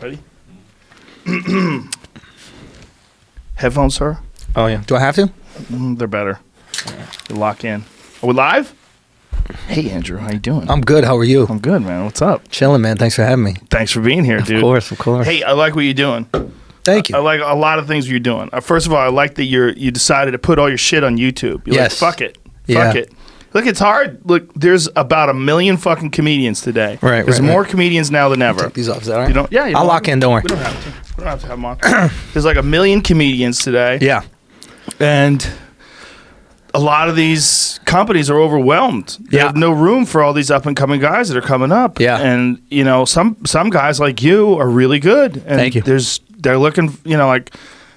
Ready? Headphones, sir? Oh, yeah. Do I have to? They're better. You lock in. Are we live? Hey, Andrew. How you doing? I'm good. How are you? I'm good, man. What's up? Chilling, man. Thanks for having me. Thanks for being here, dude. Of course. Hey, I like what you're doing. Thank you. I like a lot of things you're doing. First of all, I like that you decided to put all your shit on YouTube. You're Yes. like, fuck it. Yeah. Fuck it. Look, it's hard. Look, there's about 1 million fucking comedians today. Right, There's right, more right. comedians now than ever. Take these off. Is that all right? You don't? Yeah. You I'll don't lock in. Don't worry. We don't have to. We don't have to have them on. There's like 1 million comedians today. Yeah. And a lot of these companies are overwhelmed. They Yeah. have no room for all these up and coming guys that are coming up. Yeah. And you know, some guys like you are really good. And Thank you. They're looking, you know, like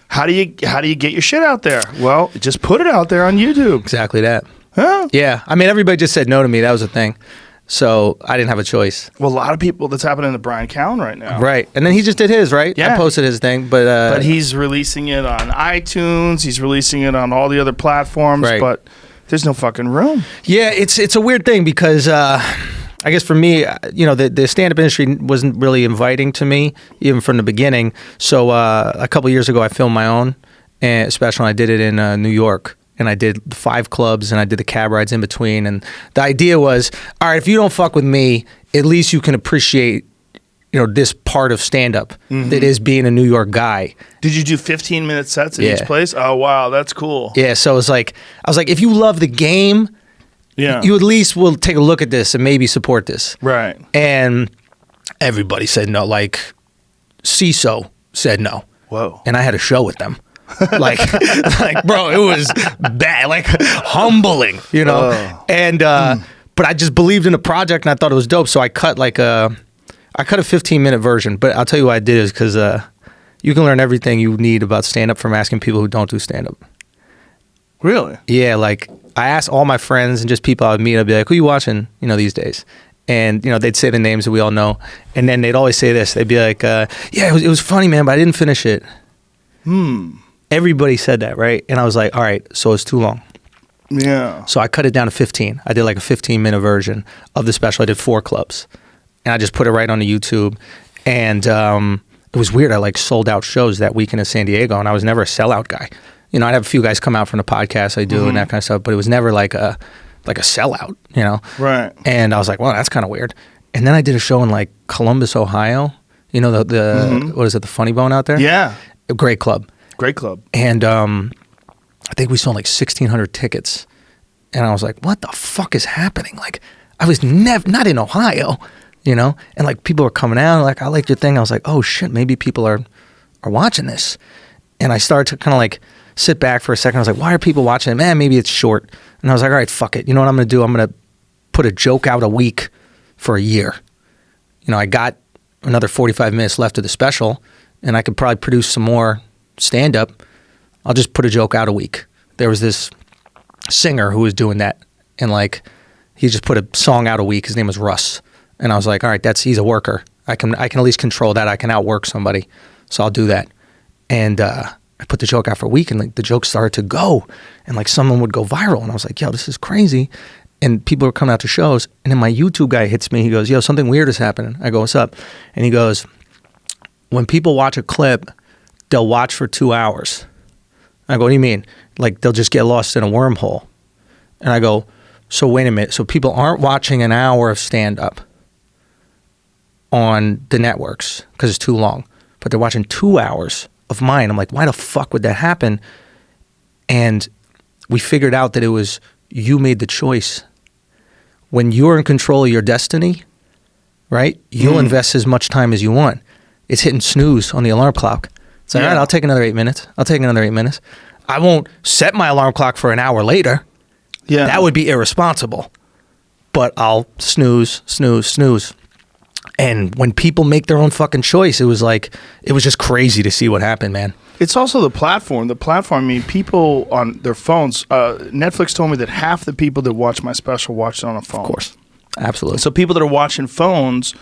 how do you get your shit out there? Well, just put it out there on YouTube. Exactly that. Huh? Yeah. I mean, everybody just said no to me. That was the thing. So I didn't have a choice. Well, a lot of people, that's happening to Brian Callen right now. Right. And then he just did his, right? Yeah. I posted his thing, but But he's releasing it on iTunes. He's releasing it on all the other platforms. Right. But there's no fucking room. yeah, it's a weird thing because I guess for me, you know, the stand-up industry wasn't really inviting to me even from the beginning. So a couple years ago, I filmed my own special. And I did it in New York. And I did 5 clubs, and I did the cab rides in between. And the idea was, all right, if you don't fuck with me, at least you can appreciate, you know, this part of stand-up that is being a New York guy. Did you do 15-minute sets at Yeah. each place? Oh, wow. That's cool. Yeah, so I was like, if you love the game, Yeah. you at least will take a look at this and maybe support this. Right. And everybody said no. Like, CISO said no. Whoa. And I had a show with them. like, bro, it was bad, like humbling, you know. Oh. And but I just believed in the project, and I thought it was dope. So I cut a 15-minute version. But I'll tell you what I did is because you can learn everything you need about stand up from asking people who don't do stand up. Really? Yeah, like I asked all my friends and just people I would meet. I'd be like, "Who you watching?" You know, these days. And you know, they'd say the names that we all know, and then they'd always say this. They'd be like, "Yeah, it was funny, man, but I didn't finish it." Everybody said that, right? And I was like, all right, so it's too long. Yeah. So I cut it down to 15. I did like a 15-minute version of the special. I did 4 clubs. And I just put it right on the YouTube. And it was weird. I like sold out shows that weekend in San Diego, and I was never a sellout guy. You know, I'd have a few guys come out from the podcast I do and that kind of stuff, but it was never like a sellout, you know? Right. And I was like, well, that's kind of weird. And then I did a show in like Columbus, Ohio. You know, the what is it, the Funny Bone out there? Yeah. A great club. Great club. And I think we sold like 1,600 tickets. And I was like, what the fuck is happening? Like, I was not in Ohio, you know? And like people were coming out, like, I liked your thing. I was like, oh shit, maybe people are watching this. And I started to kind of like sit back for a second. I was like, why are people watching it? Man, maybe it's short. And I was like, all right, fuck it. You know what I'm going to do? I'm going to put a joke out a week for a year. You know, I got another 45 minutes left of the special, and I could probably produce some more stand-up. I'll just put a joke out a week. There was this singer who was doing that, and like he just put a song out a week. His name was Russ, and I was like, all right, he's a worker. I can at least control that. I can outwork somebody, so I'll do that. And I put the joke out for a week, and like the joke started to go, and like someone would go viral, and I was like, yo, this is crazy. And people were coming out to shows, and then my YouTube guy hits me. He goes, yo, something weird is happening. I go, what's up? And he goes, when people watch a clip, they'll watch for 2 hours. I go, what do you mean? Like, they'll just get lost in a wormhole. And I go, so wait a minute. So people aren't watching an hour of stand-up on the networks because it's too long, but they're watching 2 hours of mine. I'm like, why the fuck would that happen? And we figured out that it was you made the choice. When you're in control of your destiny, right, you'll invest as much time as you want. It's hitting snooze on the alarm clock. It's like, all right, I'll take another 8 minutes. I won't set my alarm clock for an hour later. Yeah. That would be irresponsible. But I'll snooze. And when people make their own fucking choice, it was just crazy to see what happened, man. It's also the platform. I mean, people on their phones. Netflix told me that half the people that watch my special watched it on a phone. Of course. Absolutely. So people that are watching phones,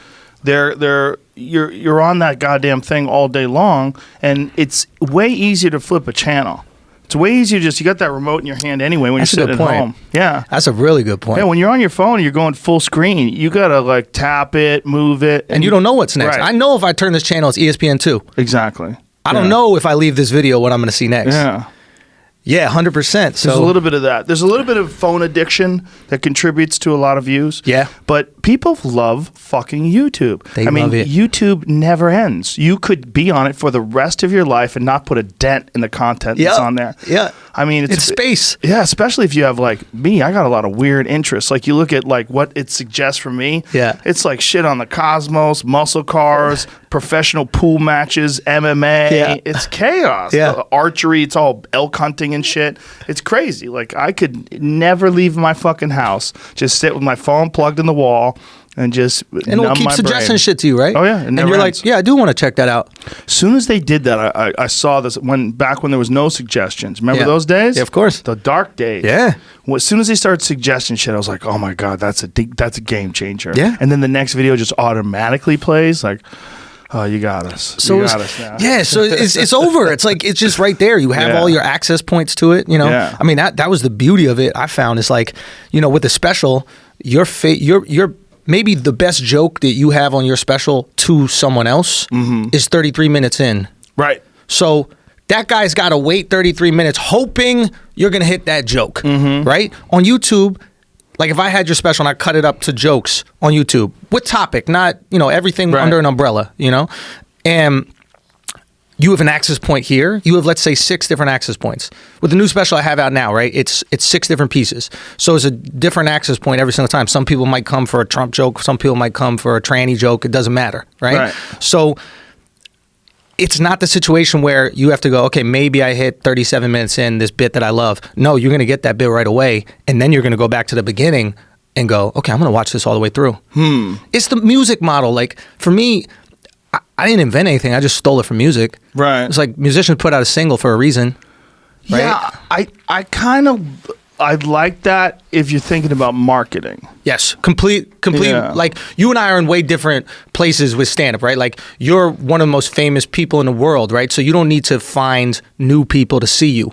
you're on that goddamn thing all day long, and it's way easier to flip a channel. It's way easier. You got that remote in your hand anyway when That's you're a good sitting at point. home. Yeah. That's a really good point. Yeah, when you're on your phone and you're going full screen, you gotta like tap it, move it, and you don't know what's next. Right. I know if I turn this channel, it's ESPN2. Exactly. I don't know if I leave this video what I'm going to see next. Yeah. Yeah, 100%. So There's a little bit of that. There's a little bit of phone addiction that contributes to a lot of views. Yeah. But people love fucking YouTube. They love it. YouTube never ends. You could be on it for the rest of your life and not put a dent in the content that's on there. Yeah. I mean, It's space. Yeah, especially if you have like me. I got a lot of weird interests. Like you look at like what it suggests for me. Yeah. It's like shit on the cosmos, muscle cars, professional pool matches, MMA. Yeah. It's chaos. Yeah. Archery. It's all elk hunting and shit. It's crazy. Like I could never leave my fucking house. Just sit with my phone plugged in the wall and just And it'll numb keep my suggesting brain. shit to you, right? Oh, yeah, it And never you're ends. like, yeah, I do want to check that out. As soon as they did that, I saw this back when there was no suggestions. Remember Yeah. those days? Yeah, of course. The dark days. Yeah. Well, as soon as they started suggesting shit, I was like, oh my God, that's a game changer. Yeah. And then the next video just automatically plays like, oh, you got us. So you it's, got us now. yeah, so it's over. It's like it's just right there. You have Yeah. all your access points to it. You know, Yeah. I mean that was the beauty of it. I found is like, you know, with the special, your maybe the best joke that you have on your special to someone else is 33 minutes in. Right. So that guy's got to wait 33 minutes hoping you're going to hit that joke, right? On YouTube, like if I had your special and I cut it up to jokes on YouTube, what topic? Not, you know, everything Right. under an umbrella, you know? And you have an access point here. You have, let's say, 6 different access points. With the new special I have out now, right, it's 6 different pieces. So it's a different access point every single time. Some people might come for a Trump joke. Some people might come for a tranny joke. It doesn't matter, right? Right. So it's not the situation where you have to go, okay, maybe I hit 37 minutes in this bit that I love. No, you're going to get that bit right away, and then you're going to go back to the beginning and go, okay, I'm going to watch this all the way through. It's the music model. Like, for me, I didn't invent anything. I just stole it from music. Right. It's like musicians put out a single for a reason. Right? Yeah, I like that if you're thinking about marketing. Yes, complete. Yeah. Like, you and I are in way different places with stand-up, right? Like, you're one of the most famous people in the world, right? So you don't need to find new people to see you.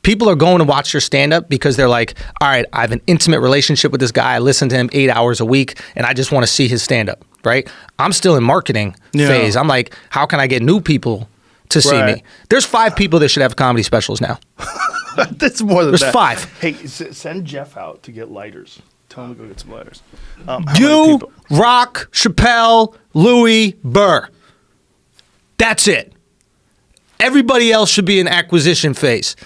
People are going to watch your stand-up because they're like, all right, I have an intimate relationship with this guy. I listen to him 8 hours a week, and I just want to see his stand-up, right? I'm still in marketing phase. I'm like, how can I get new people to see Right. me? There's 5 people that should have comedy specials now. That's more than There's that. 5. Hey, send Jeff out to get lighters. Tell him to go get some lighters. How many You, people? Rock, Chappelle, Louis, Burr. That's it. Everybody else should be in acquisition phase.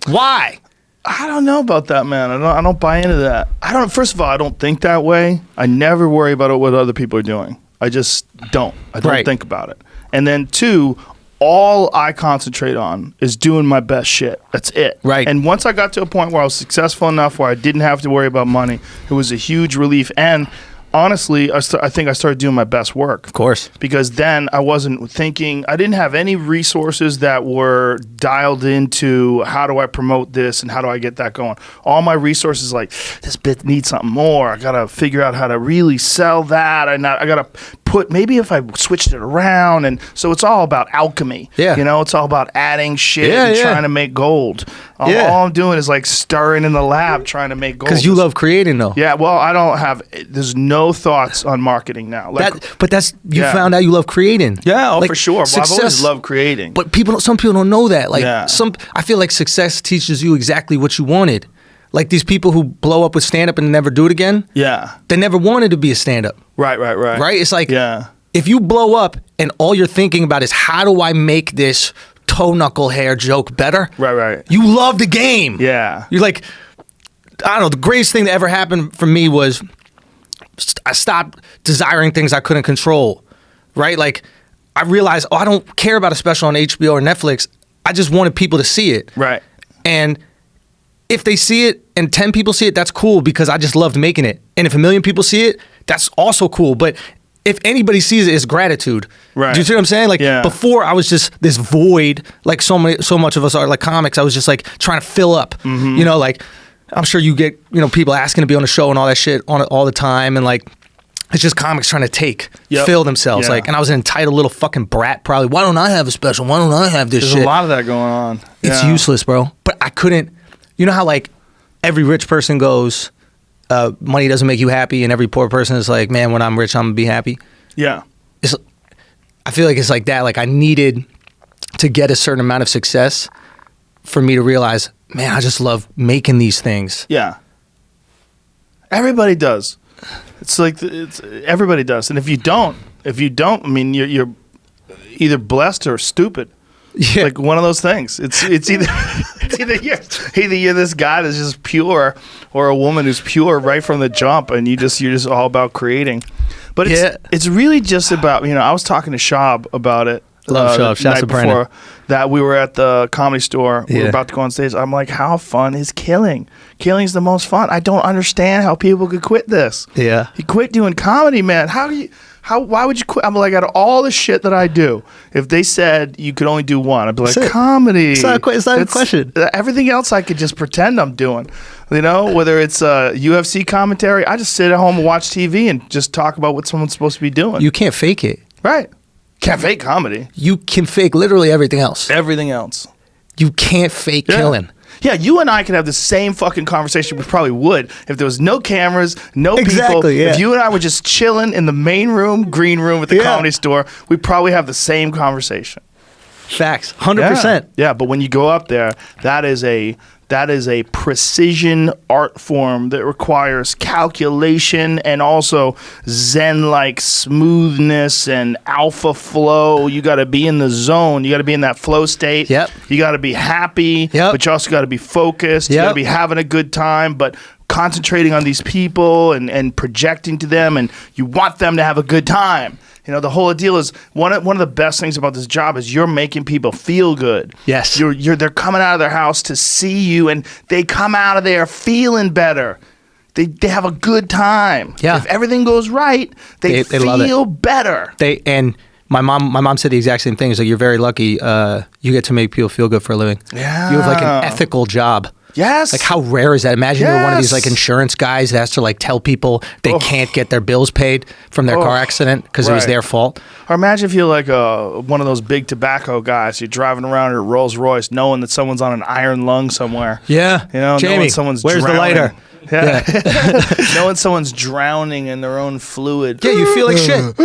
Why? I don't know about that, man. I don't buy into that. First of all, I don't think that way. I never worry about what other people are doing. I just don't. I don't Right. think about it. And then 2, all I concentrate on is doing my best shit. That's it. Right. And once I got to a point where I was successful enough where I didn't have to worry about money, it was a huge relief. And honestly, I think I started doing my best work. Of course. Because then I wasn't thinking, I didn't have any resources that were dialed into how do I promote this and how do I get that going. All my resources, like, this bit needs something more. I got to figure out how to really sell that. I got to maybe if I switched it around. And so it's all about alchemy. Yeah. You know, it's all about adding shit Yeah, and yeah. trying to make gold. Yeah. All I'm doing is like stirring in the lab trying to make gold. Because you love creating, though. Yeah, well, I don't have, there's no thoughts on marketing now. Like, But that's you Yeah. found out you love creating. yeah, Like, for sure. Well, I've always success- loved creating. But some people don't know that. Like Yeah. I feel like success teaches you exactly what you wanted. Like these people who blow up with stand-up and never do it again. Yeah. They never wanted to be a stand-up. Right. Right? It's like, Yeah. if you blow up and all you're thinking about is how do I make this toe knuckle hair joke better? Right. You love the game. Yeah. You're like, I don't know, the greatest thing that ever happened for me was I stopped desiring things I couldn't control, right? Like, I realized, I don't care about a special on HBO or Netflix. I just wanted people to see it. Right. And if they see it and 10 people see it, that's cool because I just loved making it. And if 1 million people see it, that's also cool. But if anybody sees it, it's gratitude. Right. Do you see what I'm saying? Like, Yeah. before I was just this void, like so much of us are like comics. I was just like trying to fill up, you know, like I'm sure you get, people asking to be on the show and all that shit on it all the time. And like, it's just comics trying to Yep. fill themselves. Yeah. Like, and I was an entitled little fucking brat probably. Why don't I have a special? Why don't I have this There's shit? a lot of that going on. It's Yeah. useless, bro. But I couldn't. You know how like every rich person goes, money doesn't make you happy, and every poor person is like, man, when I'm rich, I'm gonna be happy. Yeah. I feel like it's like that. Like I needed to get a certain amount of success for me to realize, man, I just love making these things. Yeah. Everybody does. It's like everybody does, and if you don't, I mean, you're either blessed or stupid. Yeah. Like one of those things. It's either you're this guy that's just pure, or a woman who's pure right from the jump, and you're just all about creating. But it's really just about, I was talking to Shab about it. Love Shab. The night before that, we were at the Comedy Store. We were about to go on stage. I'm like, how fun is killing? Killing's the most fun. I don't understand how people could quit this. Yeah. You quit doing comedy, man. Why would you quit? I'm like, out of all the shit that I do, if they said you could only do one, I'd be like, comedy. It's not a question. Everything else I could just pretend I'm doing. Whether it's UFC commentary, I just sit at home and watch TV and just talk about what someone's supposed to be doing. You can't fake it. Right. Can't fake comedy. You can fake literally everything else. Everything else. You can't fake killing. Yeah, you and I could have the same fucking conversation. We probably would if there was no cameras, no people. Yeah. If you and I were just chilling in the main room, green room at the Comedy Store, we'd probably have the same conversation. Facts, 100%. Yeah, but when you go up there, that is a precision art form that requires calculation and also Zen-like smoothness and alpha flow. You got to be in the zone. You got to be in that flow state. Yep. You got to be happy, but you also got to be focused. You got to be having a good time, but concentrating on these people and projecting to them, and you want them to have a good time. The whole deal is one of the best things about this job is you're making people feel good. Yes. They're coming out of their house to see you, and they come out of there feeling better. They have a good time. Yeah. If everything goes right, they feel better. And my mom said the exact same thing. It's like, you're very lucky. You get to make people feel good for a living. Yeah. You have like an ethical job. Yes. Like, how rare is that? Imagine you're one of these like insurance guys that has to like tell people they can't get their bills paid from their car accident because it was their fault. Or imagine if you're like one of those big tobacco guys. You're driving around in a Rolls Royce knowing that someone's on an iron lung somewhere. Yeah. Jamie, knowing someone's where's drowning. the lighter? Yeah. Knowing someone's drowning in their own fluid. Yeah, you feel like shit.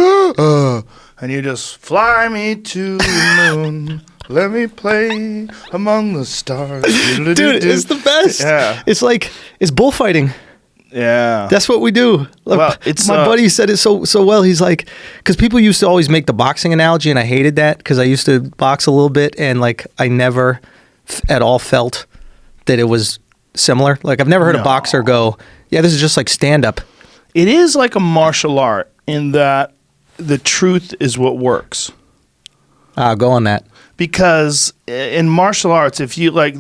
And you just fly me to the moon. Let me play among the stars. Dude, it's the best. Yeah. It's bullfighting. Yeah. That's what we do. Look, Well, it's my buddy said it so well. He's like, because people used to always make the boxing analogy, and I hated that because I used to box a little bit, and like I never at all felt that it was similar. Like I've never heard a boxer go, yeah, this is just like stand up. It is like a martial art in that the truth is what works. Go on that. Because in martial arts, if you like,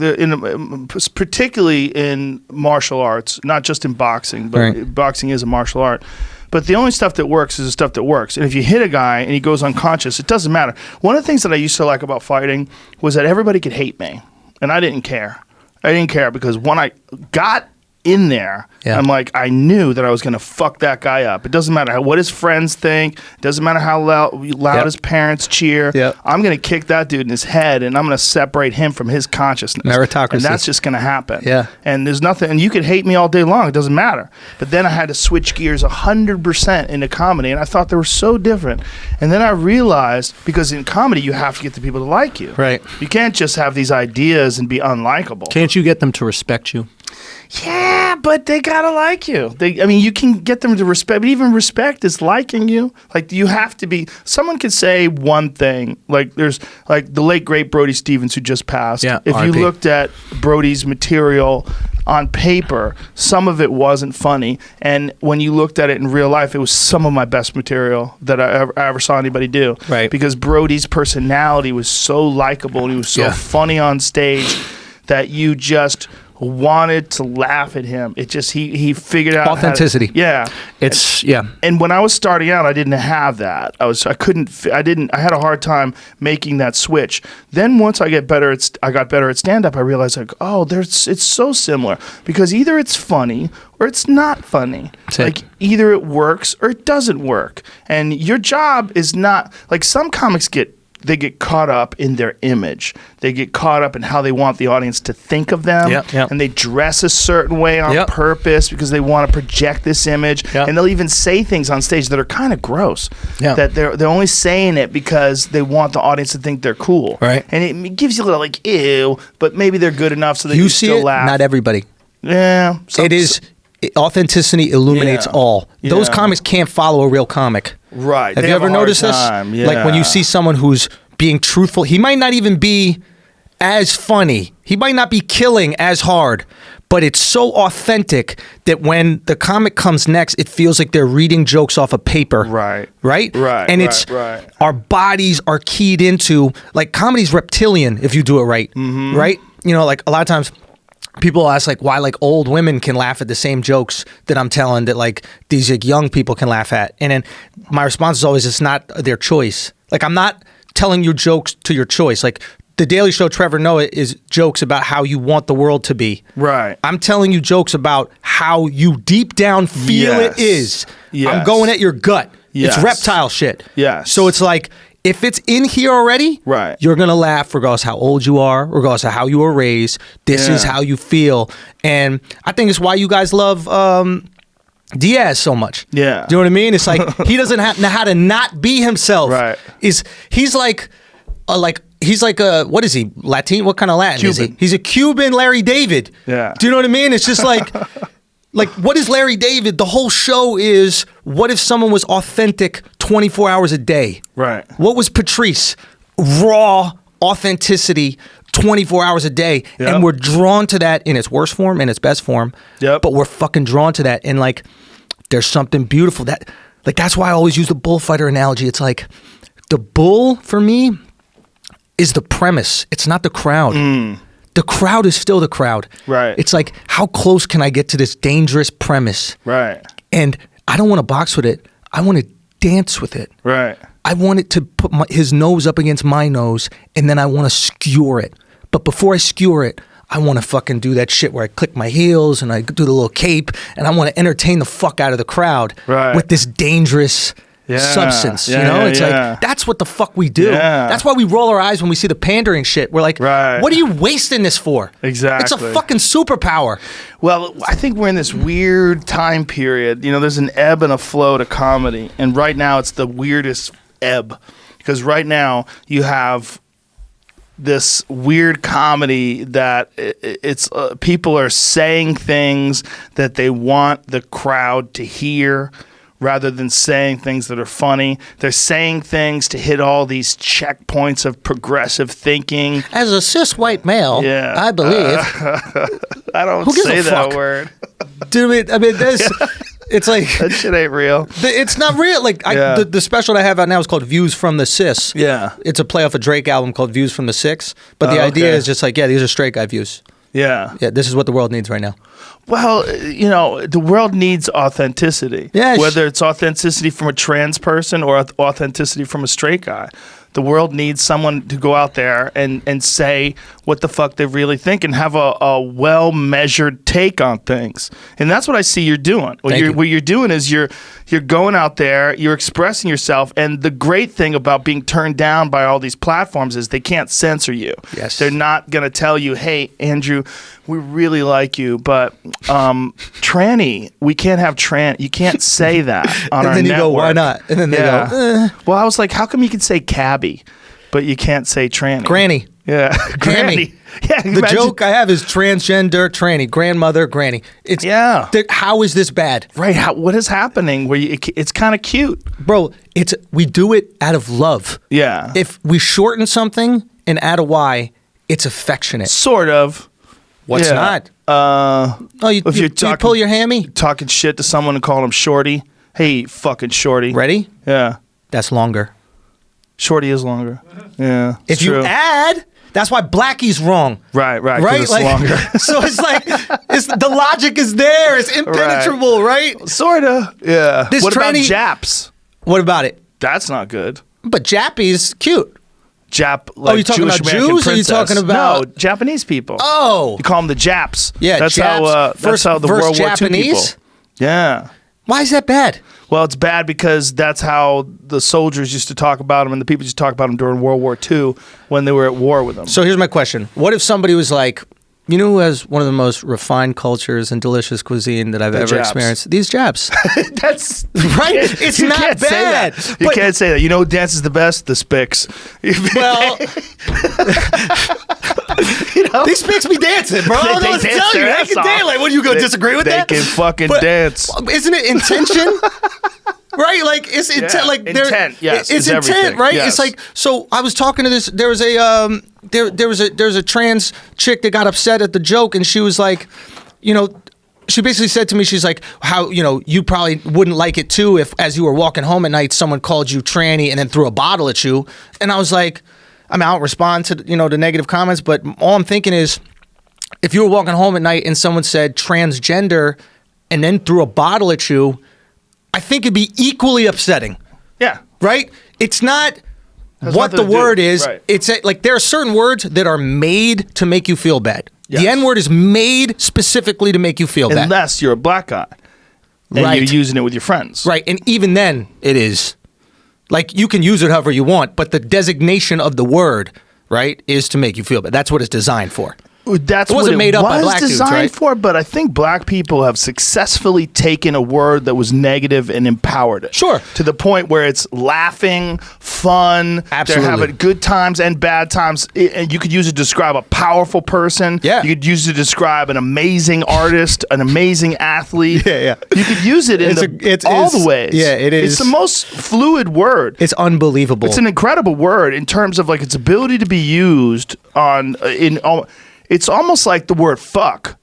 particularly in martial arts, not just in boxing, but boxing is a martial art. But the only stuff that works is the stuff that works. And if you hit a guy and he goes unconscious, it doesn't matter. One of the things that I used to like about fighting was that everybody could hate me, and I didn't care. I didn't care because when I got in there, I'm like, I knew that I was going to fuck that guy up. It doesn't matter what his friends think. It doesn't matter how loud his parents cheer. I'm going to kick that dude in his head, and I'm going to separate him from his consciousness. Meritocracy. And that's just going to happen. Yeah. And there's nothing, and you could hate me all day long. It doesn't matter. But then I had to switch gears 100% into comedy, and I thought they were so different. And then I realized, because in comedy, you have to get the people to like you. Right. You can't just have these ideas and be unlikable. Can't you get them to respect you? Yeah, but they gotta like you. You can get them to respect, but even respect is liking you. Like, you have to be. Someone could say one thing. Like, there's like the late great Brody Stevens who just passed. Yeah, if you RIP. looked at Brody's material on paper, some of it wasn't funny, and when you looked at it in real life, it was some of my best material that I ever saw anybody do. Right. Because Brody's personality was so likable, and he was so funny on stage that you just wanted to laugh at him. It just he figured out authenticity. I And when I was starting out, I didn't have that. I had a hard time making that switch. Then once I got better at stand up, I realized like, it's so similar, because either it's funny or it's not funny. Like, either it works or it doesn't work. And your job is not like, some comics get get caught up in their image. They get caught up in how they want the audience to think of them. And they dress a certain way on purpose because they want to project this image. And they'll even say things on stage that are kind of gross. That they're only saying it because they want the audience to think they're cool. Right. And it gives you a little like, ew, but maybe they're good enough so that you still laugh. Not everybody. Yeah. It is. Authenticity illuminates all. Those comics can't follow a real comic. Right. Have you ever noticed this? Like when you see someone who's being truthful, he might not even be as funny. He might not be killing as hard, but it's so authentic that when the comic comes next, it feels like they're reading jokes off a paper. Right. And our bodies are keyed into, like, comedy's reptilian if you do it right. Right? You know, like a lot of times people ask like why like old women can laugh at the same jokes that I'm telling that like these like young people can laugh at. And then my response is always it's not their choice. Like I'm not telling you jokes to your choice. Like the Daily Show, Trevor Noah is jokes about how you want the world to be. Right. I'm telling you jokes about how you deep down feel it is. I'm going at your gut. It's reptile shit. So it's like if it's in here already, you're going to laugh regardless how old you are, regardless of how you were raised. This is how you feel. And I think it's why you guys love Diaz so much. Do you know what I mean? It's like he doesn't know how to not be himself. He's like a what is he? Latin? What kind of Latin is he? He's a Cuban Larry David. Do you know what I mean? It's just like like what is Larry David? The whole show is what if someone was authentic 24 hours a day? What was Patrice? Raw authenticity 24 hours a day. And we're drawn to that in its worst form and its best form. But we're fucking drawn to that. And like there's something beautiful that like that's why I always use the bullfighter analogy. It's like the bull for me is the premise. It's not the crowd. The crowd is still the crowd. It's like, how close can I get to this dangerous premise? And I don't want to box with it. I want to dance with it. I want it to put his nose up against my nose, and then I want to skewer it. But before I skewer it, I want to fucking do that shit where I click my heels and I do the little cape, and I want to entertain the fuck out of the crowd with this dangerous substance, you know? It's like, that's what the fuck we do. That's why we roll our eyes when we see the pandering shit. We're like, what are you wasting this for? It's a fucking superpower. Well, I think we're in this weird time period. You know, there's an ebb and a flow to comedy. And right now it's the weirdest ebb. Because right now you have this weird comedy that it's people are saying things that they want the crowd to hear, rather than saying things that are funny. They're saying things to hit all these checkpoints of progressive thinking. As a cis white male, I believe. I don't say that word. Dude, I mean, it's like... that shit ain't real. It's not real. Like the special that I have out now is called Views from the Cis. It's a play off a Drake album called Views from the Six. But the idea is just like, these are straight guy views. This is what the world needs right now. Well, you know, the world needs authenticity. Whether it's authenticity from a trans person or authenticity from a straight guy. The world needs someone to go out there and say what the fuck they really think and have a well-measured take on things. And that's what I see you're doing. What you're doing is you're going out there, you're expressing yourself, and the great thing about being turned down by all these platforms is they can't censor you. They're not going to tell you, hey, Andrew, we really like you, but tranny, we can't have you can't say that on our network. And then you go, why not? And then they go, Well, I was like, how come you can say cabbie, but you can't say tranny? Granny. Granny. The joke I have is transgender tranny, grandmother, granny. It's how is this bad? What is happening? Where it's kind of cute, bro. We do it out of love. If we shorten something and add a Y, it's affectionate. Sort of. What's not? You pull your hammy? Talking shit to someone and calling them shorty. Hey, fucking shorty. Ready? Yeah. That's longer. Shorty is longer. Yeah. If you add, that's why Blackie's wrong. Right. It's like, longer. So it's like, the logic is there. It's impenetrable, right? Sorta. Yeah. What about Japs? What about it? That's not good. But Jappy's cute. Like you talking Jewish about American Jews? Princess. Or are you talking about no Japanese people? Oh, you call them the Japs. Yeah, that's Japs. That's how the World War II people. Yeah. Why is that bad? Well, it's bad because that's how the soldiers used to talk about them and the people used to talk about them during World War II when they were at war with them. So here's my question. What if somebody was like, you know who has one of the most refined cultures and delicious cuisine that I've ever Jabs. experienced? These Jabs. That's right? It's you not can't say bad. that. You can't say that. You know who dances the best? The Spics. Well, these Spics be dancing, bro. I don't know what to tell you. They can dance. Like, what, are you going to disagree with that? They can fucking dance. Isn't it intention? Right, like it's intent. Like intent, yes, it's intent, everything. right? Yes. It's like, so I was talking to this. There was a trans chick that got upset at the joke, and she was like, she basically said to me, she's like, how you probably wouldn't like it too if, as you were walking home at night, someone called you tranny and then threw a bottle at you. And I was like, I don't respond to the negative comments, but all I'm thinking is, if you were walking home at night and someone said transgender and then threw a bottle at you, I think it'd be equally upsetting. Yeah. Right? It's not Has what the nothing to do. word is. Right. It's like there are certain words that are made to make you feel bad. Yes. The N-word is made specifically to make you feel bad. Unless you're a black guy. And Right. you're using it with your friends. Right. And even then, it is. Like, you can use it however you want, but the designation of the word, right, is to make you feel bad. That's what it's designed for. That's It wasn't what made up by black dudes, designed right? for, but I think black people have successfully taken a word that was negative and empowered it. Sure. To the point where it's laughing, fun, Absolutely. they're having good times and bad times. And you could use it to describe a powerful person. Yeah. You could use it to describe an amazing artist, an amazing athlete. Yeah. You could use it in all the ways. Yeah, it is. It's the most fluid word. It's unbelievable. It's an incredible word in terms of like its ability to be used it's almost like the word fuck,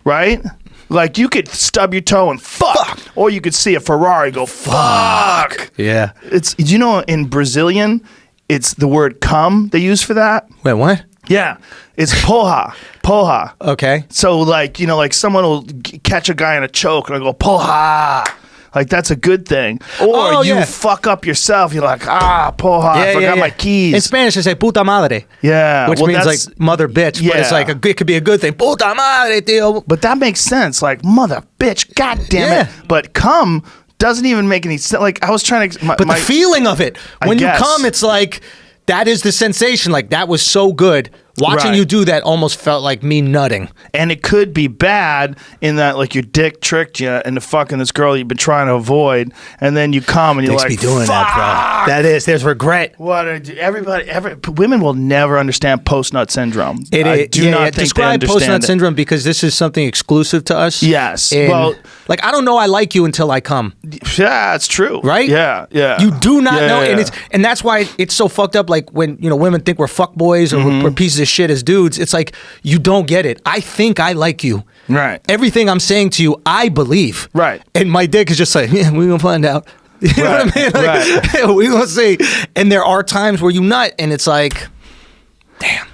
right? Like you could stub your toe and fuck. Or you could see a Ferrari go fuck. Yeah. Do you know in Brazilian, it's the word cum they use for that? Wait, what? Yeah. It's porra. Okay. So like, like someone will catch a guy in a choke and they'll go porra. Like, that's a good thing. Or you fuck up yourself. You're like, porra, I forgot my keys. In Spanish, they say puta madre. Yeah. Which means like mother bitch, but it's like it could be a good thing. Puta madre, tío. But that makes sense. Like, mother bitch, god damn it. But cum doesn't even make any sense. Like, I was trying to... But the feeling of it, when you come, it's like, that is the sensation. Like, that was so good. Watching you do that almost felt like me nutting. And it could be bad in that, like, your dick tricked you into fucking this girl you've been trying to avoid, and then you come and you're like, be doing that, bro. There's regret. Women will never understand post-nut syndrome. I do not think describe they understand post-nut it. syndrome because this is something exclusive to us. Yes. And, well, like, I don't know I like you until I come. Yeah, it's true. Right? Yeah. You do not know, Yeah. and that's why it's so fucked up. Like when women think we're fuckboys or we're pieces of shit as dudes. It's like you don't get it. I think I like you. Right. Everything I'm saying to you, I believe. Right. And my dick is just like, yeah, we're gonna find out. You know what I mean? Like, Right. We're gonna see. And there are times where you nut, and it's like, damn.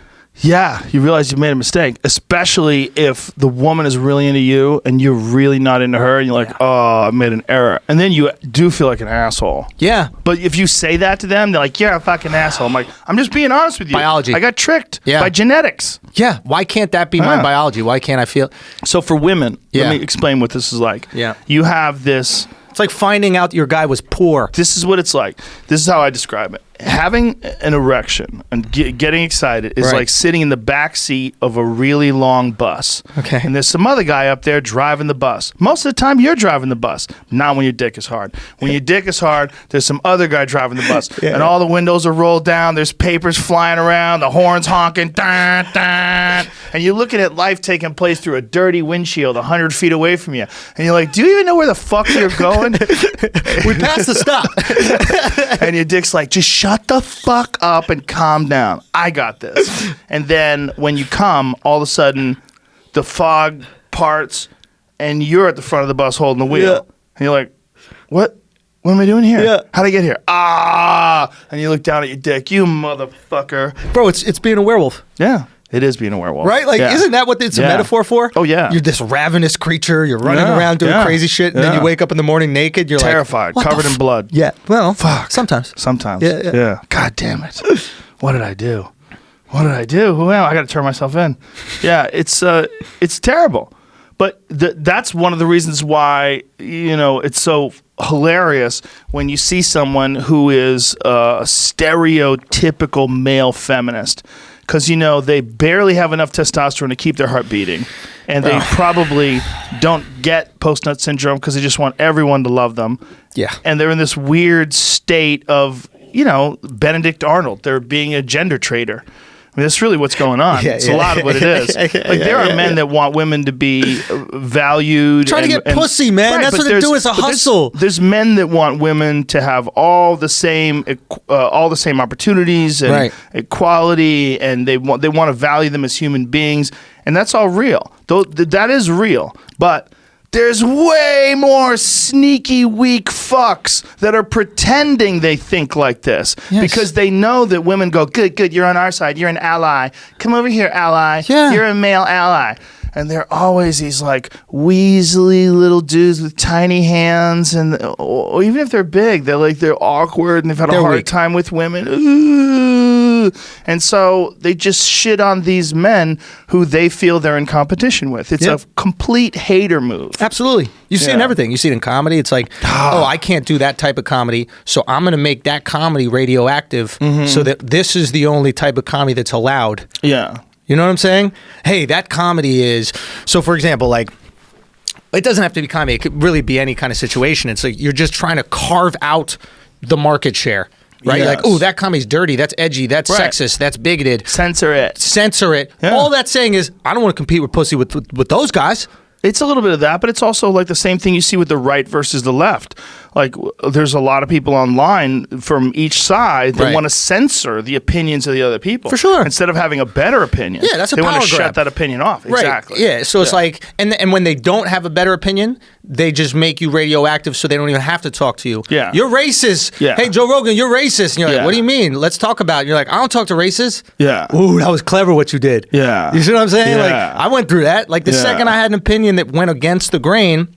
Yeah, you realize you made a mistake, especially if the woman is really into you and you're really not into her, and you're like, oh, I made an error. And then you do feel like an asshole. Yeah. But if you say that to them, they're like, you're a fucking asshole. I'm like, I'm just being honest with you. Biology. I got tricked by genetics. Yeah. Why can't that be my biology? Why can't I feel? So for women, let me explain what this is like. Yeah. You have this. It's like finding out your guy was poor. This is what it's like. This is how I describe it. Having an erection and getting excited is like sitting in the back seat of a really long bus. Okay. And there's some other guy up there driving the bus. Most of the time, you're driving the bus. Not when your dick is hard. When your dick is hard, there's some other guy driving the bus. And all the windows are rolled down. There's papers flying around. The horns honking. Dun, dun. And you're looking at life taking place through a dirty windshield 100 feet away from you. And you're like, do you even know where the fuck you're going? We passed the stop. And your dick's like, just shut the fuck up and calm down. I got this. And then when you come, all of a sudden, the fog parts, and you're at the front of the bus holding the wheel. Yeah. And you're like, what? What am I doing here? Yeah. How'd I get here? And you look down at your dick. You motherfucker. Bro, it's being a werewolf. Yeah. It is being a werewolf. Right? Like, isn't that what it's a metaphor for? Oh, yeah. You're this ravenous creature. You're running around doing crazy shit. And then you wake up in the morning naked. You're terrified, like, covered in blood. Yeah. Well, fuck. Sometimes. Yeah. God damn it. What did I do? Who am I? I got to turn myself in. Yeah, it's terrible. But that's one of the reasons why, it's so hilarious when you see someone who is a stereotypical male feminist, because they barely have enough testosterone to keep their heart beating, and they probably don't get post-nut syndrome because they just want everyone to love them. Yeah. And they're in this weird state of, Benedict Arnold. They're being a gender traitor. I mean, that's really what's going on. It's a lot of what it is. There are men that want women to be valued. Trying to get pussy, man. Right, that's what they do. It's a hustle. There's men that want women to have all the same opportunities and equality, and they want to value them as human beings, and that's all real. That is real, but there's way more sneaky, weak fucks that are pretending they think like this because they know that women go, good, you're on our side. You're an ally. Come over here, ally. Yeah. You're a male ally. And they're always these like weaselly little dudes with tiny hands, or even if they're big, they're awkward and they've had a hard time with women. Ooh. And so they just shit on these men who they feel they're in competition with. It's a complete hater move. Absolutely. You see it in everything. You see it in comedy. It's like, I can't do that type of comedy, so I'm going to make that comedy radioactive so that this is the only type of comedy that's allowed. Yeah. You know what I'm saying? Hey, that comedy is... So, for example, like, it doesn't have to be comedy. It could really be any kind of situation. It's like you're just trying to carve out the market share, right? Yes. Like, oh, that comedy's dirty. That's edgy. That's sexist. That's bigoted. Censor it. Yeah. All that's saying is, I don't want to compete with pussy with those guys. It's a little bit of that, but it's also like the same thing you see with the right versus the left. Like, there's a lot of people online from each side that want to censor the opinions of the other people. For sure. Instead of having a better opinion. Yeah, that's a power grab. They want to shut that opinion off. Right. Exactly. Yeah, so it's like, and when they don't have a better opinion, they just make you radioactive so they don't even have to talk to you. Yeah. You're racist. Yeah. Hey, Joe Rogan, you're racist. And you're like, what do you mean? Let's talk about it. And you're like, I don't talk to racists. Yeah. Ooh, that was clever what you did. Yeah. You see what I'm saying? Yeah. Like, I went through that. Like, the second I had an opinion that went against the grain,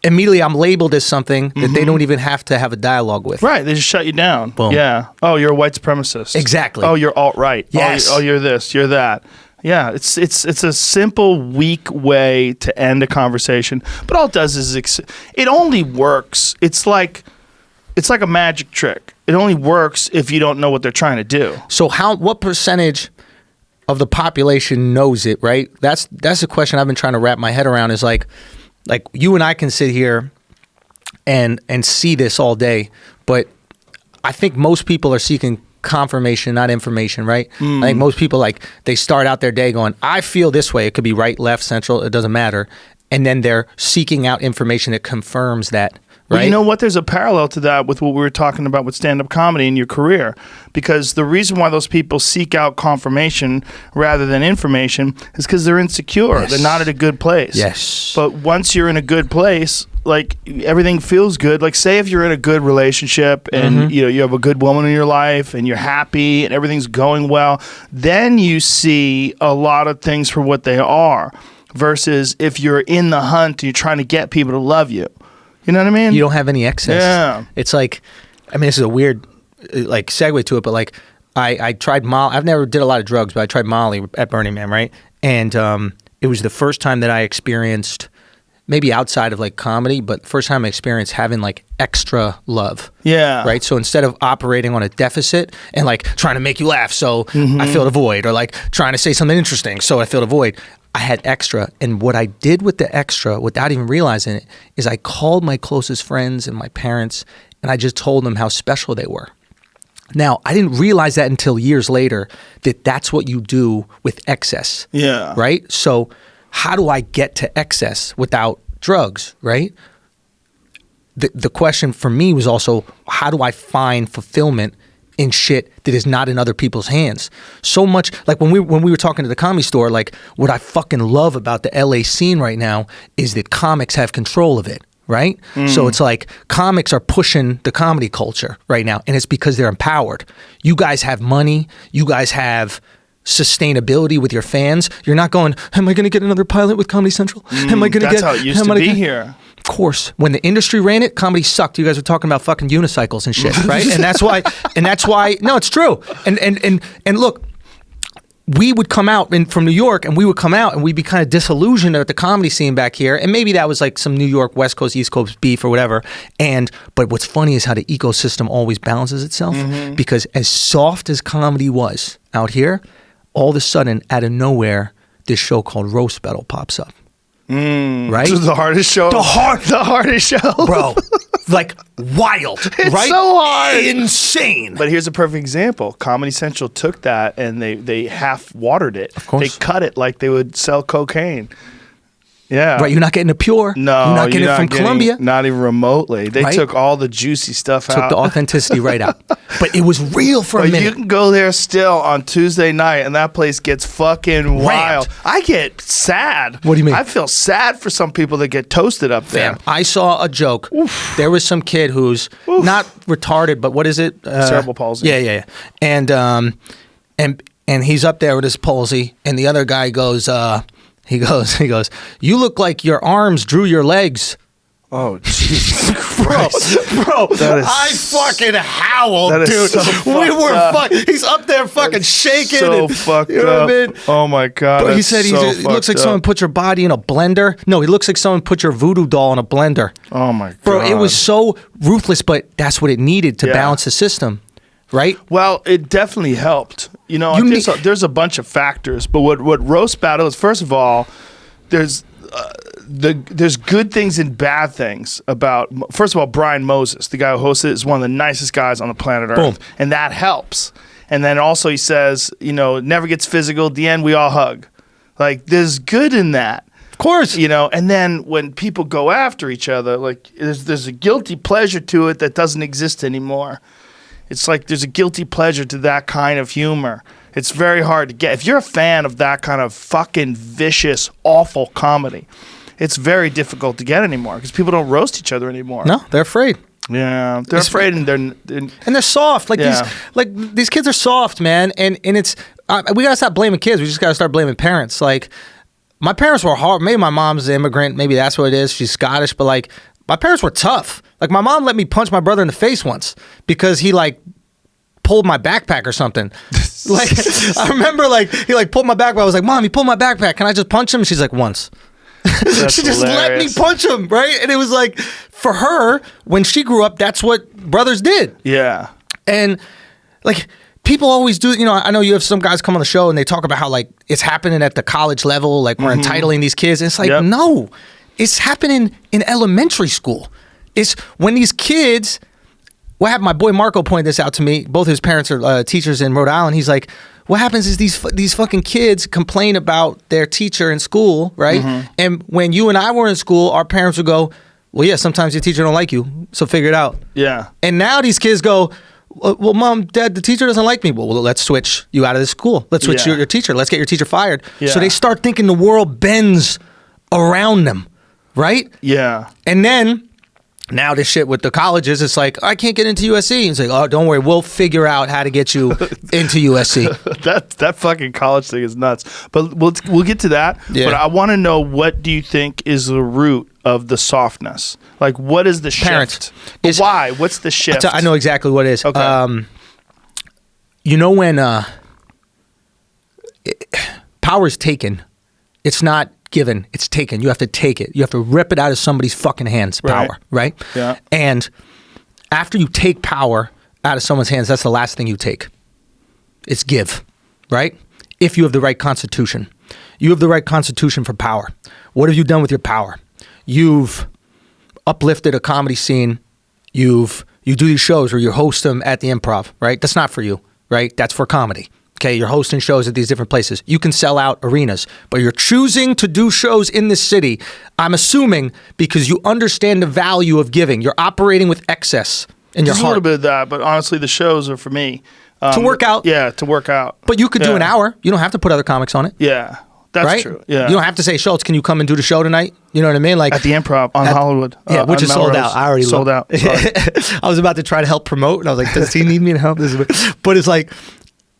immediately I'm labeled as something that they don't even have to have a dialogue with. Right, they just shut you down. Boom. Yeah. Oh, you're a white supremacist. Exactly. Oh, you're alt-right. Yes. Oh, you're this, you're that. Yeah, it's a simple, weak way to end a conversation. But all it does is it only works. It's like a magic trick. It only works if you don't know what they're trying to do. So what percentage of the population knows it, right? That's the question I've been trying to wrap my head around, is like you and I can sit here and see this all day, but I think most people are seeking confirmation, not information, right? I think most people, like, they start out their day going, I feel this way. It could be right, left, central, it doesn't matter. And then they're seeking out information that confirms that, right? Well, you know what? There's a parallel to that with what we were talking about with stand-up comedy in your career. Because the reason why those people seek out confirmation rather than information is because they're insecure. Yes. They're not at a good place. Yes. But once you're in a good place, like, everything feels good. Like, say if you're in a good relationship and you have a good woman in your life and you're happy and everything's going well, then you see a lot of things for what they are. Versus if you're in the hunt and you're trying to get people to love you. You know what I mean? You don't have any excess. Yeah. It's like, I mean, this is a weird like segue to it, but like I tried Molly. I've never did a lot of drugs, but I tried Molly at Burning Man, right? And it was the first time that I experienced, maybe outside of like comedy, but first time I experienced having like extra love. Yeah. Right? So instead of operating on a deficit and like trying to make you laugh so I filled a void, or like trying to say something interesting so I filled a void, I had extra. And what I did with the extra, without even realizing it, is I called my closest friends and my parents, and I just told them how special they were. Now, I didn't realize that until years later, that that's what you do with excess. Yeah. Right? So how do I get to excess without drugs, right? The question for me was also, how do I find fulfillment in shit that is not in other people's hands? So much, like when we were talking to the Comedy Store, like what I fucking love about the LA scene right now is that comics have control of it, right? So it's like comics are pushing the comedy culture right now, and it's because they're empowered. You guys have money, you guys have sustainability with your fans. You're not going, am I going to get another pilot with Comedy Central? Am I going to get... That's how it used to be here. Of course. When the industry ran it, comedy sucked. You guys were talking about fucking unicycles and shit, right? And that's why, no, it's true. And look, we would come out from New York, and we would come out and we'd be kind of disillusioned at the comedy scene back here. And maybe that was like some New York, West Coast, East Coast beef or whatever. But what's funny is how the ecosystem always balances itself, because as soft as comedy was out here, all of a sudden, out of nowhere, this show called Roast Battle pops up. Right? This is the hardest show. The hardest show. Bro, like wild, it's right? so hard. Insane. But here's a perfect example. Comedy Central took that and they half watered it. Of course. They cut it like they would sell cocaine. Yeah. Right, you're not getting the pure. No. You're not getting it from Colombia. Not even remotely. They Right? took all the juicy stuff out. Took the authenticity right out. But it was real for a But minute. you can go there still on Tuesday night, and that place gets fucking wild. I get sad. What do you mean? I feel sad for some people that get toasted up there. Fam, I saw a joke. There was some kid who's not retarded, but what is it? Cerebral palsy. Yeah. And he's up there with his palsy, and the other guy goes, he goes, you look like your arms drew your legs. Oh, Jesus Christ. Bro, That is I fucking howled, that is dude. so We fucked were up. he's up there fucking shaking. So and, fucked you know up. what I mean? Oh my God. Bro, he that's said so he looks like fucked someone up. put your body in a blender. No, he looks like someone put your voodoo doll in a blender. Oh my God. Bro, it was so ruthless, but that's what it needed to Yeah. balance the system, right? Well, it definitely helped. You know, You there's a bunch of factors, but what Roast Battle is, first of all, there's good things and bad things about. First of all, Brian Moses, the guy who hosts it, is one of the nicest guys on the planet Earth, Boom. and that helps. And then also he says, you know, it never gets physical. At the end, we all hug. Like, there's good in that. Of course. You know, and then when people go after each other, like there's a guilty pleasure to it that doesn't exist anymore. It's like there's a guilty pleasure to that kind of humor. It's very hard to get. If you're a fan of that kind of fucking vicious, awful comedy, it's very difficult to get anymore because people don't roast each other anymore. No, they're afraid. Yeah, they're afraid, and And they're soft. Like Yeah. these kids are soft, man. And it's we gotta stop blaming kids. We just gotta start blaming parents. Like my parents were hard. Maybe my mom's an immigrant. Maybe that's what it is. She's Scottish, but like my parents were tough. Like my mom let me punch my brother in the face once because he like pulled my backpack or something. Like I remember like he like pulled my backpack. I was like, Mom, he pulled my backpack. Can I just punch him? And she's like, once. She just let me hilarious. punch him, right? And it was like, for her, when she grew up, that's what brothers did. Yeah. And like people always do, you know, I know you have some guys come on the show and they talk about how like it's happening at the college level, like we're entitling these kids. And it's like, Yep. no, it's happening in elementary school. It's when these kids, what happened, my boy Marco pointed this out to me. Both his parents are teachers in Rhode Island. He's like, what happens is these fucking kids complain about their teacher in school, right? And when you and I were in school, our parents would go, well, yeah, sometimes your teacher don't like you, so figure it out. Yeah. And now these kids go, well, Mom, Dad, the teacher doesn't like me. Well, let's switch you out of this school. Let's switch Yeah. your teacher. Let's get your teacher fired. Yeah. So they start thinking the world bends around them, right? Yeah. And then now this shit with the colleges, it's like, I can't get into USC. It's like, oh, don't worry, we'll figure out how to get you into USC. That fucking college thing is nuts. But we'll get to that. Yeah. But I want to know, what do you think is the root of the softness? Like, what is the Parents. shift? But why? What's the shift? I know exactly what it is. Okay. You know when power is taken, it's not given, it's taken. You have to take it. You have to rip it out of somebody's fucking hands, Right. power, right? Yeah. And after you take power out of someone's hands, that's the last thing you take. It's give, right? If you have the right constitution. You have the right constitution for power. What have you done with your power? You've uplifted a comedy scene. You do these shows or you host them at the Improv, right? That's not for you, right? That's for comedy. Okay, you're hosting shows at these different places. You can sell out arenas, but you're choosing to do shows in this city, I'm assuming, because you understand the value of giving. You're operating with excess in your There's a heart. little bit of that, but honestly, the shows are for me. To work out. Yeah, to work out. But you could do Yeah. an hour. You don't have to put other comics on it. Yeah, that's right? true. Yeah. You don't have to say, Schulz, can you come and do the show tonight? You know what I mean? Like at the Improv on Hollywood. Yeah, which on is sold Melrose. out. I already sold out. Sorry. I was about to try to help promote, and I was like, does he need me to help? But it's like,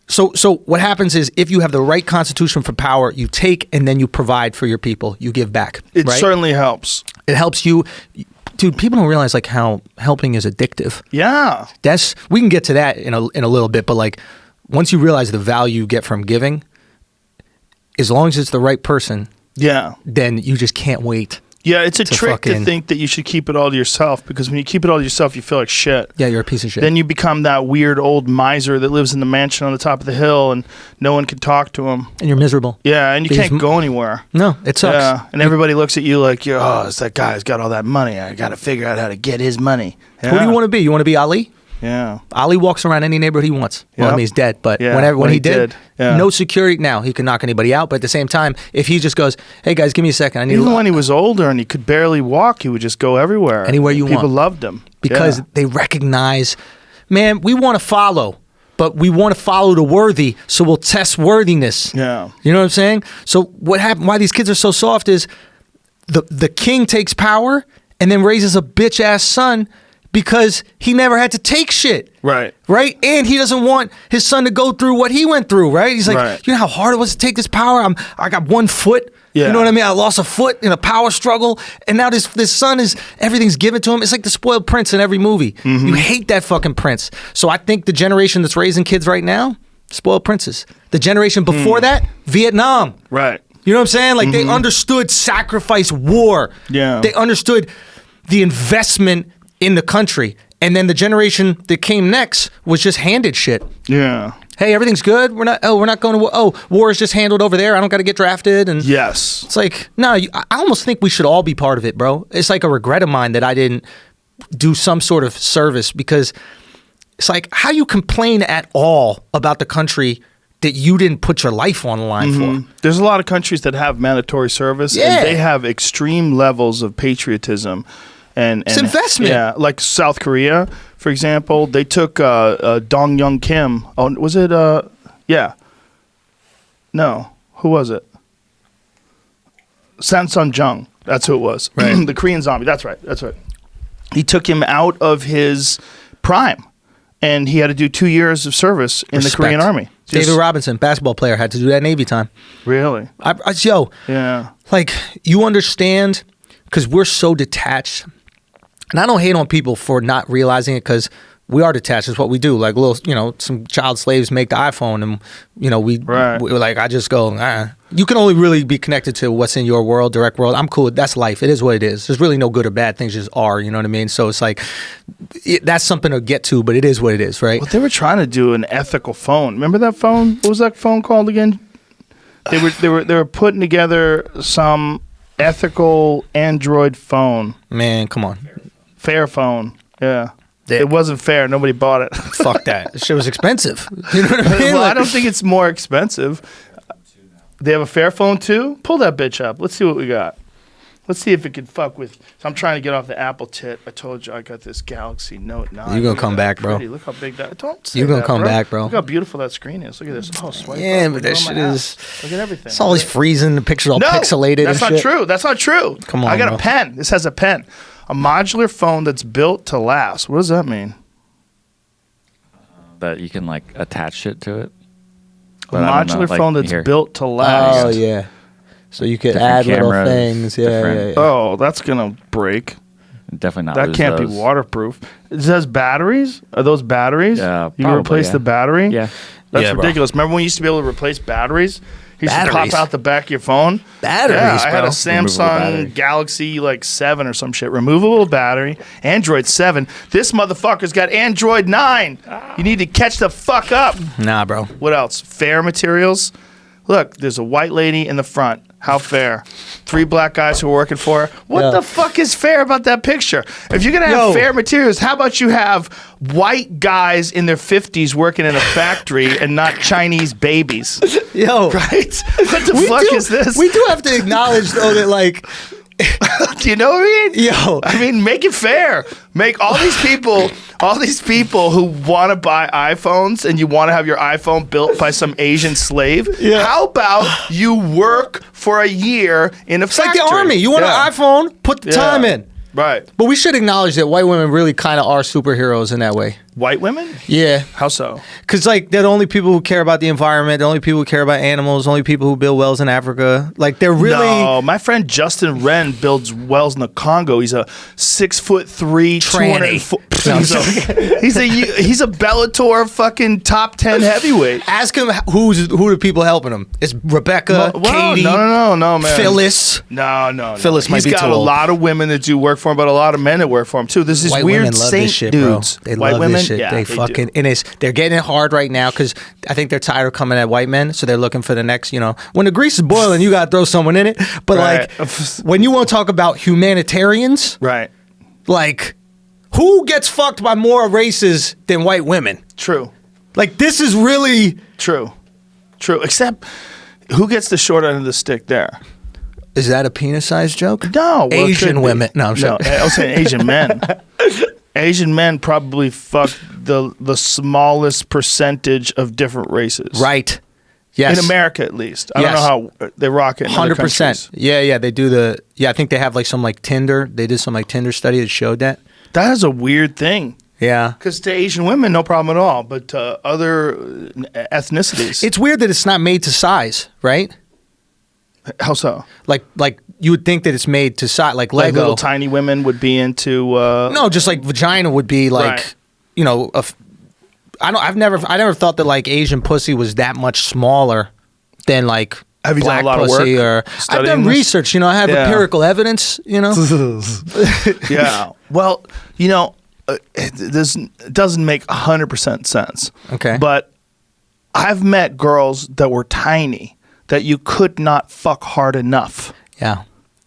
so what happens is if you have the right constitution for power, you take and then you provide for your people. You give back. It right? certainly helps. It helps you. Dude, people don't realize like how helping is addictive. Yeah. We can get to that in a little bit, but like once you realize the value you get from giving, as long as it's the right person, Yeah. then you just can't wait. Yeah, it's a trick to fucking- think that you should keep it all to yourself, because when you keep it all to yourself, you feel like shit. Yeah, you're a piece of shit. Then you become that weird old miser that lives in the mansion on the top of the hill and no one can talk to him. And you're miserable. Yeah, and you Because can't go anywhere. No, it sucks. Yeah, and everybody looks at you like, oh, it's that guy who's got all that money. I got to figure out how to get his money. Yeah. Who do you want to be? You want to be Ali? Yeah. Ali walks around any neighborhood he wants. Well, I Yep. mean, he's dead, but Yeah, when he did, yeah. no security. Now, he can knock anybody out, but at the same time, if he just goes, hey, guys, give me a second. I need Even when he was older and he could barely walk, he would just go everywhere. Anywhere you People want. loved him. because Yeah. they recognize, man, we want to follow, but we want to follow the worthy, so we'll test worthiness. Yeah. You know what I'm saying? So what happened? Why these kids are so soft is the king takes power and then raises a bitch ass son because he never had to take shit. Right. Right? And he doesn't want his son to go through what he went through, right? He's like, Right. you know how hard it was to take this power? I got 1 foot. Yeah. You know what I mean? I lost a foot in a power struggle. And now this son is, everything's given to him. It's like the spoiled prince in every movie. Mm-hmm. You hate that fucking prince. So I think the generation that's raising kids right now, spoiled princes. The generation before that, Vietnam. Right. You know what I'm saying? Like they understood sacrifice, war. Yeah. They understood the investment in the country. And then the generation that came next was just handed shit. Yeah. Hey, everything's good. We're not going to war. Oh, war is just handled over there. I don't got to get drafted. And Yes. it's like, no, I almost think we should all be part of it, bro. It's like a regret of mine that I didn't do some sort of service, because it's like, how you complain at all about the country that you didn't put your life on the line for? There's a lot of countries that have mandatory service, Yeah. and they have extreme levels of patriotism. And It's investment. Yeah, like South Korea, for example, they took Dong Young Kim. Oh, was it? Yeah. No, who was it? Samsung Jung. That's who it was. Right. The Korean zombie. That's right. That's right. He took him out of his prime, and he had to do 2 years of service in the Korean Army. David Robinson, basketball player, had to do that Navy time. Really? Yo, Yeah. like, you understand, because we're so detached. And I don't hate on people for not realizing it, because we are detached. It's what we do. Like, some child slaves make the iPhone, and we're like, I just go, You can only really be connected to what's in your world, direct world. I'm cool. That's life. It is what it is. There's really no good or bad. Things just are. You know what I mean? So it's like, that's something to get to, but it is what it is, right? Well, they were trying to do an ethical phone. Remember that phone? What was that phone called again? They were putting together some ethical Android phone. Man, come on. Fair phone. Yeah. Yeah. It wasn't fair. Nobody bought it. Fuck that. This shit was expensive. You know what I mean? Well, I Like- don't think it's more expensive. They have a fair phone too? Pull that bitch up. Let's see what we got. Let's see if it can fuck with. So I'm trying to get off the Apple tit. I told you I got this Galaxy Note 9. You gonna Look at come that back, bro. pretty. Look how big that. Don't say You gonna that, come back, bro. Look how beautiful that screen is. Look at this. Oh, swipe Yeah, up. but Look that at shit my is. app. Look at everything. It's always freezing. The picture's all pixelated. That's and not shit. true. That's not true. Come on, I got bro. a pen. This has a pen. A modular phone that's built to last. What does that mean? That you can like attach it to it. A But I don't know, modular like, phone that's here. built to last. Oh yeah. So you could Different add little cameras, things. Yeah, different- yeah, yeah. Oh, that's gonna break. Definitely not. That lose can't those. be waterproof. It says batteries. Are those batteries? Yeah, You can probably, replace yeah. the battery. Yeah. That's Yeah, bro. ridiculous. Remember when you used to be able to replace batteries? You used to Batteries? pop out the back of your phone. Batteries, Yeah, I had bro. a Samsung battery. Galaxy 7 or some shit. Removable battery. Android 7. This motherfucker's got Android 9. You need to catch the fuck up. Nah, bro. What else? Fair materials. Look, there's a white lady in the front. How fair? 3 black guys who are working for her. What Yeah. the fuck is fair about that picture? If you're gonna have Yo. fair materials, how about you have white guys in their 50s working in a factory and not Chinese babies? Yo. Right? What the fuck is this? We do have to acknowledge though that, like, Do you know what I mean? yo, I mean, make it fair. Make all these people who want to buy iPhones and you want to have your iPhone built by some Asian slave. Yeah. How about you work for a year in a it's like factory? the army. You want Yeah. an iPhone? Put the Yeah. time in. Right. But we should acknowledge that white women really kind of are superheroes in that way. White women? Yeah. How so? Because, like, they're the only people who care about the environment, the only people who care about animals, the only people who build wells in Africa. Like, they're really... No, my friend Justin Wren builds wells in the Congo. He's a 6'3", 200 foot... No, He's a Bellator fucking top 10 heavyweight. Ask him who the people helping him. It's Rebecca, Katie, no, man. Phyllis. No. Phyllis might be He's got too a old. lot of women that do work for him, but a lot of men that work for him, too. There's these White weird women love saint this shit, dudes. bro. They White love women? this shit. Yeah, they fucking... And they're getting it hard right now because I think they're tired of coming at white men, so they're looking for the next, when the grease is boiling, you got to throw someone in it. But, Right. like, when you want to talk about humanitarians, Right. like, who gets fucked by more races than white women? True. Like, this is really... True. Except, who gets the short end of the stick there? Is that a penis-sized joke? No. Well, Asian women. No, I'm sure. No, I was saying Asian men. Asian men probably fuck the smallest percentage of different races. Right. Yes. In America, at least. I Yes. don't know how they rock it in other 100%. countries. Yeah, they do the... Yeah, I think they have, like, some, like, Tinder. They did some, like, Tinder study that showed that. That is a weird thing. Yeah. Because to Asian women, no problem at all. But to other ethnicities... It's weird that it's not made to size, right? How so? Like you would think that it's made to size, like Like Lego. little tiny women would be into... No, just like vagina would be like, Right. I never thought that like Asian pussy was that much smaller than like Have you black done a lot of pussy work or I've studying done this? research. I have Yeah. empirical evidence. Yeah. Well, it doesn't make 100% sense. Okay. But I've met girls that were tiny that you could not fuck hard enough. Yeah.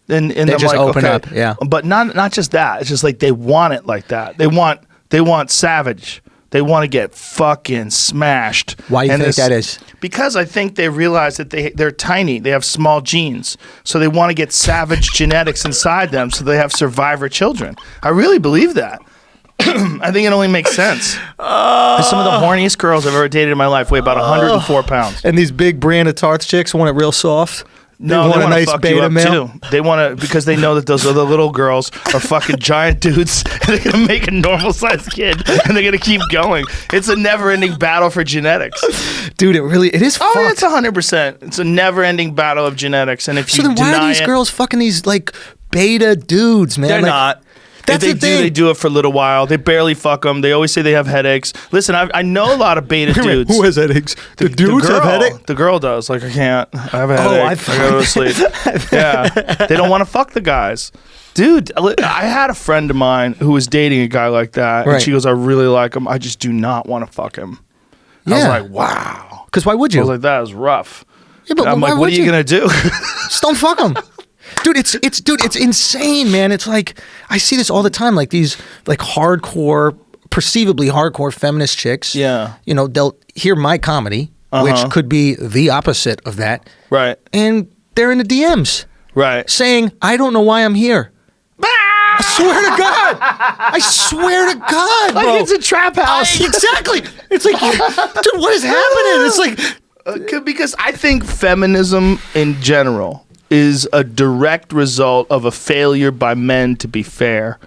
And They I'm just like, open okay. up, yeah. But not just that. It's just like they want it like that. They want savage. They want to get fucking smashed. Why do you think that is? Because I think they realize that they're tiny. They have small genes. So they want to get savage genetics inside them so they have survivor children. I really believe that. I think it only makes sense. Some of the horniest girls I've ever dated in my life weigh about 104 pounds. And these big brand of tarts chicks want it real soft. No, they want to fuck you beta up male. too. They want to because they know that those other little girls are fucking giant dudes, and they're gonna make a normal sized kid, and they're gonna keep going. It's a never-ending battle for genetics. Dude, it is Oh, fucked. it's 100%. It's a never-ending battle of genetics, and if So you then why deny are these it, girls fucking these like beta dudes, man? they're Like, not. That's if the they do, thing. they do it for a little while. They barely fuck them. They always say they have headaches. Listen, I know a lot of beta dudes. Who has headaches? The dudes girl, have headaches? The girl does. Like, I can't. I have a Oh, headache. I go to sleep. Yeah. They don't want to fuck the guys. Dude, I had a friend of mine who was dating a guy like that. Right. And she goes, I really like him. I just do not want to fuck him. I was Yeah. like, wow. Because why would I you? was like, that is rough. Yeah, but I'm why like, what would are you going to do? Just don't fuck them. Dude, it's insane, man. It's like I see this all the time. Like these like perceivably hardcore feminist chicks. Yeah. They'll hear my comedy, which could be the opposite of that. Right. And they're in the DMs Right. saying, I don't know why I'm here. I swear to God. I swear to God, bro. Like it's a trap house. Exactly. It's like, dude, what is happening? It's like... Because I think feminism in general is a direct result of a failure by men to be fair,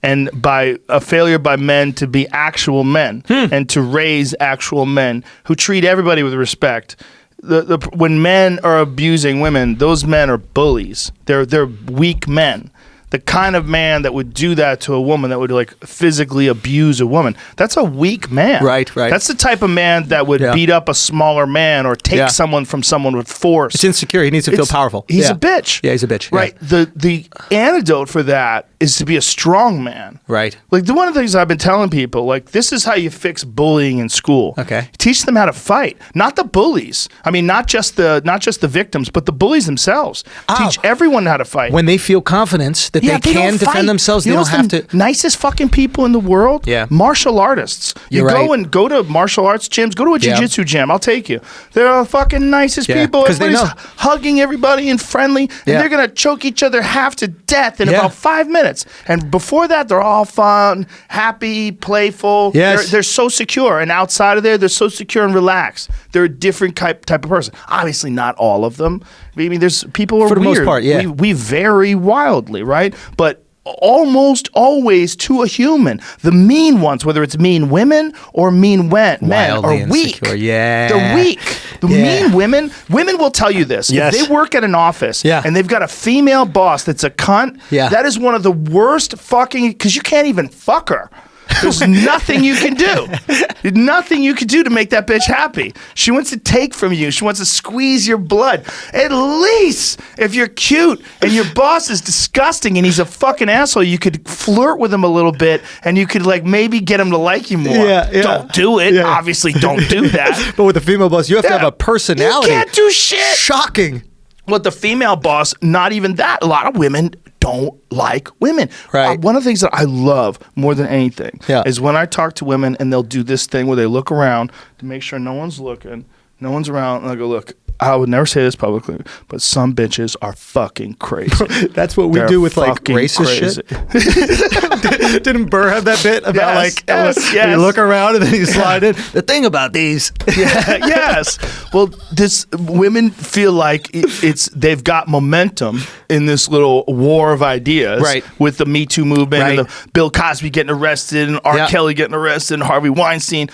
and by a failure by men to be actual men and to raise actual men who treat everybody with respect. When men are abusing women, those men are bullies. They're weak men. The kind of man that would do that to a woman, that would like physically abuse a woman, that's a weak man. Right. That's the type of man that would Yeah. beat up a smaller man or take Yeah. someone from someone with force. It's insecure. He needs to feel powerful. He's Yeah. a bitch. Yeah, he's a bitch. Right. Yeah. The antidote for that is to be a strong man. Right. Like one of the things I've been telling people, like this is how you fix bullying in school. Okay. Teach them how to fight, not the bullies. I mean, not just the victims, but the bullies themselves. Teach everyone how to fight. When they feel confidence that Yeah, they can don't defend fight. themselves, You they know don't have what's to. the nicest fucking people in the world? Yeah. Martial artists. You You're go right. and go to martial arts gyms, go to a Yeah. jiu-jitsu gym. I'll take you. They're the fucking nicest Yeah, people. 'cause they Everybody's know. hugging everybody and friendly, and Yeah. they're gonna choke each other half to death in Yeah. about 5 minutes. And before that, they're all fun, happy, playful. Yes. They're so secure. And outside of there, they're so secure and relaxed. They're a different type of person. Obviously, not all of them. I mean, there's people who are For the most weird. part, yeah. We vary wildly, right? But almost always to a human. The mean ones, whether it's mean women or mean men, Wildly are weak. insecure. Yeah. They're weak. The mean women will tell you this. Yes. If they work at an office Yeah. and they've got a female boss that's a cunt, Yeah. that is one of the worst fucking, because you can't even fuck her. There's nothing you can do. Nothing you can do to make that bitch happy. She wants to take from you. She wants to squeeze your blood. At least if you're cute and your boss is disgusting and he's a fucking asshole, you could flirt with him a little bit and you could like maybe get him to like you more. Yeah. Don't do it. Yeah. Obviously, don't do that. But with the female boss, you have to have Yeah. a personality. You can't do shit. Shocking. With the female boss, not even that. A lot of women don't like women. Right. One of the things that I love more than anything is when I talk to women and they'll do this thing where they look around to make sure no one's looking, no one's around, and I go, look, I would never say this publicly, but some bitches are fucking crazy. That's what we They're do with like fucking racist shit. Didn't Burr have that bit about Yes, you look around and then you slide in? The thing about these. Yes. Well, this women feel like they've got momentum in this little war of ideas, Right. with the Me Too movement and Right. the Bill Cosby getting arrested and R. Yeah. Kelly getting arrested and Harvey Weinstein.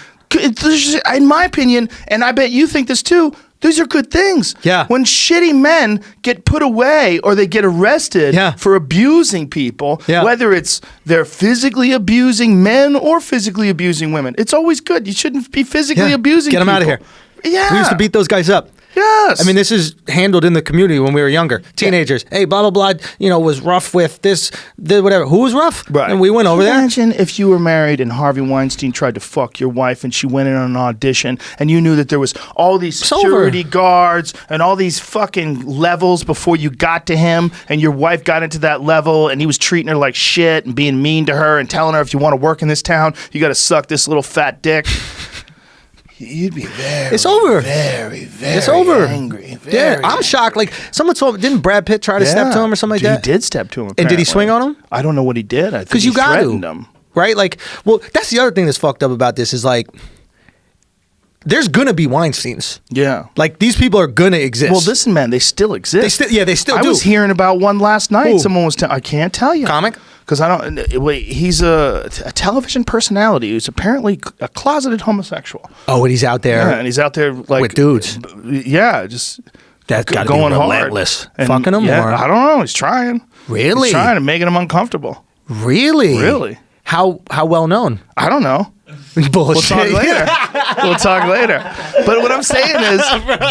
In my opinion, and I bet you think this too, these are good things. Yeah. When shitty men get put away or they get arrested Yeah. for abusing people, Yeah. whether it's they're physically abusing men or physically abusing women, it's always good. You shouldn't be physically abusing Get them out of people. here. Yeah. We used to beat those guys up. Yes. I mean, this is handled in the community when we were younger. Teenagers, hey, blah, blah, blah, was rough with this, whatever. Who was rough? Right. And we went over there. Imagine if you were married and Harvey Weinstein tried to fuck your wife and she went in on an audition and you knew that there was all these security guards and all these fucking levels before you got to him, and your wife got into that level and he was treating her like shit and being mean to her and telling her, if you want to work in this town, you got to suck this little fat dick. You'd be very, It's over. very, very It's over. angry. Yeah, I'm shocked. Like, someone told me, didn't Brad Pitt try to step to him or something like that? He did step to him. And did he apparently. swing on him? I don't know what he did. I think Because he you got threatened to. him. Right? Like, well, that's the other thing that's fucked up about this is like, there's going to be Weinsteins. Yeah. Like, these people are going to exist. Well, listen, man, they still exist. They still I do. was hearing about one last night. Who? Someone was I can't tell you. Comic? Because I don't. Wait, he's a television personality who's apparently a closeted homosexual. Oh, and he's out there. Yeah, and he's out there like With dudes. Yeah, just That's gotta be going relentless. hard. And, Fucking them yeah, or- I don't know. He's trying. Really? He's trying and making them uncomfortable. Really? Really? How well known? I don't know. Bullshit. We'll talk later. We'll talk later. But what I'm saying is,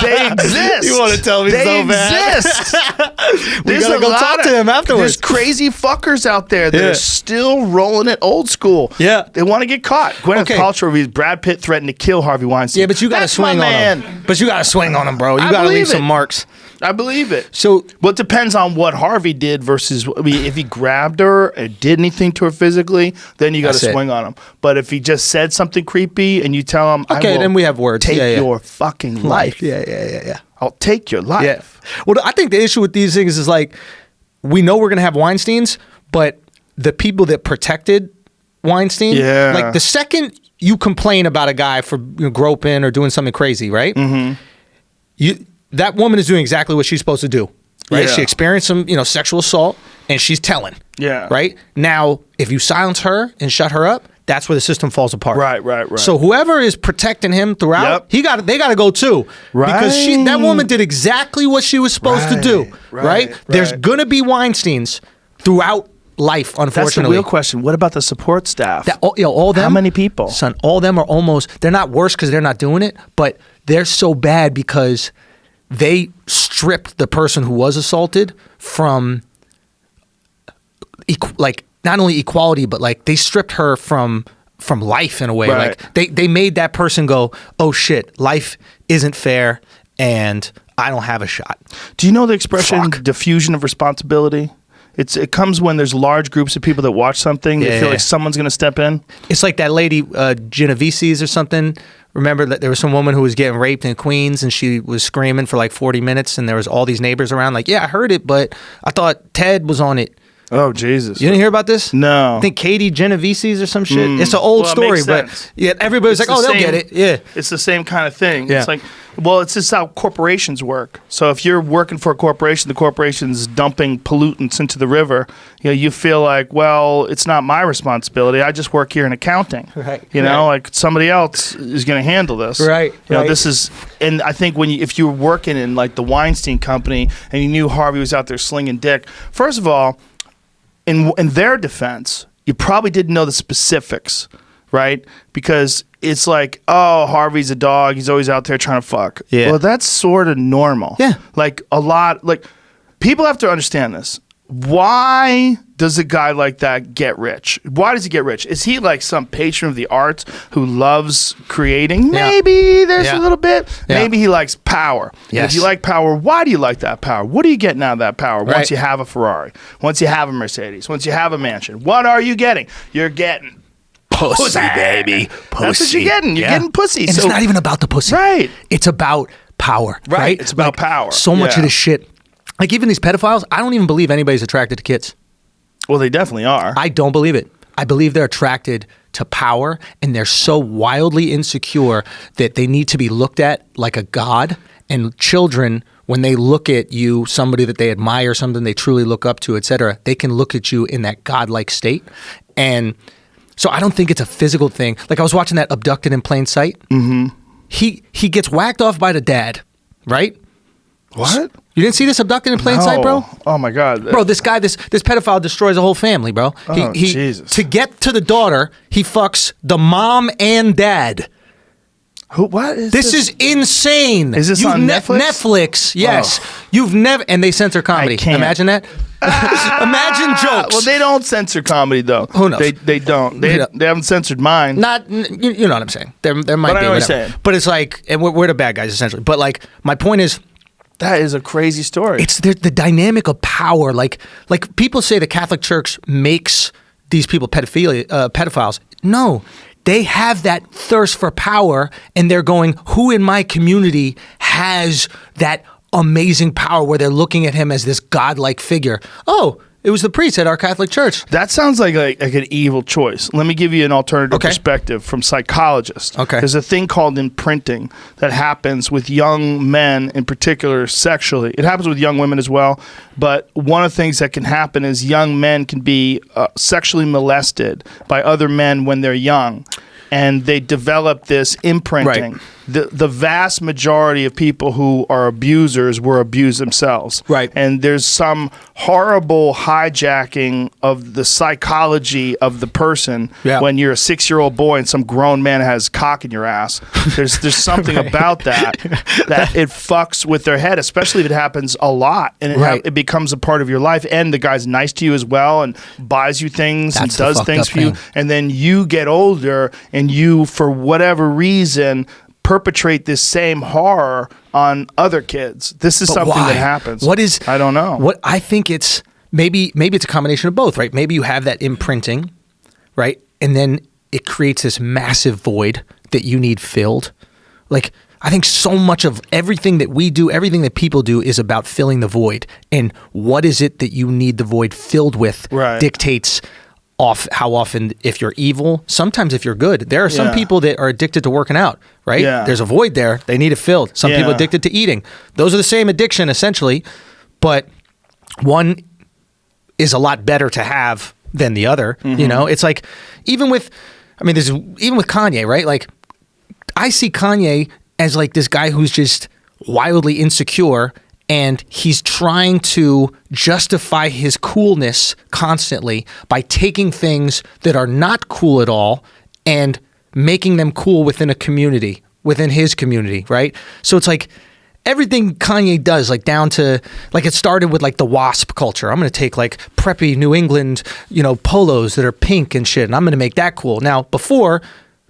they exist. You wanna tell me they so bad. exist. We There's gotta a go lot talk of- to him afterwards. There's crazy fuckers out there that Yeah. are still rolling it old school. Yeah. They want to get caught. Gwyneth Okay. Paltrow, Brad Pitt threatened to kill Harvey Weinstein. Yeah, but you got to That's swing my on man. him. But you got to swing on him, bro. You I got to leave believe some it. marks. I believe it. So, Well, it depends on what Harvey did versus, I mean, if he grabbed her and did anything to her physically, then you got to That's it. swing on him. But if he just said something creepy and you tell him, I Okay, will then we have words. take Yeah, yeah. your fucking life. Yeah. I'll take your life. Yeah. Well, I think the issue with these things is like, we know we're going to have Weinsteins, but the people that protected Weinstein, Yeah. like the second you complain about a guy for groping or doing something crazy, right? Mm-hmm. That woman is doing exactly what she's supposed to do, right? Yeah. She experienced some, sexual assault, and she's telling. Yeah. Right? Now, if you silence her and shut her up, that's where the system falls apart. Right. So whoever is protecting him throughout, Yep. they got to go too, because that woman did exactly what she was supposed to do. Right? There's gonna be Weinsteins throughout life, That's the unfortunately. real question. What about the support staff? All them. How many people? Son, all them are almost. They're not worse because they're not doing it, but they're so bad because they stripped the person who was assaulted from, like, not only equality, but like they stripped her from life in a way. Right. Like they made that person go, oh shit, life isn't fair, and I don't have a shot. Do you know the expression Fuck. diffusion of responsibility? It comes when there's large groups of people that watch something. They feel Yeah. like someone's going to step in. It's like that lady, Geneviese's or something. Remember that there was some woman who was getting raped in Queens and she was screaming for like 40 minutes and there was all these neighbors around like, yeah, I heard it, but I thought Ted was on it. Oh, Jesus. You didn't hear about this? No. I think Katie Genovese's or some shit. It's an old Well, it story, makes but sense. yeah, everybody's It's like, oh, the they'll same- get it. Yeah. It's the same kind of thing. Yeah. It's like, well, it's just how corporations work. So if you're working for a corporation, the corporation's dumping pollutants into the river, you feel like, well, it's not my responsibility. I just work here in accounting. Right. Like somebody else is going to handle this. Right, right. This is, and I think if you were working in like the Weinstein Company and you knew Harvey was out there slinging dick, first of all, in their defense, you probably didn't know the specifics, right? Because it's like, oh, Harvey's a dog. He's always out there trying to fuck. Yeah. Well, that's sort of normal. Yeah. Like people have to understand this. Why does a guy like that get rich? Why does he get rich? Is he like some patron of the arts who loves creating? Yeah. Maybe there's Yeah. a little bit. Yeah. Maybe he likes power. And Yes. if you like power, why do you like that power? What are you getting out of that power Right. once you have a Ferrari? Once you have a Mercedes? Once you have a mansion? What are you getting? You're getting pussy, baby. That's what you're getting. You're getting pussy. And it's not even about the pussy. Right. It's about power. Right. It's about power. So much Yeah. of this shit. Like even these pedophiles, I don't even believe anybody's attracted to kids. Well, they definitely are. I don't believe it. I believe they're attracted to power and they're so wildly insecure that they need to be looked at like a god. And children, when they look at you, somebody that they admire, something they truly look up to, etc., they can look at you in that godlike state. And so I don't think it's a physical thing. Like I was watching that Abducted in Plain Sight. Mm-hmm. He gets whacked off by the dad, right? What? You didn't see this Abducted in Plain Sight, bro? Oh my God. Bro, this guy, this pedophile destroys a whole family, bro. Oh, Jesus. To get to the daughter, he fucks the mom and dad. What is This is insane. Is this on Netflix? Netflix, yes. Oh. You've never, and they censor comedy. I can't. Imagine that. Imagine jokes. Well, they don't censor comedy though. Who knows? They don't. They haven't censored mine. You know what I'm saying. There might But I be know what you're whatever. saying. But it's like, and we're the bad guys essentially. But like, my point is, That is a crazy story. it's the dynamic of power. Like people say the Catholic Church makes these people pedophiles. No, they have that thirst for power, and they're going, who in my community has that amazing power where they're looking at him as this godlike figure? Oh, it was the priest at our Catholic Church. That sounds like an evil choice. Let me give you an alternative Okay. perspective from psychologists. Okay. There's a thing called imprinting that happens with young men, in particular sexually. It happens with young women as well. But one of the things that can happen is young men can be sexually molested by other men when they're young. And they develop this imprinting. Right. The vast majority of people who are abusers were abused themselves. Right. And there's some horrible hijacking of the psychology of the person Yeah. when you're a 6-year-old boy and some grown man has cock in your ass. There's something about that it fucks with their head, especially if it happens a lot and it becomes a part of your life. And the guy's nice to you as well and buys you things That's and the does fucked things up for you. thing. And then you get older and you, for whatever reason, perpetrate this same horror on other kids. This is But something why? that happens. What is? I don't know. What I think it's maybe it's a combination of both, right? Maybe you have that imprinting, right, and then it creates this massive void that you need filled. Like I think so much of everything that we do, everything that people do, is about filling the void. And what is it that you need the void filled with? Right. Dictates how often, if you're evil, sometimes if you're good. There are some Yeah. people that are addicted to working out, right? Yeah. There's a void there. They need it filled. Some people Yeah. addicted to eating. Those are the same addiction essentially, but one is a lot better to have than the other. Mm-hmm. You know, it's like even with Kanye, right? Like I see Kanye as like this guy who's just wildly insecure and he's trying to justify his coolness constantly by taking things that are not cool at all and making them cool within a community, within his community, right? So it's like everything Kanye does, like down to, like it started with like the WASP culture. I'm going to take like preppy New England, polos that are pink and shit, and I'm going to make that cool. Now, before,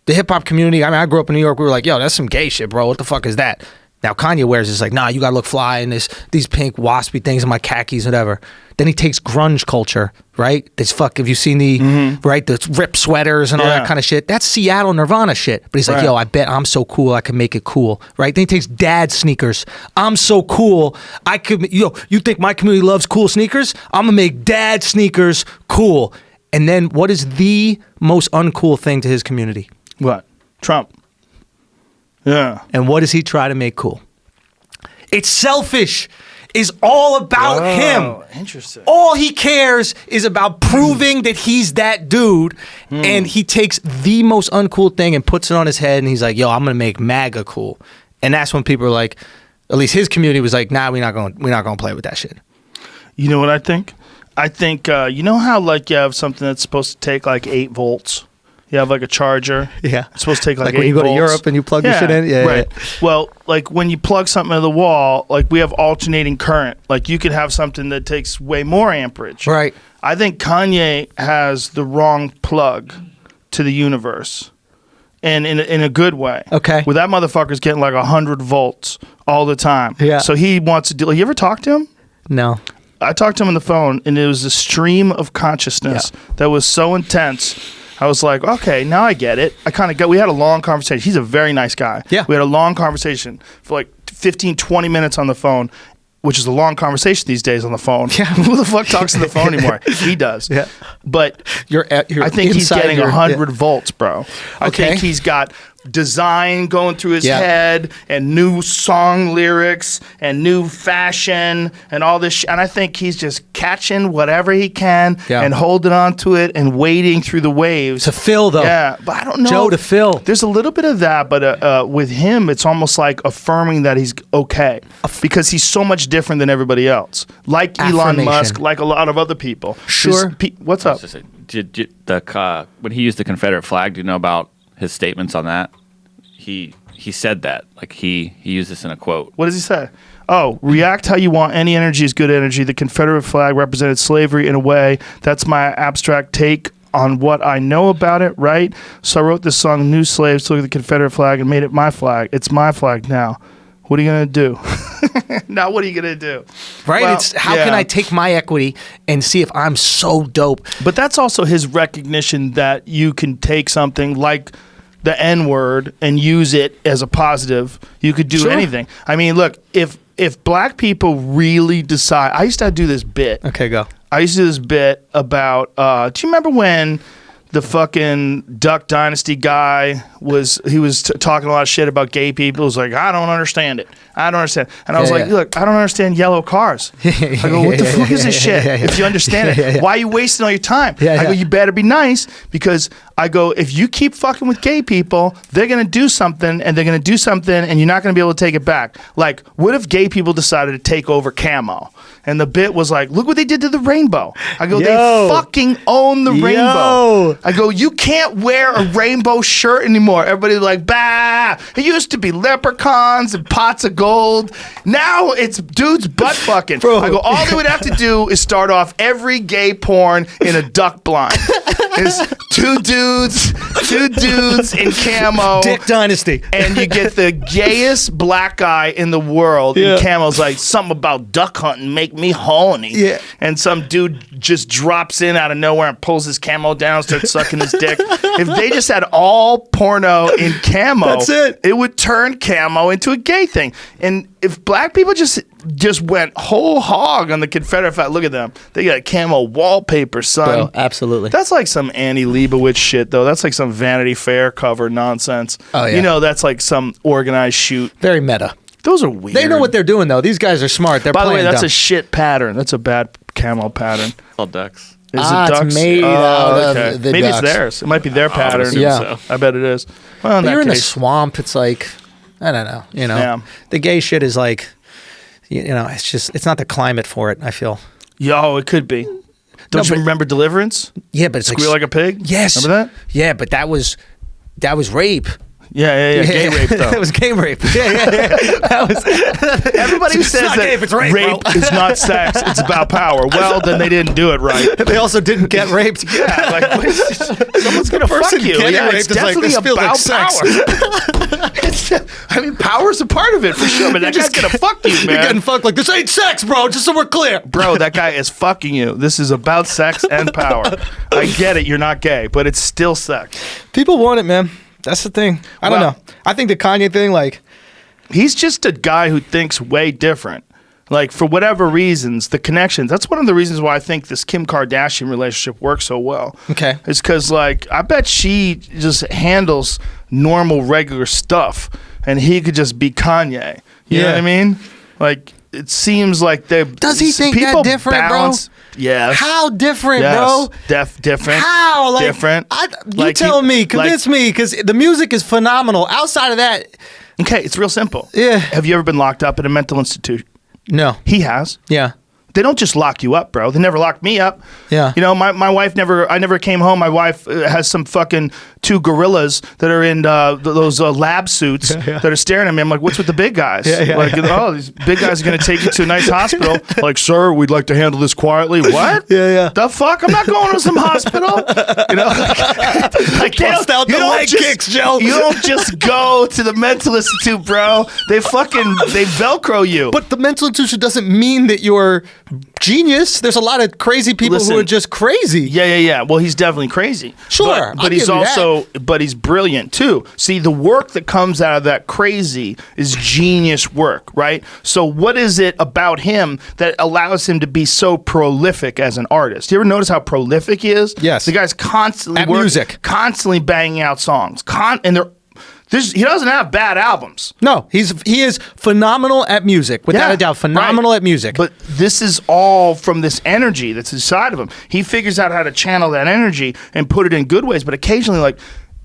the hip hop community, I grew up in New York, we were like, yo, that's some gay shit, bro. What the fuck is that? Now Kanye wears this like, nah, you gotta look fly in these pink waspy things in my khakis, whatever. Then he takes grunge culture, right? This have you seen the right, the ripped sweaters and all that kind of shit? That's Seattle Nirvana shit. But he's like, yo, I bet I'm so cool I can make it cool, right? Then he takes dad sneakers. I'm so cool, I could, you think my community loves cool sneakers? I'm gonna make dad sneakers cool. And then what is the most uncool thing to his community? What? Trump. Yeah. And what does he try to make cool? It's selfish. Is all about him. Interesting. All he cares is about proving that he's that dude, and he takes the most uncool thing and puts it on his head, and he's like, yo, I'm gonna make MAGA cool. And that's when people are like, at least his community was like, nah, we're not gonna play with that shit. You know what I think? I think you know how like you have something that's supposed to take like 8 volts? You have like a charger. Yeah. It's supposed to take like 8 when you go volts. to Europe and you plug your shit in? Yeah, right. yeah. Well, like when you plug something into the wall, like we have alternating current. Like you could have something that takes way more amperage. Right. I think Kanye has the wrong plug to the universe. And in a good way. Okay. Where that motherfucker's getting like 100 volts all the time. Yeah. So he wants to do, like, you ever talk to him? No. I talked to him on the phone, and it was a stream of consciousness that was so intense. I was like, okay, now I get it. We had a long conversation. He's a very nice guy. Yeah. We had a long conversation for like 15, 20 minutes on the phone, which is a long conversation these days on the phone. Yeah. Who the fuck talks to the phone anymore? He does. Yeah. But You're I think he's inside getting 100 volts, bro. I Okay. think he's got design going through his head and new song lyrics and new fashion and all this and I think he's just catching whatever he can and holding on to it and wading through the waves. To Phil, though. Yeah, but I don't know. Joe to Phil. There's a little bit of that, but with him, it's almost like affirming that he's okay because he's so much different than everybody else. Like Elon Musk, like a lot of other people. Sure. What's up? Did when he used the Confederate flag, do you know about his statements on that? He said that, like he used this in a quote. What does he say? Oh, react how you want. Any energy is good energy. The Confederate flag represented slavery in a way. That's my abstract take on what I know about it, right? So I wrote this song, New Slaves, took the Confederate flag and made it my flag. It's my flag now. What are you going to do? Now what are you going to do? Right? Well, It's how can I take my equity and see if I'm so dope? But that's also his recognition that you can take something like the N-word and use it as a positive. You could do anything. I mean, look, if black people really decide... I used to do this bit. Okay, go. I used to do this bit about... do you remember when the fucking Duck Dynasty guy was talking a lot of shit about gay people? He was like, I don't understand it. I don't understand. And I was like, look, I don't understand yellow cars. I go, what the fuck is this shit? If you understand it, why are you wasting all your time? I go, you better be nice, because I go, if you keep fucking with gay people, they're going to do something, and they're going to do something, and you're not going to be able to take it back. Like, what if gay people decided to take over camo? And the bit was like, look what they did to the rainbow. I go, they fucking own the rainbow. I go, you can't wear a rainbow shirt anymore. Everybody's like, bah. It used to be leprechauns and pots of gold. Now it's dudes butt fucking. Bro. I go, all they would have to do is start off every gay porn in a duck blind. It's two dudes in camo. Dick Dynasty. And you get the gayest black guy in the world in camo's like, something about duck hunting make me horny. Yeah. And some dude just drops in out of nowhere and pulls his camo down, starts sucking his dick. If they just had all porno in camo, that's it. It would turn camo into a gay thing. And if black people just went whole hog on the Confederate flag, look at them. They got camo wallpaper, son. Bro, absolutely. That's like some Annie Leibovitz shit, though. That's like some Vanity Fair cover nonsense. Oh, yeah. You know, that's like some organized shoot. Very meta. Those are weird. They know what they're doing, though. These guys are smart. They're By the way, that's dumb. a shit pattern. That's a bad camo pattern. It's all ducks. Is it ducks? It's made out of the Maybe ducks. it's theirs. It might be their pattern. Yeah. So. I bet it is. Well, But you're in the swamp. It's like, I don't know. You know, the gay shit is like, you know, it's just, it's not the climate for it, I feel. Yo, it could be. Don't you remember Deliverance? Yeah, but it's Squeal like a pig? Yes. Remember that? Yeah, but that was rape. Yeah. Gay rape though. It was gay rape. Yeah. That was Everybody who It's says not that gay if it's rape, bro. is not sex, it's about power. Well, then they didn't do it right. They also didn't get raped. Yeah, like someone's gonna fuck person you. getting Yeah, raped it's is like, definitely this feels like about sex. power. I mean, power's a part of it for sure, but that guy's gonna fuck you, You're getting man. fucked like this ain't sex, bro. Just so we're clear. Bro, that guy is fucking you. This is about sex and power. I get it, you're not gay, but it's still sex. People want it, man. That's the thing. I don't Well- know. I think the Kanye thing, like, He's just a guy who thinks way different. Like, for whatever reasons, the connections. That's one of the reasons why I think this Kim Kardashian relationship works so well. Okay. It's because, like, I bet she just handles normal, regular stuff, and he could just be Kanye. You know Yeah. what I mean? Like, it seems like they. Does he think people that different, bro? Yes. how different, Yes. bro? Different. How? Like, different. You Like, tell he- me, convince me, because the music is phenomenal. Outside of that, Okay, it's real simple. Yeah. Have you ever been locked up in a mental institution? no. He has. Yeah. They don't just lock you up, bro. They never locked me up. Yeah. You know, my wife I never came home. My wife has some fucking 2 gorillas that are in those lab suits that are staring at me. I'm like, what's with the big guys? Like, oh, these big guys are going to take you to a nice hospital. Like, sir, we'd like to handle this quietly. What? Yeah. The fuck? I'm not going to some hospital. You know, like they Bust out the leg kicks, Joe. You don't just go to the mental institute, bro. They Velcro you. But the mental institution doesn't mean that you're genius. There's a lot of crazy people Listen, who are just crazy. Yeah. Well, he's definitely crazy. Sure, but I'll he's give you also, but he's brilliant too. See, the work that comes out of that crazy is genius work, right? So, what is it about him that allows him to be so prolific as an artist? You ever notice how prolific he is? Yes. The guy's constantly At music. constantly banging out songs, and he doesn't have bad albums. No, he is phenomenal at music, without Yeah, a doubt. Phenomenal right. at music. But this is all from this energy that's inside of him. He figures out how to channel that energy and put it in good ways. But occasionally, like,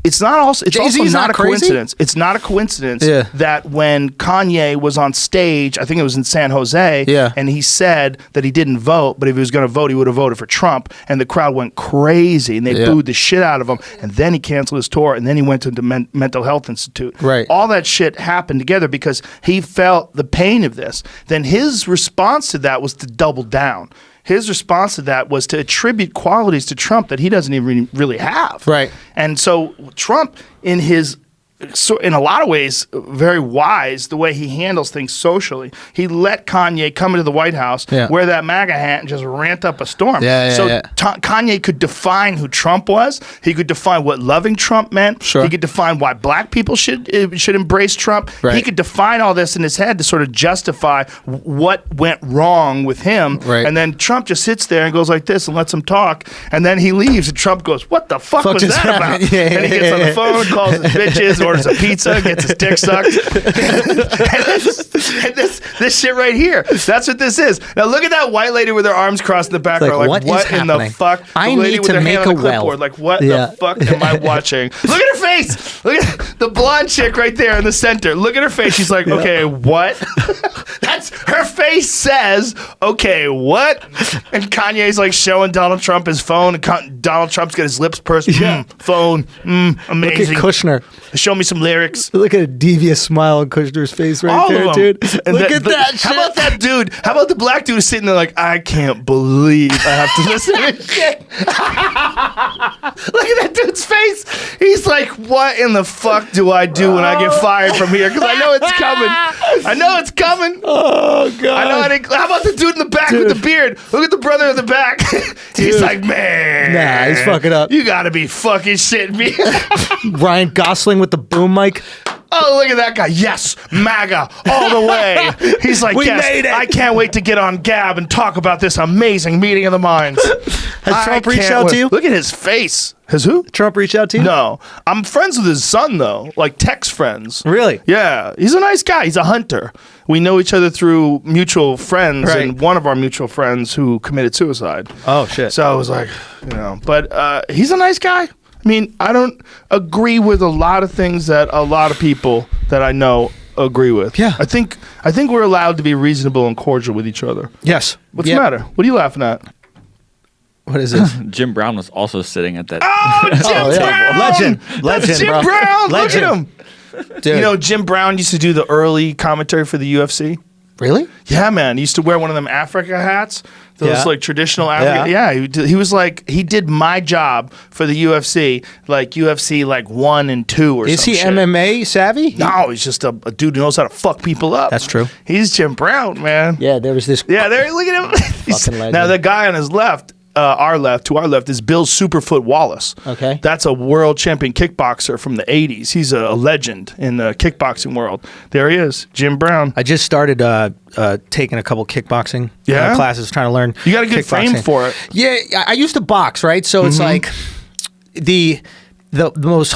it's also Jay-Z's not not a crazy? coincidence. It's not a coincidence Yeah. that when Kanye was on stage, I think it was in San Jose, Yeah. and he said that he didn't vote, but if he was going to vote, he would have voted for Trump. And the crowd went crazy, and they Yeah. booed the shit out of him. And then he canceled his tour, and then he went to the mental health institute. Right. All that shit happened together because he felt the pain of this. Then his response to that was to double down. His response to that was to attribute qualities to Trump that he doesn't even really have. Right. And so Trump, in a lot of ways, very wise the way he handles things socially. He let Kanye come into the White House, Yeah. wear that MAGA hat, and just rant up a storm. Yeah, so yeah. Kanye could define who Trump was. He could define what loving Trump meant. Sure. He could define why black people should embrace Trump. Right. He could define all this in his head to sort of justify what went wrong with him. Right. And then Trump just sits there and goes like this and lets him talk. And then he leaves, and Trump goes, "What the fuck was just that about?" happened? Yeah, and he gets on the phone, calls his bitches, orders a pizza, gets his dick sucked. and this shit right here. That's what this is. Now look at that white lady with her arms crossed in the background. Like, Like, what is in the happening? fuck? I The lady need with to her make hand on a the well. clipboard. Like, what Yeah. the fuck am I watching? Look at her face. Look at the blonde chick right there in the center. Look at her face. She's like, okay, what? That's her face says, okay, what? And Kanye's like showing Donald Trump his phone. And Donald Trump's got his lips pursed. Phone. Look at Amazing. Kushner. Show me some lyrics. Look at a devious smile on Kushner's face right All there, of them. dude. And Look at that shit. How about that dude? How about the black dude sitting there like, I can't believe I have to listen to this shit. Look at that dude's face. He's like, what in the fuck do I do when I get fired from here? Because I know it's coming. I know it's coming. Oh, God. I know. How about the dude in the back with the beard? Look at the brother in the back. He's Dude. like, man. Nah, he's fucking up. You got to be fucking shitting me. Ryan Gosling with the boom mic. Oh, look at that guy. Yes, MAGA all the way. He's like, We yes, made it. I can't wait to get on Gab and talk about this amazing meeting of the minds. Has Trump reached out to you? Look at his face. His who? Trump reached out to you? No. I'm friends with his son, though. Like, text friends. Really? Yeah. He's a nice guy. He's a hunter. We know each other through mutual friends, Right. and one of our mutual friends who committed suicide. Oh, shit. So I was like, but he's a nice guy. I mean, I don't agree with a lot of things that a lot of people that I know agree with. Yeah. I think we're allowed to be reasonable and cordial with each other. Yes. What's the matter? What are you laughing at? What is this? Jim Brown was also sitting at that. Oh, Jim Oh, yeah. Brown! Legend. That's Legend, Jim bro. Brown. Legend. Look at him. Dude. You know, Jim Brown used to do the early commentary for the UFC. Really? Yeah, man. He used to wear one of them Africa hats. Those Yeah. like traditional Africa. Yeah, he was like, he did my job for the UFC, like UFC like 1 and 2 or something. Is he MMA savvy? No, he's just a dude who knows how to fuck people up. That's true. He's Jim Brown, man. Yeah, there was this. Yeah, there. Look at him. Fucking legend. Now the guy on his left, to our left, is Bill Superfoot Wallace. Okay. That's a world champion kickboxer from the 80s. He's a legend in the kickboxing world. There he is, Jim Brown. I just started taking a couple kickboxing classes, trying to learn. You got a good frame for it. Yeah, I used to box, right? So it's like the most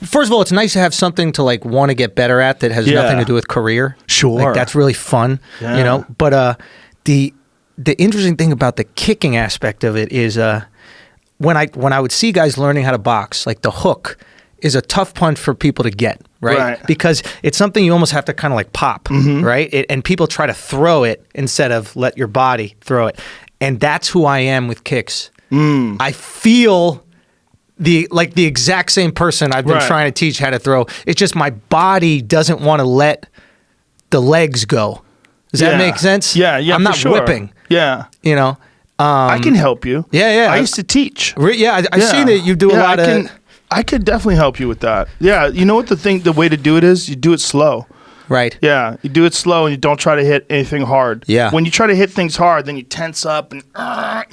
First of all, it's nice to have something to like want to get better at that has nothing to do with career. Sure. Like, that's really fun, you know. But the interesting thing about the kicking aspect of it is when I would see guys learning how to box, like the hook is a tough punch for people to get, right? Because it's something you almost have to kind of like pop, right? And people try to throw it instead of let your body throw it. And that's who I am with kicks. I feel the exact same person I've been trying to teach how to throw. It's just my body doesn't want to let the legs go. Does that make sense? Yeah, I'm not sure. whipping. Yeah. You know? I can help you. Yeah. I used to teach. I've seen that you do a lot of... I could definitely help you with that. Yeah, you know what the way to do it is? You do it slow. Right. Yeah, you do it slow and you don't try to hit anything hard. Yeah. When you try to hit things hard, then you tense up and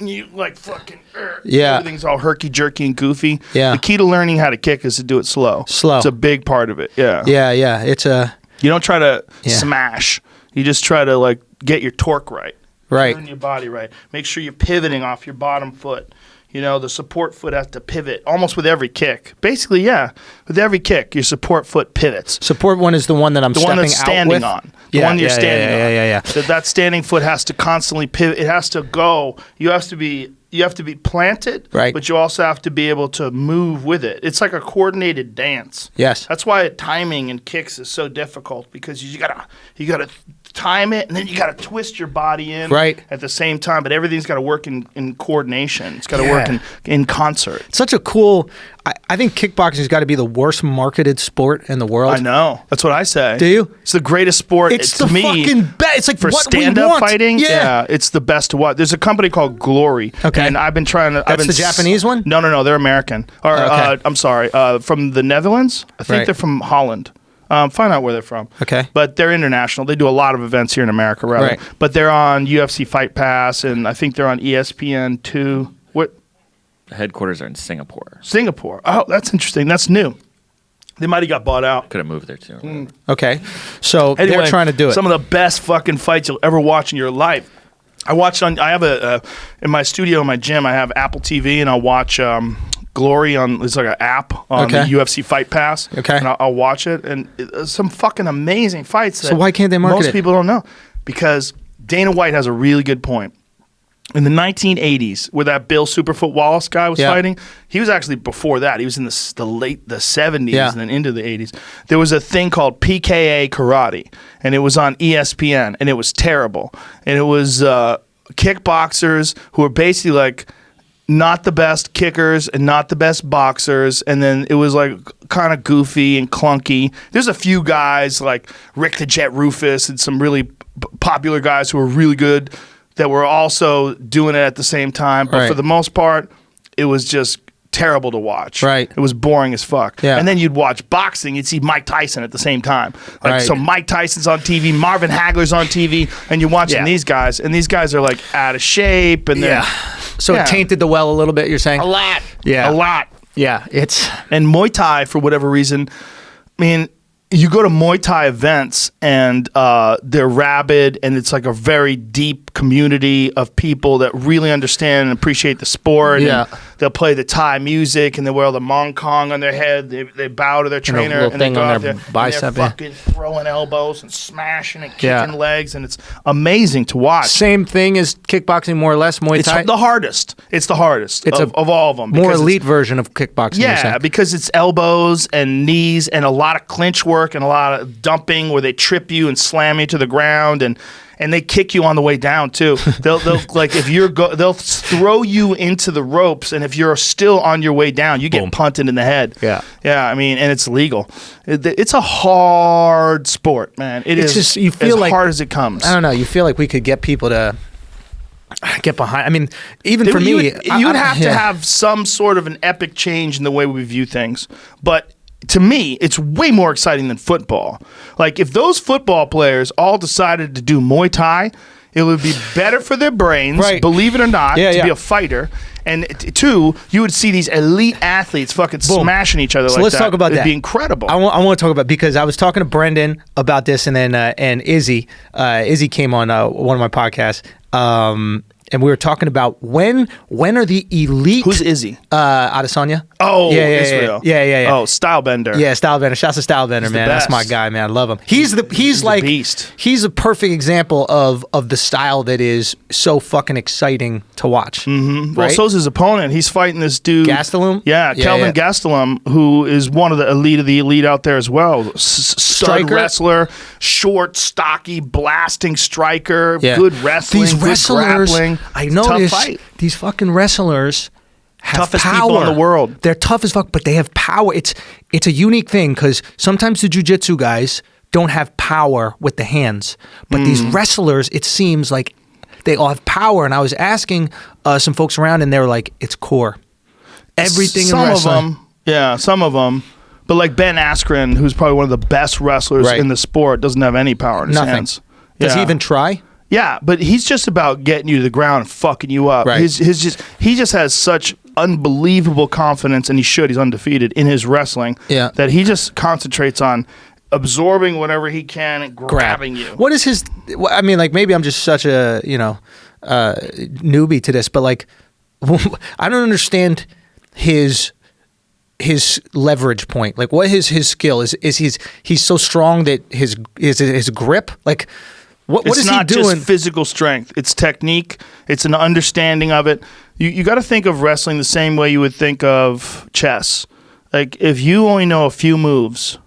you like fucking everything's all herky-jerky and goofy. Yeah. The key to learning how to kick is to do it slow. Slow. It's a big part of it. Yeah. Yeah. It's a... You don't try to smash. You just try to like get your torque right. Right. Turn your body right. Make sure you're pivoting off your bottom foot. You know, the support foot has to pivot almost with every kick. Basically, yeah. With every kick, your support foot pivots. Support one is the one that I'm stepping out with? The one that's standing on. The one you're standing on. Yeah. That standing foot has to constantly pivot. It has to go. You have to be planted, right? But you also have to be able to move with it. It's like a coordinated dance. Yes. That's why timing in kicks is so difficult because you gotta time it and then you gotta twist your body in at the same time. But everything's got to work in coordination. It's got to work in concert. Such a cool. I think kickboxing's got to be the worst marketed sport in the world. I know. That's what I say. Do you? It's the greatest sport. It's the fucking best. It's like for what stand-up we want. fighting. Yeah, it's the best to watch. There's a company called Glory. Okay. And I've been trying to. That's the Japanese one? No. They're American. Or I'm sorry. From the Netherlands. I think they're from Holland. Find out where they're from. Okay. But they're international. They do a lot of events here in America, rather. Right. But they're on UFC Fight Pass, and I think they're on ESPN too. What? The headquarters are in Singapore. Singapore. Oh, that's interesting. That's new. They might have got bought out. Could have moved there too. Okay. So Anyway, they're trying to do it. Some of the best fucking fights you'll ever watch in your life. I have in my studio, in my gym, I have Apple TV, and I'll watch Glory on. It's like an app on the UFC Fight Pass. Okay. And I'll watch it, and some fucking amazing fights. So why can't they market most it? people don't know? Because Dana White has a really good point. In the 1980s, where that Bill Superfoot Wallace guy was fighting, he was actually before that. He was in the 70s and then into the 80s. There was a thing called PKA karate, and it was on ESPN, and it was terrible. And it was kickboxers who were basically like not the best kickers and not the best boxers, and then it was like kind of goofy and clunky. There's a few guys like Rick the Jet Rufus and some really popular guys who were really good that were also doing it at the same time. But for the most part, it was just terrible to watch. Right. It was boring as fuck. Yeah. And then you'd watch boxing, you'd see Mike Tyson at the same time. So Mike Tyson's on TV, Marvin Hagler's on TV, and you're watching these guys, and these guys are like out of shape. And So it tainted the well a little bit, you're saying? A lot. Yeah. A lot. Yeah. It's... And Muay Thai, for whatever reason, I mean, you go to Muay Thai events and they're rabid, and it's like a very deep community of people that really understand and appreciate the sport. Yeah. And they'll play the Thai music, and they wear the Mong Kong on their head. They bow to their trainer, little and they thing go on out their there, bicep, and they're fucking throwing elbows and smashing and kicking legs, and it's amazing to watch. Same thing as kickboxing, more or less, Muay Thai? It's the hardest. It's the hardest of all of them. More elite version of kickboxing. Yeah, because it's elbows and knees and a lot of clinch work and a lot of dumping where they trip you and slam you to the ground, and and they kick you on the way down too. They'll like if they'll throw you into the ropes, and if you're still on your way down, you get punted in the head. Yeah. I mean, and it's legal. It's a hard sport, man. It's just you feel as hard as it comes. I don't know. You feel like we could get people to get behind. I mean, even for me, you would have to have some sort of an epic change in the way we view things. But to me, it's way more exciting than football. Like, if those football players all decided to do Muay Thai, it would be better for their brains, believe it or not, to be a fighter. And two, you would see these elite athletes fucking smashing each other like that. So let's talk about that. It'd be incredible. I want to talk about, because I was talking to Brendan about this, and then and Izzy came on one of my podcasts. And we were talking about when are the elite? Who's Izzy? Adesanya. Oh, Israel. Yeah. Oh, Stylebender. Yeah, Stylebender. Shouts to Stylebender, man. That's my guy, man. I love him. He's like the beast. He's a perfect example of the style that is so fucking exciting to watch. Mm-hmm. Right? Well, so's his opponent. He's fighting this dude Gastelum. Yeah, Kelvin Gastelum, who is one of the elite out there as well. Stud wrestler, short, stocky, blasting striker, good wrestling, these wrestlers, good grappling. I noticed these fucking wrestlers have toughest power. People in the world. They're tough as fuck, but they have power. It's a unique thing, because sometimes the jiu-jitsu guys don't have power with the hands, but these wrestlers, it seems like they all have power. And I was asking some folks around, and they were like, it's core. Everything in wrestling. Some of them. But like Ben Askren, who's probably one of the best wrestlers in the sport, doesn't have any power in his hands. Does he even try? Yeah, but he's just about getting you to the ground and fucking you up. Right. He just has such unbelievable confidence, and he's undefeated in his wrestling. Yeah. That he just concentrates on absorbing whatever he can and grabbing you. What is his? I mean, like, maybe I'm just such a newbie to this, but like, I don't understand his leverage point. Like, what is his skill? Is he's so strong that his grip, like, what is he doing? It's not just physical strength. It's technique. It's an understanding of it. You got to think of wrestling the same way you would think of chess. Like, if you only know a few moves,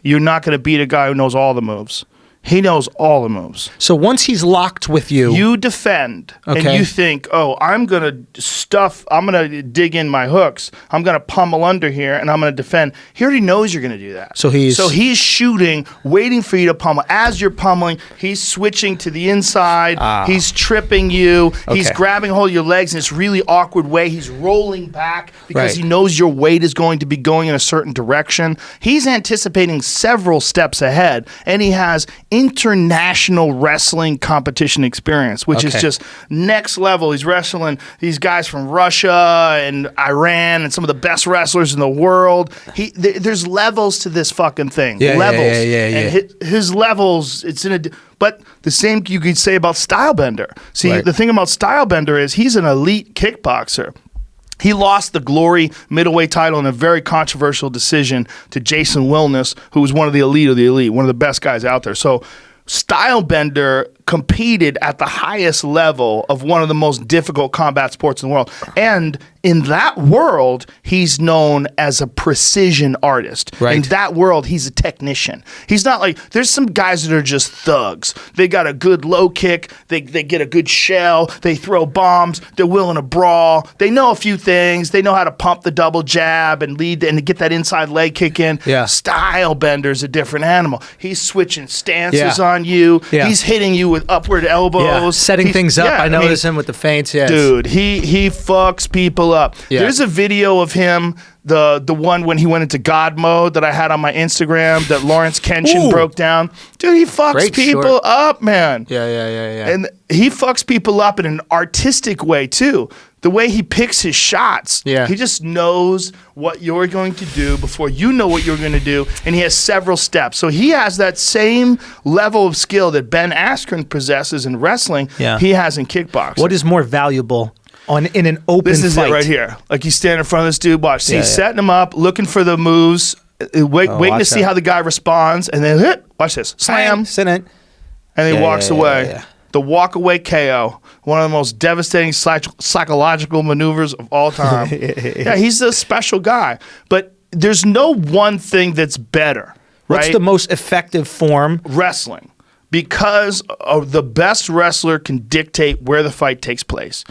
you're not going to beat a guy who knows all the moves. He knows all the moves. So once he's locked with you... You defend, and you think, oh, I'm going to dig in my hooks. I'm going to pummel under here, and I'm going to defend. He already knows you're going to do that. So he's shooting, waiting for you to pummel. As you're pummeling, he's switching to the inside. He's tripping you. Okay. He's grabbing hold of your legs in this really awkward way. He's rolling back because he knows your weight is going to be going in a certain direction. He's anticipating several steps ahead, and he has international wrestling competition experience, which is just next level. He's wrestling these guys from Russia and Iran and some of the best wrestlers in the world. There's levels to this fucking thing. Levels. And his levels, but the same you could say about Stylebender. See, the thing about Stylebender is he's an elite kickboxer. He lost the Glory middleweight title in a very controversial decision to Jason Wilness, who was one of the elite, one of the best guys out there. So Stylebender competed at the highest level of one of the most difficult combat sports in the world. And in that world, he's known as a precision artist. Right. In that world, he's a technician. He's not like, there's some guys that are just thugs. They got a good low kick. They get a good shell. They throw bombs. They're willing to brawl. They know a few things. They know how to pump the double jab and lead and get that inside leg kick in. Yeah. Stylebender's a different animal. He's switching stances on you. Yeah. He's hitting you with upward elbows. Setting things up. I notice him with the feints. Yeah, dude, he fucks people up. Yeah. There's a video of him, the one when he went into God mode that I had on my Instagram that Lawrence Kenshin broke down. Dude, he fucks people up, man. Yeah. And he fucks people up in an artistic way too. The way he picks his shots. Yeah. He just knows what you're going to do before you know what you're going to do, and he has several steps. So he has that same level of skill that Ben Askren possesses in wrestling. Yeah. He has in kickboxing. What is more valuable in an open fight? This is it right here. Like, you stand in front of this dude, watch. See, he's setting him up, looking for the moves, waiting to see how the guy responds, and then watch this. Slam. Sit in. And he walks away. Yeah. The walk-away KO, one of the most devastating psychological maneuvers of all time. Yeah, he's a special guy. But there's no one thing that's better, right? What's the most effective form? Wrestling. because the best wrestler can dictate where the fight takes place.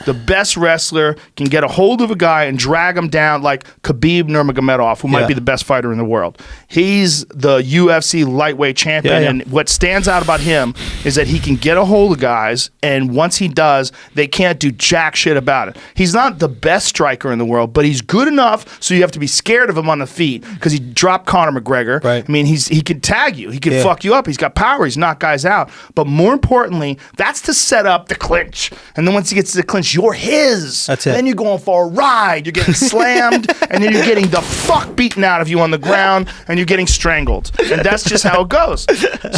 The best wrestler can get a hold of a guy and drag him down like Khabib Nurmagomedov, who might be the best fighter in the world. He's the UFC lightweight champion, and what stands out about him is that he can get a hold of guys, and once he does, they can't do jack shit about it. He's not the best striker in the world, but he's good enough so you have to be scared of him on the feet because he dropped Conor McGregor. Right. I mean, he can tag you. He can fuck you up. He's got power. He's knocked guys out. But more importantly, that's to set up the clinch. And then once he gets to the clinch, you're his. That's it. Then you're going for a ride. You're getting slammed, and then you're getting the fuck beaten out of you on the ground, and you're getting strangled. And that's just how it goes.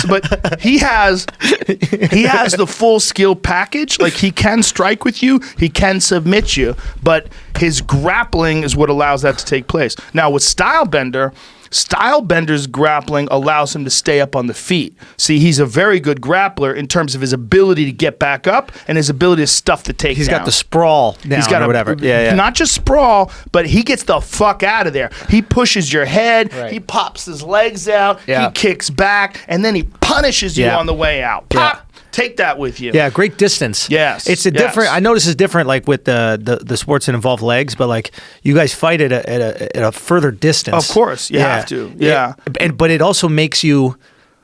But he has the full skill package. Like, he can strike with you, he can submit you, but his grappling is what allows that to take place. Now with Stylebender's grappling allows him to stay up on the feet. See, he's a very good grappler in terms of his ability to get back up and his ability to stuff the takedown. He's got the sprawl down, He's got or whatever. Not just sprawl, but he gets the fuck out of there. He pushes your head. Right. He pops his legs out. Yeah. He kicks back, and then he punishes you on the way out. Pop. Take that with you. Yeah, great distance. Yes. It's a different. I notice it's different, like with the sports that involve legs, but like you guys fight at a further distance. Of course, you have to. Yeah. But it also makes you,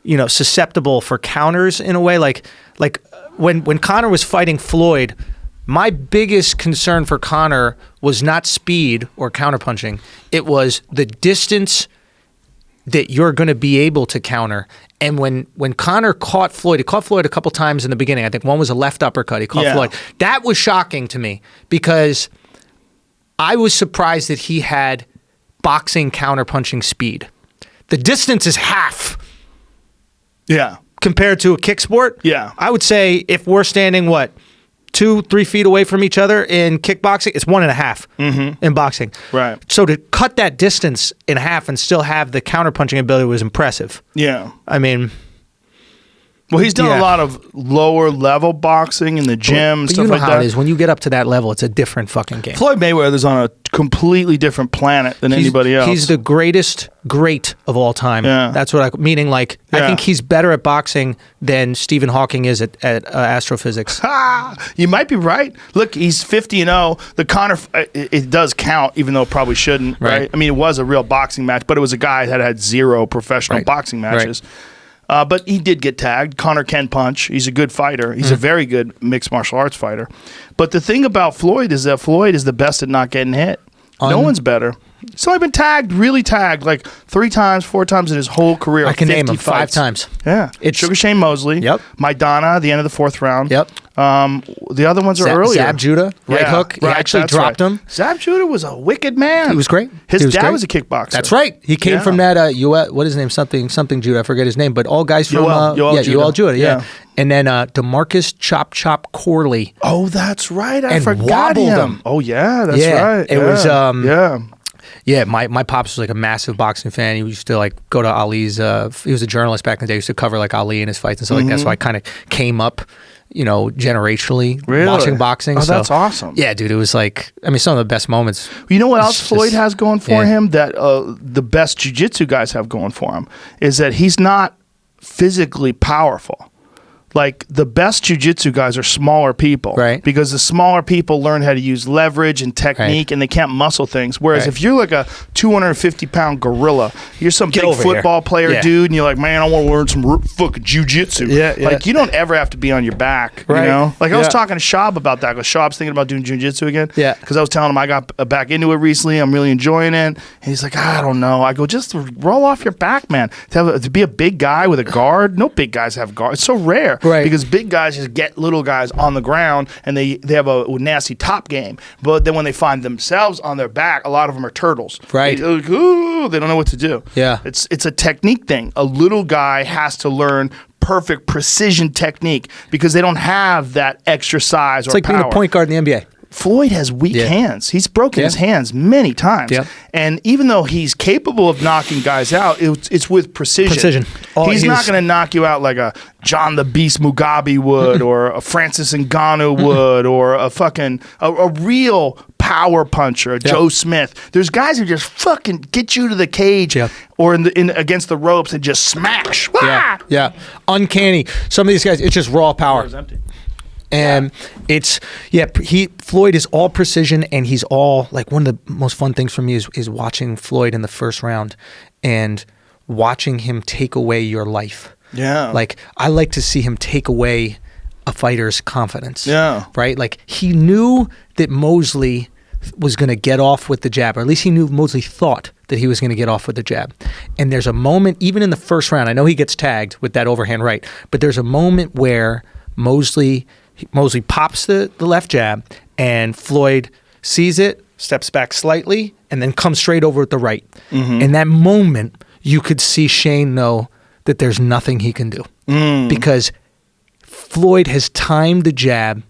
susceptible for counters in a way. Like when Conor was fighting Floyd, my biggest concern for Conor was not speed or counterpunching. It was the distance that you're going to be able to counter. And when Conor caught Floyd, he caught Floyd a couple times in the beginning. I think one was a left uppercut. He caught Floyd. That was shocking to me because I was surprised that he had boxing counterpunching speed. The distance is half. Yeah. Compared to a kick sport. Yeah. I would say if we're standing, 2-3 feet away from each other in kickboxing, it's 1.5 in boxing. Right. So to cut that distance in half and still have the counterpunching ability was impressive. Yeah. I mean, well, he's done a lot of lower level boxing in the gym, but stuff you know like how that. it is when you get up to that level. It's a different fucking game. Floyd Mayweather's on a completely different planet than anybody else. He's the great of all time. Yeah. That's what meaning like I think he's better at boxing than Stephen Hawking is at astrophysics. You might be right. Look, he's 50-0. The Conor, it does count, even though it probably shouldn't. Right? I mean, it was a real boxing match, but it was a guy that had 0 professional boxing matches. Right. But he did get tagged. Conor can punch. He's a good fighter. He's a very good mixed martial arts fighter. But the thing about Floyd is that Floyd is the best at not getting hit. No one's better. He's only been really tagged, like 3 times, 4 times in his whole career. I can name him 5 fights. times. Yeah. It's Sugar Shane Mosley. Yep. Maidana, the end of the 4th round. Yep. The other ones are earlier. Zab Judah, right hook. He actually dropped him. Zab Judah was a wicked man. He was great. His dad was a kickboxer. That's right. He came from that, what is his name? Something Judah. I forget his name. But all guys from, Yoel Judah. Yeah. And then DeMarcus Chop Corley. Oh, that's right. I and forgot him. Oh, yeah. That's right. It was, Yeah, my pops was like a massive boxing fan. He used to like go to Ali's. He was a journalist back in the day. He used to cover like Ali and his fights and stuff like that. So I kind of came up, generationally watching boxing. Oh, that's awesome. Yeah, dude. It was like, some of the best moments. You know what else Floyd has going for him that the best jiu-jitsu guys have going for him is that he's not physically powerful. Like, the best jiu-jitsu guys are smaller people. Right. Because the smaller people learn how to use leverage and technique, and they can't muscle things. Whereas if you're like a 250-pound gorilla, you're some big football player dude, and you're like, man, I want to learn some fucking jiu-jitsu. Like, you don't ever have to be on your back, you know? Like, I was talking to Shab about that, because Shab's thinking about doing jiu-jitsu again. Yeah. Because I was telling him I got back into it recently. I'm really enjoying it. And he's like, I don't know. I go, just roll off your back, man. To be a big guy with a guard, no big guys have guards. It's so rare. Right. Because big guys just get little guys on the ground and they have a nasty top game. But then when they find themselves on their back, a lot of them are turtles. Right. They're like, ooh, they don't know what to do. Yeah. It's a technique thing. A little guy has to learn perfect precision technique because they don't have that extra size or power. It's like being a point guard in the NBA. Floyd has weak hands. He's broken his hands many times. Yeah. And even though he's capable of knocking guys out, it's with precision. He's not going to knock you out like a John the Beast Mugabe would or a Francis Ngannou would or a fucking a real power puncher, Joe Smith. There's guys who just fucking get you to the cage or in against the ropes and just smash. Yeah. Uncanny. Some of these guys, it's just raw power. And Floyd is all precision, and he's all like, one of the most fun things for me is watching Floyd in the first round and watching him take away your life. Yeah. Like, I like to see him take away a fighter's confidence. Yeah. Right? Like, he knew that Mosley was going to get off with the jab, or at least he knew Mosley thought that he was going to get off with the jab. And there's a moment, even in the first round, I know he gets tagged with that overhand right, but there's a moment where Mosley pops the left jab, and Floyd sees it, steps back slightly, and then comes straight over with the right. In that moment, you could see Shane know that there's nothing he can do. Because Floyd has timed the jab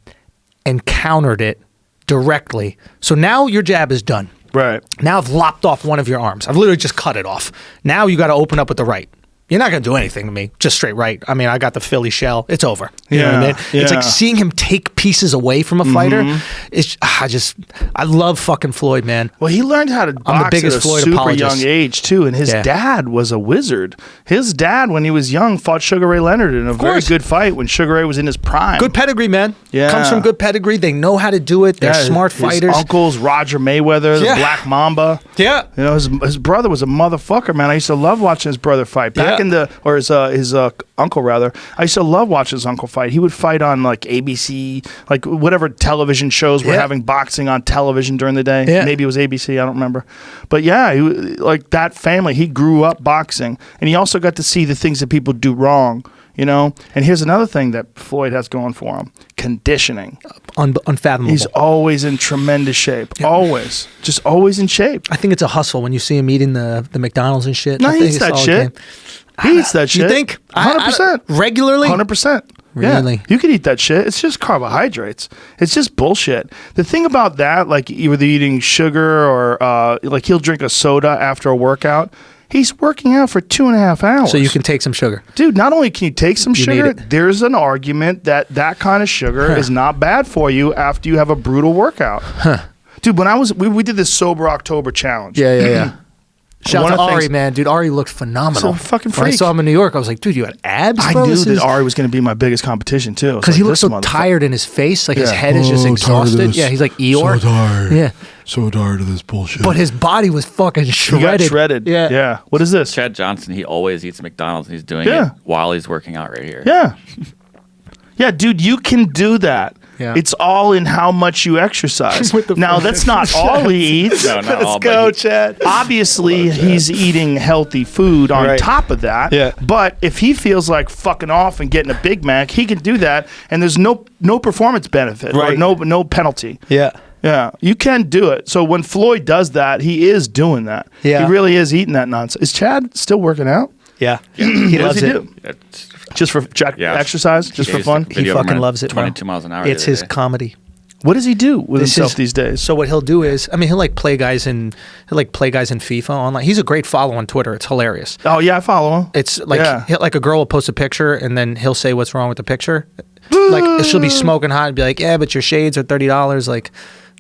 and countered it directly. So now your jab is done. Right. Now I've lopped off one of your arms. I've literally just cut it off. Now you got to open up with the right. You're not going to do anything to me. Just straight right. I mean, I got the Philly shell. It's over. You know what I mean? It's like seeing him take pieces away from a fighter. It's I love fucking Floyd, man. Well, he learned how to box at a super young age, too. And his dad was a wizard. His dad, when he was young, fought Sugar Ray Leonard in a very good fight when Sugar Ray was in his prime. Good pedigree, man. Yeah. Comes from good pedigree. They know how to do it. They're smart fighters. His uncle's Roger Mayweather, the Black Mamba. Yeah. You know, his brother was a motherfucker, man. I used to love watching his brother fight. His uncle, rather. I used to love watching his uncle fight. He would fight on like ABC, like whatever television shows were having boxing on television during the day. Maybe it was ABC, I don't remember. But yeah, like that family, he grew up boxing. And he also got to see the things that people do wrong, you know? And here's another thing that Floyd has going for him. Conditioning. Unfathomable. He's always in tremendous shape. Always. Just always in shape. I think it's a hustle when you see him eating the McDonald's and shit. No, he eats that shit. He eats that shit. You think? 100%. Regularly? 100%. Really? Yeah. You could eat that shit. It's just carbohydrates. It's just bullshit. The thing about that, like either eating sugar or like he'll drink a soda after a workout. He's working out for 2.5 hours. So you can take some sugar. Dude, not only can you take some sugar, there's an argument that kind of sugar is not bad for you after you have a brutal workout. Dude, when we did this Sober October challenge. Yeah. Shout out to Ari, man. Dude, Ari looked phenomenal. So fucking freak. When I saw him in New York, I was like, dude, you had abs, bro? I knew that Ari was going to be my biggest competition, too. Because he looks so tired in his face. Like, his head is just exhausted. Yeah, he's like Eeyore. So tired. Yeah. So tired of this bullshit. But his body was fucking shredded. He got shredded. Yeah. What is this? Chad Johnson, he always eats McDonald's, and he's doing it while he's working out right here. Yeah. Yeah, dude, you can do that. Yeah. It's all in how much you exercise. Now, that's not all he eats. No, not all. Let's go, Chad. Obviously, he's eating healthy food on top of that. Yeah. But if he feels like fucking off and getting a Big Mac, he can do that, and there's no performance benefit or no penalty. Yeah. Yeah, you can do it. So when Floyd does that, he is doing that. Yeah. He really is eating that nonsense. Is Chad still working out? Yeah. He loves it. do? Just for exercise? Just for fun? He fucking loves it, 22 miles an hour. It's his comedy. What does he do with himself these days? So what he'll do is, I mean, he'll play guys in FIFA online. He's a great follow on Twitter. It's hilarious. Oh yeah, I follow him. It's like like a girl will post a picture and then he'll say what's wrong with the picture. Like she'll be smoking hot and be like, yeah, but your shades are $30. Like,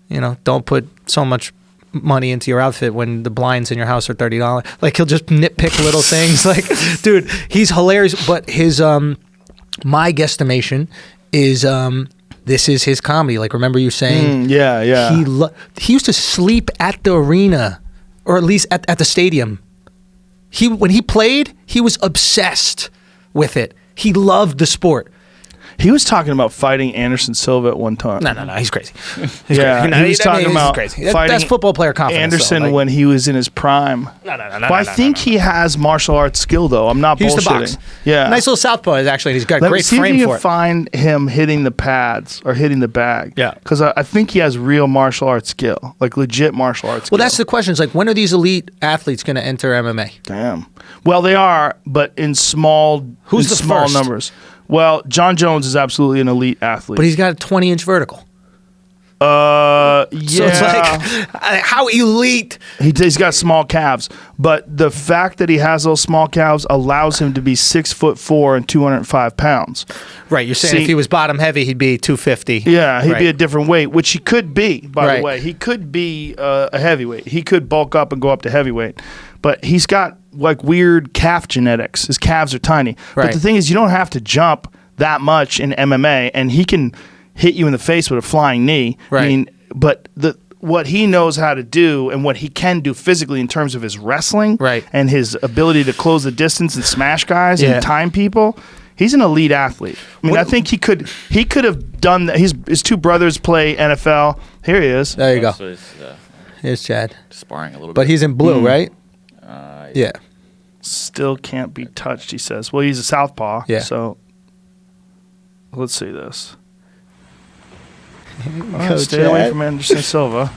you know, don't put so much money into your outfit when the blinds in your house are $30. Like he'll just nitpick little things. Like, dude, he's hilarious. But his my guesstimation is this is his comedy. Like, remember you saying he used to sleep at the arena, or at least at the stadium. When he played, he was obsessed with it. He loved the sport. He was talking about fighting Anderson Silva at one time. No, he's crazy. He was talking about crazy. fighting That's football player confidence. Anderson when he was in his prime. No. But I think he has martial arts skill, though. I'm not bullshitting. He used to box. Yeah. Nice little southpaw, actually. He's got great frame for it. See if you can find him hitting the pads or hitting the bag. Yeah. Because I think he has real martial arts skill, like legit martial arts skill. Well, that's the question. It's like, when are these elite athletes going to enter MMA? Damn. Well, they are, but in small numbers. Well, John Jones is absolutely an elite athlete. But he's got a 20-inch vertical. Yeah. So it's like, how elite. He's got small calves, but the fact that he has those small calves allows him to be 6'4" and 205 pounds. Right, you're saying See- if he was bottom heavy, he'd be 250. Yeah, he'd be a Right. different weight, which he could be, by Right. the way. He could be a heavyweight. He could bulk up and go up to heavyweight. But he's got like weird calf genetics. His calves are tiny. Right. But the thing is, you don't have to jump that much in MMA, and he can hit you in the face with a flying knee. Right. I mean, but what he knows how to do and what he can do physically in terms of his wrestling Right. and his ability to close the distance and smash guys Yeah. and time people, he's an elite athlete. I mean, I think he could have done that. His two brothers play NFL. Here he is. There you go. So he's Here's Chad. sparring a little But bit. he's in blue, right? Yeah. Still can't be touched, he says. Well, he's a southpaw. Yeah. So let's see this. Go, Stay away Chad. from Anderson Silva.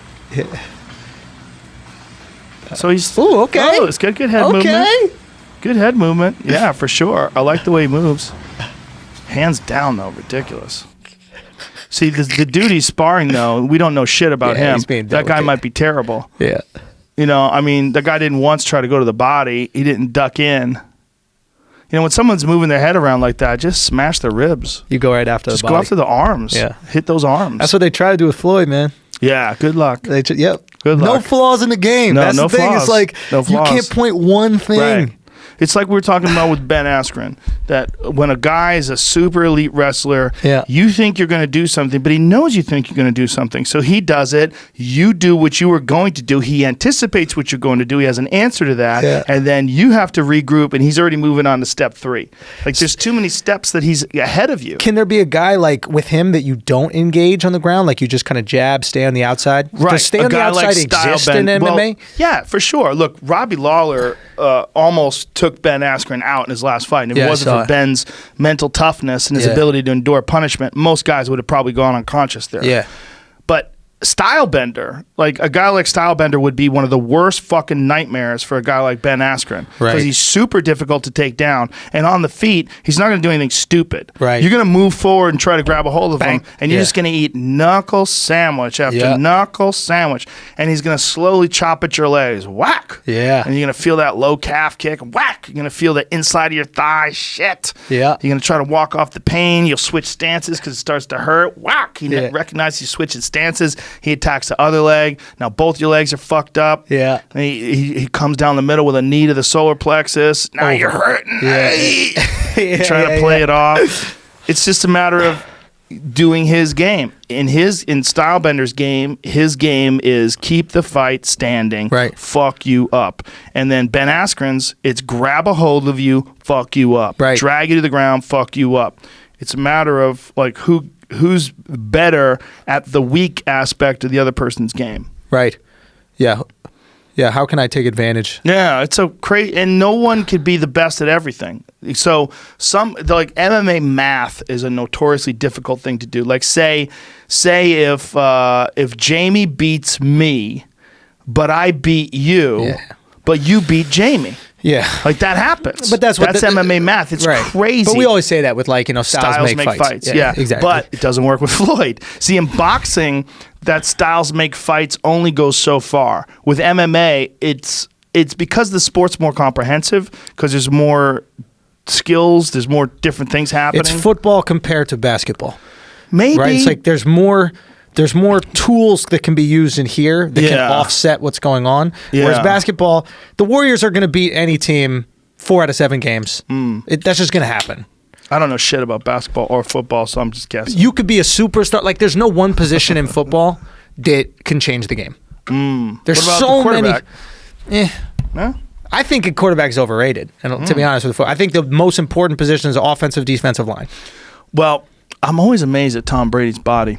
So he's Ooh, okay. Oh, it's got good head movement. Okay. Good head movement. Yeah, for sure. I like the way he moves. Hands down though, ridiculous. See, the dude he's sparring though, we don't know shit about Yeah, him. he's being That guy delicate. might be terrible. Yeah. You know, I mean, the guy didn't once try to go to the body. He didn't duck in. You know, when someone's moving their head around like that, just smash their ribs. You go right after Just the go body. after the arms. Yeah. Hit those arms. That's what they try to do with Floyd, man. Yeah, good luck. Yep. Good No luck. flaws in the game. No, That's no the thing. flaws. It's like No you flaws. can't point one thing. Right. It's like we were talking about with Ben Askren, that when a guy is a super elite wrestler, Yeah. you think you're going to do something, but he knows you think you're going to do something. So he does it. You do what you were going to do. He anticipates what you're going to do. He has an answer to that. Yeah. And then you have to regroup, and he's already moving on to step 3. Like, there's too many steps that he's ahead of you. Can there be a guy like with him that you don't engage on the ground? Like you just kind of jab, stay on the outside? Right. Does stay A on the guy like outside Style exist in Ben- MMA? Well, yeah, for sure. Look, Robbie Lawler almost took Ben Askren out in his last fight. And if Yeah, it I wasn't saw for it. Ben's mental toughness and his Yeah. ability to endure punishment, most guys would have probably gone unconscious there. Yeah. But Stylebender, like a guy like Stylebender would be one of the worst fucking nightmares for a guy like Ben Askren. Right. Because he's super difficult to take down. And on the feet, he's not going to do anything stupid. Right. You're going to move forward and try to grab a hold of Bang. him. And you're Yeah. just going to eat knuckle sandwich after Yeah. knuckle sandwich. And he's going to slowly chop at your legs. Whack. Yeah. And you're going to feel that low calf kick. Whack. You're going to feel the inside of your thigh. Shit. Yeah. You're going to try to walk off the pain. You'll switch stances because it starts to hurt. Whack. He Yeah. recognizes you switching stances. He attacks the other leg. Now both your legs are fucked up. Yeah. And he comes down the middle with a knee to the solar plexus. Now you're hurting. Yeah. Hey. Trying to play it off. It's just a matter of doing his game. In Stylebender's game, his game is keep the fight standing. Right. Fuck you up. And then Ben Askren's, it's grab a hold of you, fuck you up. Right. Drag you to the ground, fuck you up. It's a matter of like who's better at the weak aspect of the other person's game. Right. Yeah. Yeah. How can I take advantage? Yeah, it's a crazy, and no one could be the best at everything. So like MMA math is a notoriously difficult thing to do. Like say if Jamie beats me, but I beat you, Yeah. but you beat Jamie. Yeah. Like that happens. But that's MMA math. It's right. crazy. But we always say that with like, styles make fights. Yeah, exactly. But it doesn't work with Floyd. See, in boxing, that styles make fights only goes so far. With MMA, it's because the sport's more comprehensive because there's more skills, there's more different things happening. It's football compared to basketball. Maybe. Right? It's like there's more tools that can be used in here that can offset what's going on. Yeah. Whereas basketball, the Warriors are going to beat any team 4 out of 7 games. That's just going to happen. I don't know shit about basketball or football, so I'm just guessing. You could be a superstar. Like there's no one position in football that can change the game. There's What about so the many. quarterback? No? I think a quarterback is overrated. And to be honest with you, I think the most important position is offensive, defensive line. Well, I'm always amazed at Tom Brady's body.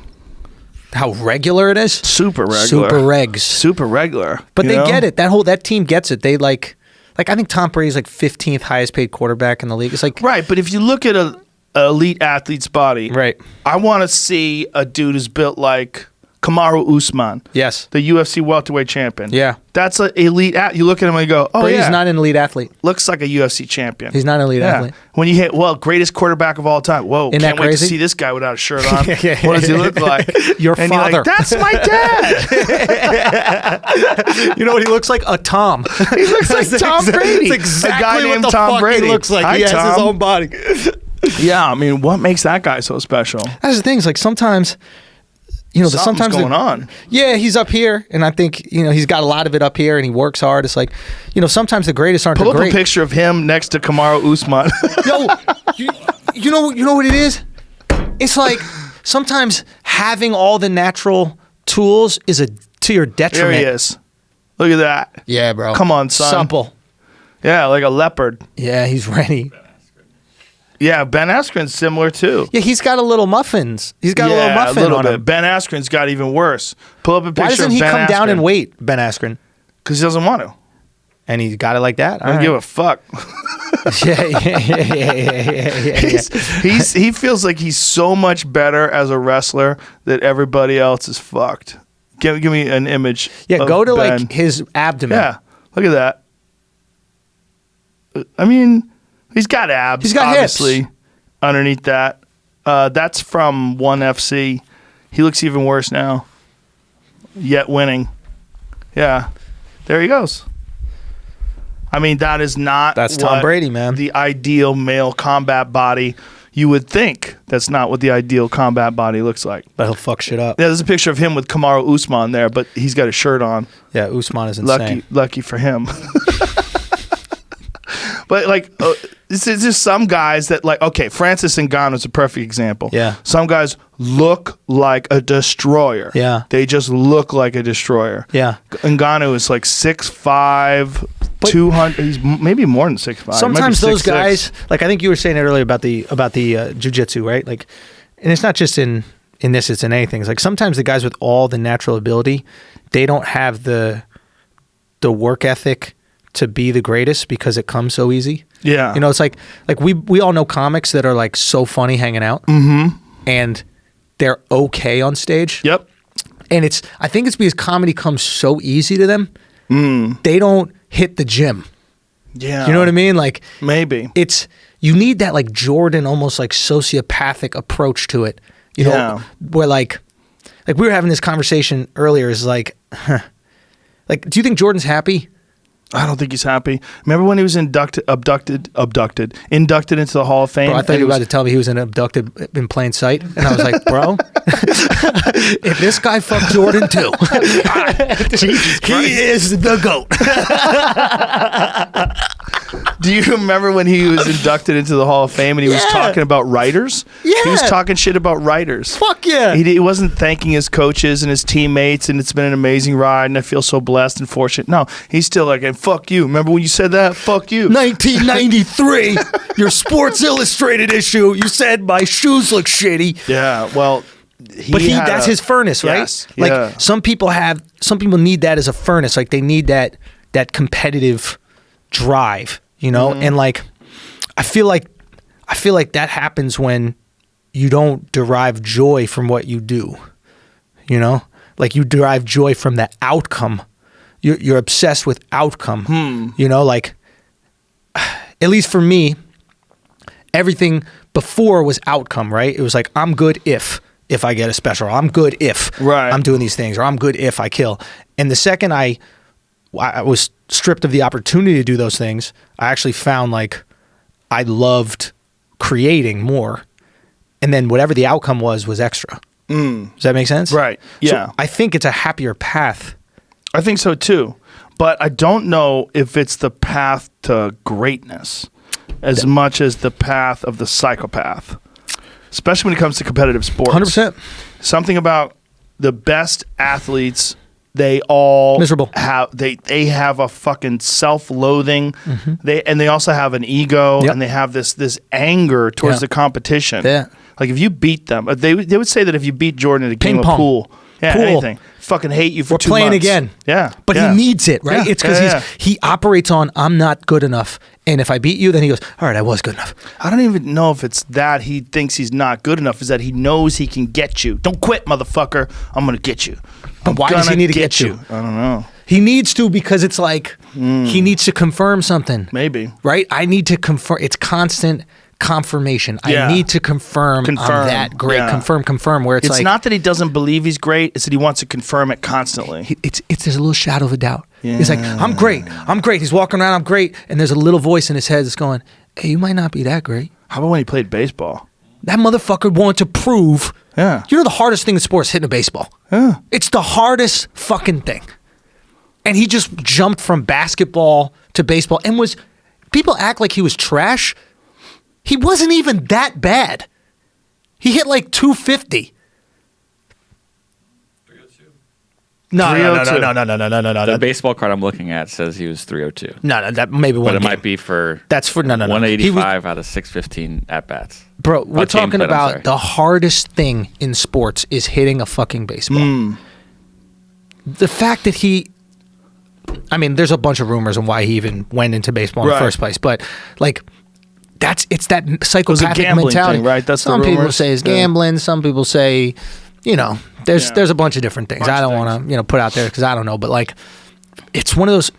How regular it is. Super regular. Super regs. Super regular. But you they know? get it. That team gets it. They like I think Tom Brady's like 15th highest paid quarterback in the league. It's like Right, but if you look at a elite athlete's body, Right. I want to see a dude who's built like Kamaru Usman. Yes. The UFC welterweight champion. Yeah. That's an elite You look at him and you go, oh, But yeah. he's not an elite athlete. Looks like a UFC champion. He's not an elite athlete. When you hit, greatest quarterback of all time. Whoa, Isn't can't that wait to crazy? see this guy without a shirt on. What does he look like? Your and father. You're like, that's my dad. You know what he looks like? A Tom. He looks like Tom Brady. That's exactly a guy what named the Tom fuck Brady. he looks like. Hi, He has his Tom. own body. Yeah, I mean, what makes that guy so special? That's the thing. Is like sometimes, Something's sometimes going on. Yeah, he's up here, and I think he's got a lot of it up here, and he works hard. It's like, sometimes the greatest aren't Pull the up great. a picture of him next to Kamaru Usman. you know what it is? It's like sometimes having all the natural tools is to your detriment. There he is. Look at that. Yeah, bro. Come on, son. Supple. Yeah, like a leopard. Yeah, he's ready. Yeah, Ben Askren's similar too. Yeah, he's got a little muffins. He's got a little muffin on him. Ben Askren's got even worse. Pull up a picture Why doesn't of he Ben come down Askren. and wait, Ben Askren? Because he doesn't want to. And he got it like that? I don't give a fuck. Yeah. He feels like he's so much better as a wrestler that everybody else is fucked. Give me an image. Yeah, of go to Ben. like his abdomen. Yeah, look at that. I mean, he's got abs. He's got obviously, hips. underneath that. That's from ONE FC. He looks even worse now. Yet winning. Yeah, there he goes. I mean, that is not. That's Tom Brady, man. The ideal male combat body. You would think that's not what the ideal combat body looks like. But he'll fuck shit up. Yeah, there's a picture of him with Kamaru Usman there, but he's got a shirt on. Yeah, Usman is insane. Lucky for him. But like, it's just some guys that like. Okay, Francis Ngannou is a perfect example. Yeah. Some guys look like a destroyer. Yeah. They just look like a destroyer. Yeah. Ngannou is like 6'5", But 200. He's maybe more than 6'5". Sometimes those 6'6". guys, like I think you were saying it earlier about the jiu-jitsu, right? Like, and it's not just in this; it's in anything. It's like sometimes the guys with all the natural ability, they don't have the work ethic to be the greatest because it comes so easy. Yeah. It's like we all know comics that are like so funny hanging out, and they're okay on stage. Yep. And I think it's because comedy comes so easy to them. They don't hit the gym. Yeah. You know what I mean? Like Maybe. You need that like Jordan almost like sociopathic approach to it. You know, where like we were having this conversation earlier is like, like, do you think Jordan's happy? I don't think he's happy. Remember when he was inducted into the Hall of Fame? Bro, I thought you were about to tell me he was abducted in plain sight. And I was like, bro, if this guy fucked Jordan too, he is the GOAT. Do you remember when he was inducted into the Hall of Fame and he was talking about writers? Yeah. He was talking shit about writers. Fuck yeah. He wasn't thanking his coaches and his teammates, and it's been an amazing ride, and I feel so blessed and fortunate. No, he's still like, and fuck you. Remember when you said that? Fuck you. 1993, your Sports Illustrated issue, you said my shoes look shitty. Yeah, well, That's his furnace, right? Yes, like yeah. some people need that as a furnace. Like they need that competitive drive, And like I feel like that happens when you don't derive joy from what you do. Like you derive joy from the outcome. You're obsessed with outcome. Like at least for me, everything before was outcome, right? It was like I'm good if I get a special. I'm good if I'm doing these things, or I'm good if I kill. And the second I was stripped of the opportunity to do those things, I actually found like I loved creating more. And then whatever the outcome was extra. Does that make sense? Right. Yeah. So I think it's a happier path. I think so too. But I don't know if it's the path to greatness as much as the path of the psychopath, especially when it comes to competitive sports. 100%. Something about the best athletes, they all miserable. They have a fucking self-loathing. They also have an ego, and they have this anger towards the competition. Yeah. Like if you beat them, they would say that if you beat Jordan at a game of pool, Yeah, cool. anything. Fucking hate you for We're 2 playing months. again. Yeah. But yeah. he needs it, right? Yeah, It's because yeah, he operates on, I'm not good enough. And if I beat you, then he goes, all right, I was good enough. I don't even know if it's that he thinks he's not good enough. Is that he knows he can get you. Don't quit, motherfucker. I'm going to get you. But why does he need to get you? I don't know. He needs to because it's like he needs to confirm something. Maybe. Right? I need to confirm. It's constant confirmation. Yeah. I need to confirm I'm that great. Yeah. Confirm. Where it's like, not that he doesn't believe he's great. It's that he wants to confirm it constantly. it's there's a little shadow of a doubt. Yeah. He's like, I'm great. He's walking around, I'm great. And there's a little voice in his head that's going, hey, you might not be that great. How about when he played baseball? That motherfucker wanted to prove. Yeah. You know the hardest thing in sports, hitting a baseball. Yeah. It's the hardest fucking thing. And he just jumped from basketball to baseball and people act like he was trash. He wasn't even that bad. He hit like 250. No. The baseball card I'm looking at says he was 302. No, that maybe one But it game. might be for That's for no. 185 out of 615 at bats. Bro, we're Not game talking played, I'm about sorry. the hardest thing in sports is hitting a fucking baseball. The fact that there's a bunch of rumors on why he even went into baseball in the Right. first place, but like it's that psychopathic gambling mentality, thing, right? That's the some people rumors. say it's Yeah. gambling. Some people say, there's a bunch of different things. Bunch I of don't want to put out there because I don't know, but like it's one of those.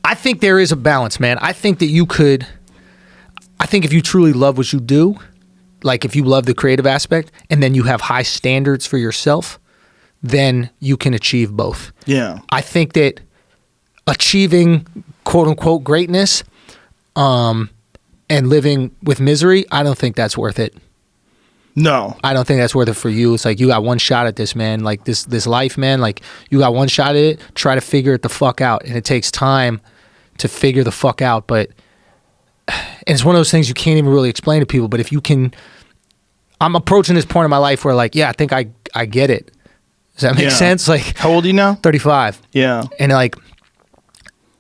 I think there is a balance, man. I think if you truly love what you do, like if you love the creative aspect and then you have high standards for yourself, then you can achieve both. Yeah. I think that achieving quote unquote greatness and living with misery, I don't think that's worth it. No. I don't think that's worth it for you. It's like you got one shot at this, man. Like this life, man. Like you got one shot at it. Try to figure it the fuck out. And it takes time to figure the fuck out. But it's one of those things you can't even really explain to people. But if you can, I'm approaching this point in my life where like, yeah, I think I get it. Does that make Yeah. sense? Like How old are you now? 35. Yeah. And like,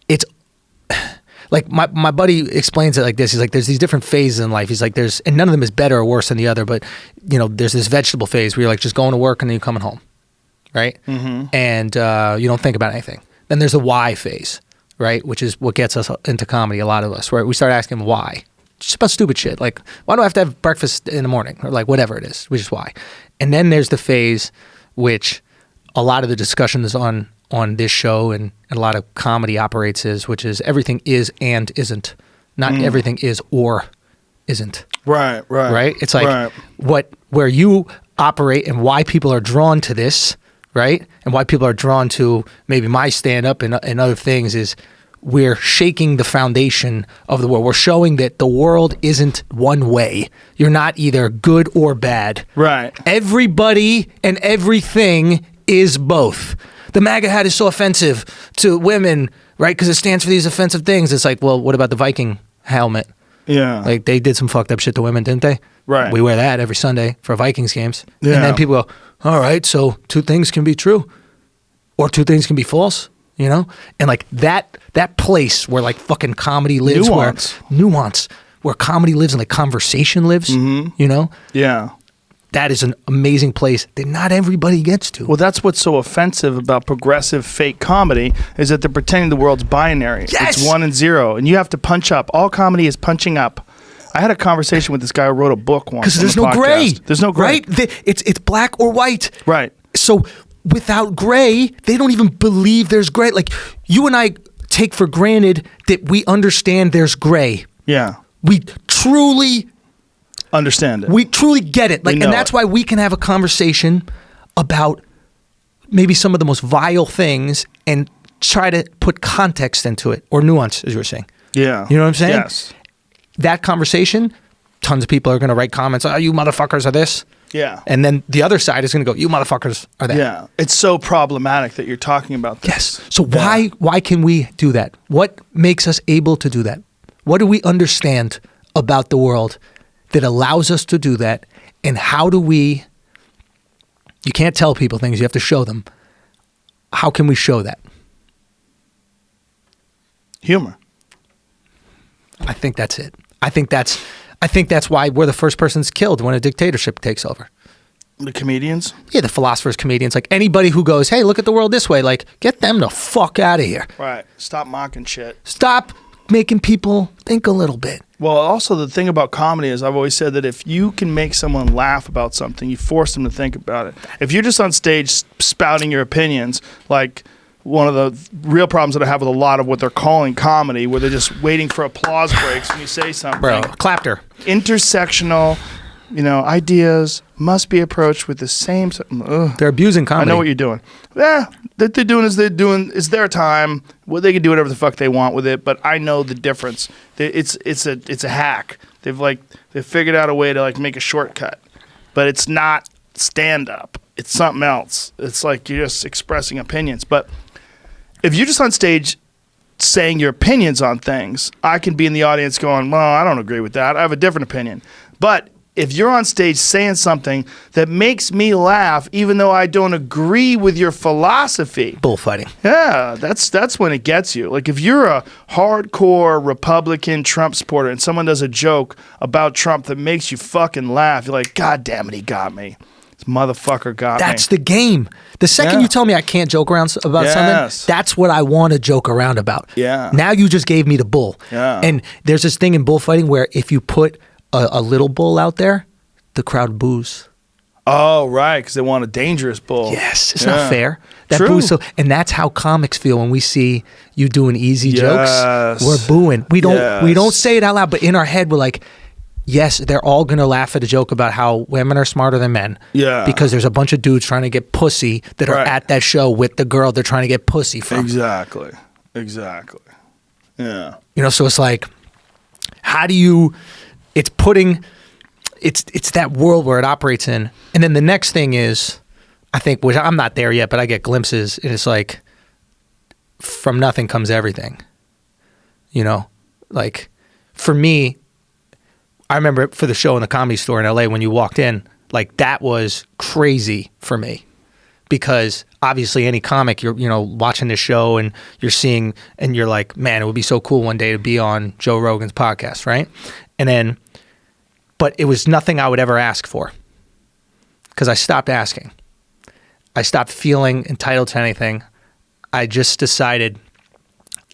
it's like my buddy explains it like this. He's like, there's these different phases in life. He's like, and none of them is better or worse than the other, but there's this vegetable phase where you're like just going to work and then you're coming home. Right. Mm-hmm. And you don't think about anything. Then there's the why phase, right? Which is what gets us into comedy. A lot of us, right? We start asking why, just about stupid shit. Like, why do I have to have breakfast in the morning or like whatever it is, which is why. And then there's the phase which a lot of the discussions on this show and a lot of comedy operates which is everything is and isn't. Not everything is or isn't. Right. Right? It's like where you operate and why people are drawn to this, right? And why people are drawn to maybe my stand-up and other things is we're shaking the foundation of the world. We're showing that the world isn't one way. You're not either good or bad. Right. Everybody and everything is both. The MAGA hat is so offensive to women, right? Because it stands for these offensive things. It's like, well, what about the Viking helmet? Yeah. Like they did some fucked up shit to women, didn't they? Right. We wear that every Sunday for Vikings games. Yeah. And then people go, all right, so two things can be true or two things can be false, And like that place where like fucking comedy lives, nuance, where comedy lives and like conversation lives, Yeah. That is an amazing place that not everybody gets to. Well, that's what's so offensive about progressive fake comedy is that they're pretending the world's binary. Yes! It's 1 and 0, and you have to punch up. All comedy is punching up. I had a conversation with this guy who wrote a book once. Because there's no gray. There's no gray. Right? It's black or white. Right. So without gray, they don't even believe there's gray. Like you and I take for granted that we understand there's gray. Yeah. We truly Understand it. We truly get it. Like, know and that's it. why we can have a conversation about maybe some of the most vile things and try to put context into it or nuance, as you were saying. Yeah. You know what I'm saying? Yes. That conversation, tons of people are going to write comments, oh, you motherfuckers are this. Yeah. And then the other side is going to go, you motherfuckers are that. Yeah. It's so problematic that you're talking about this. Yes. So why can we do that? What makes us able to do that? What do we understand about the world that allows us to do that? And how do we, you can't tell people things, you have to show them. How can we show that? Humor. I think that's it. I think that's why we're the first person's killed when a dictatorship takes over. The comedians? Yeah, the philosophers, comedians, like anybody who goes, hey, look at the world this way, like get them the fuck out of here. Right. Stop mocking shit. Stop making people think a little bit. Well, also the thing about comedy is I've always said that if you can make someone laugh about something, you force them to think about it. If you're just on stage spouting your opinions, like one of the real problems that I have with a lot of what they're calling comedy, where they're just waiting for applause breaks when you say something. Bro, clapter. Intersectional, ideas must be approached with the same. Ugh. They're abusing comedy. I know what you're doing. Yeah, that it's their time. Well, they can do whatever the fuck they want with it, but I know the difference. It's a hack. They've figured out a way to make a shortcut, but it's not stand up. It's something else. It's like you're just expressing opinions. But if you're just on stage saying your opinions on things, I can be in the audience going, well, I don't agree with that. I have a different opinion. But if you're on stage saying something that makes me laugh, even though I don't agree with your philosophy. Bullfighting. Yeah, that's when it gets you. Like if you're a hardcore Republican Trump supporter and someone does a joke about Trump that makes you fucking laugh, you're like, God damn it, he got me. This motherfucker got me. That's the game. The second you tell me I can't joke around about something, that's what I want to joke around about. Yeah. Now you just gave me the bull. Yeah. And there's this thing in bullfighting where if you put a little bull out there, the crowd boos. Oh, right, because they want a dangerous bull. Yes, it's not fair. That True. boos. And that's how comics feel when we see you doing easy jokes. We're booing. We don't say it out loud, but in our head we're like, yes, they're all gonna laugh at a joke about how women are smarter than men. Yeah. Because there's a bunch of dudes trying to get pussy that are at that show with the girl they're trying to get pussy from. Exactly. Yeah. So it's like, how do you? It's putting. It's that world where it operates in, and then the next thing is, I think, which I'm not there yet, but I get glimpses, and it's like, from nothing comes everything. Like for me, I remember for the show in the Comedy Store in LA when you walked in, like that was crazy for me, because obviously any comic you're watching this show and you're seeing and you're like, man, it would be so cool one day to be on Joe Rogan's podcast, right? And then, but it was nothing I would ever ask for, because I stopped asking. I stopped feeling entitled to anything. I just decided,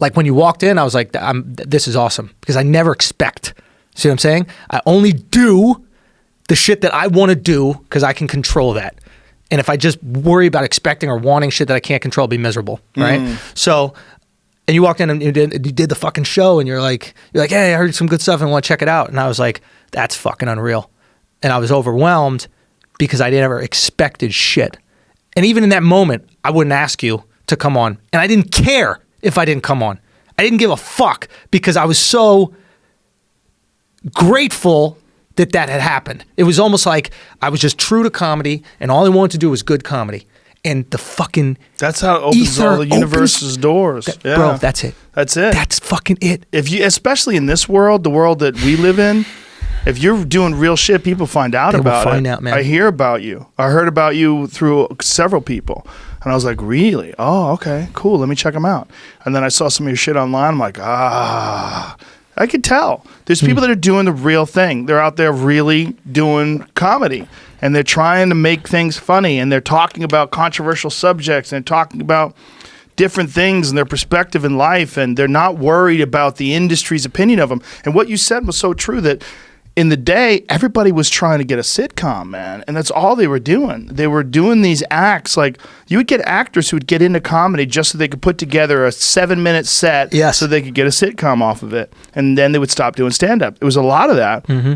like when you walked in, I was like, this is awesome, because I never expect. See what I'm saying? I only do the shit that I want to do because I can control that. And if I just worry about expecting or wanting shit that I can't control, I'll be miserable, right? So, and you walked in and you did the fucking show, and you're like, hey, I heard some good stuff and want to check it out. And I was like, that's fucking unreal. And I was overwhelmed because I never expected shit. And even in that moment, I wouldn't ask you to come on. And I didn't care if I didn't come on. I didn't give a fuck, because I was so grateful that had happened. It was almost like I was just true to comedy, and all I wanted to do was good comedy. And the fucking that's how it opens all the universe's doors. Bro, that's it. That's it. That's fucking it. If you, especially in this world, the world that we live in, if you're doing real shit, people find out about it. They will find out, man. I hear about you. I heard about you through several people. And I was like, really? Oh, okay, cool. Let me check them out. And then I saw some of your shit online. I'm like, I could tell. There's people that are doing the real thing. They're out there really doing comedy. And they're trying to make things funny. And they're talking about controversial subjects. And they're talking about different things and their perspective in life. And they're not worried about the industry's opinion of them. And what you said was so true, that in the day, everybody was trying to get a sitcom, man. And that's all they were doing. They were doing these acts. Like, you would get actors who would get into comedy just so they could put together a 7-minute set so they could get a sitcom off of it. And then they would stop doing stand-up. It was a lot of that. Mm-hmm.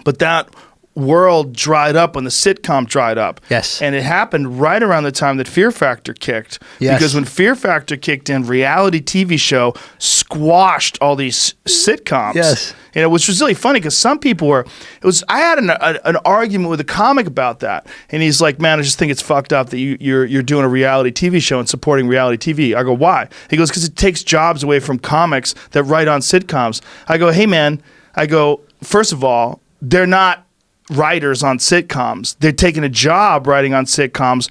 But that world dried up when the sitcom dried up. Yes. And it happened right around the time that Fear Factor kicked. Yes. Because when Fear Factor kicked in, reality TV show squashed all these sitcoms. Yes. Which was really funny, because some people were, I had an argument with a comic about that. And he's like, man, I just think it's fucked up that you're doing a reality TV show and supporting reality TV. I go, why? He goes, because it takes jobs away from comics that write on sitcoms. I go, hey man, first of all, they're not writers on sitcoms. They're taking a job writing on sitcoms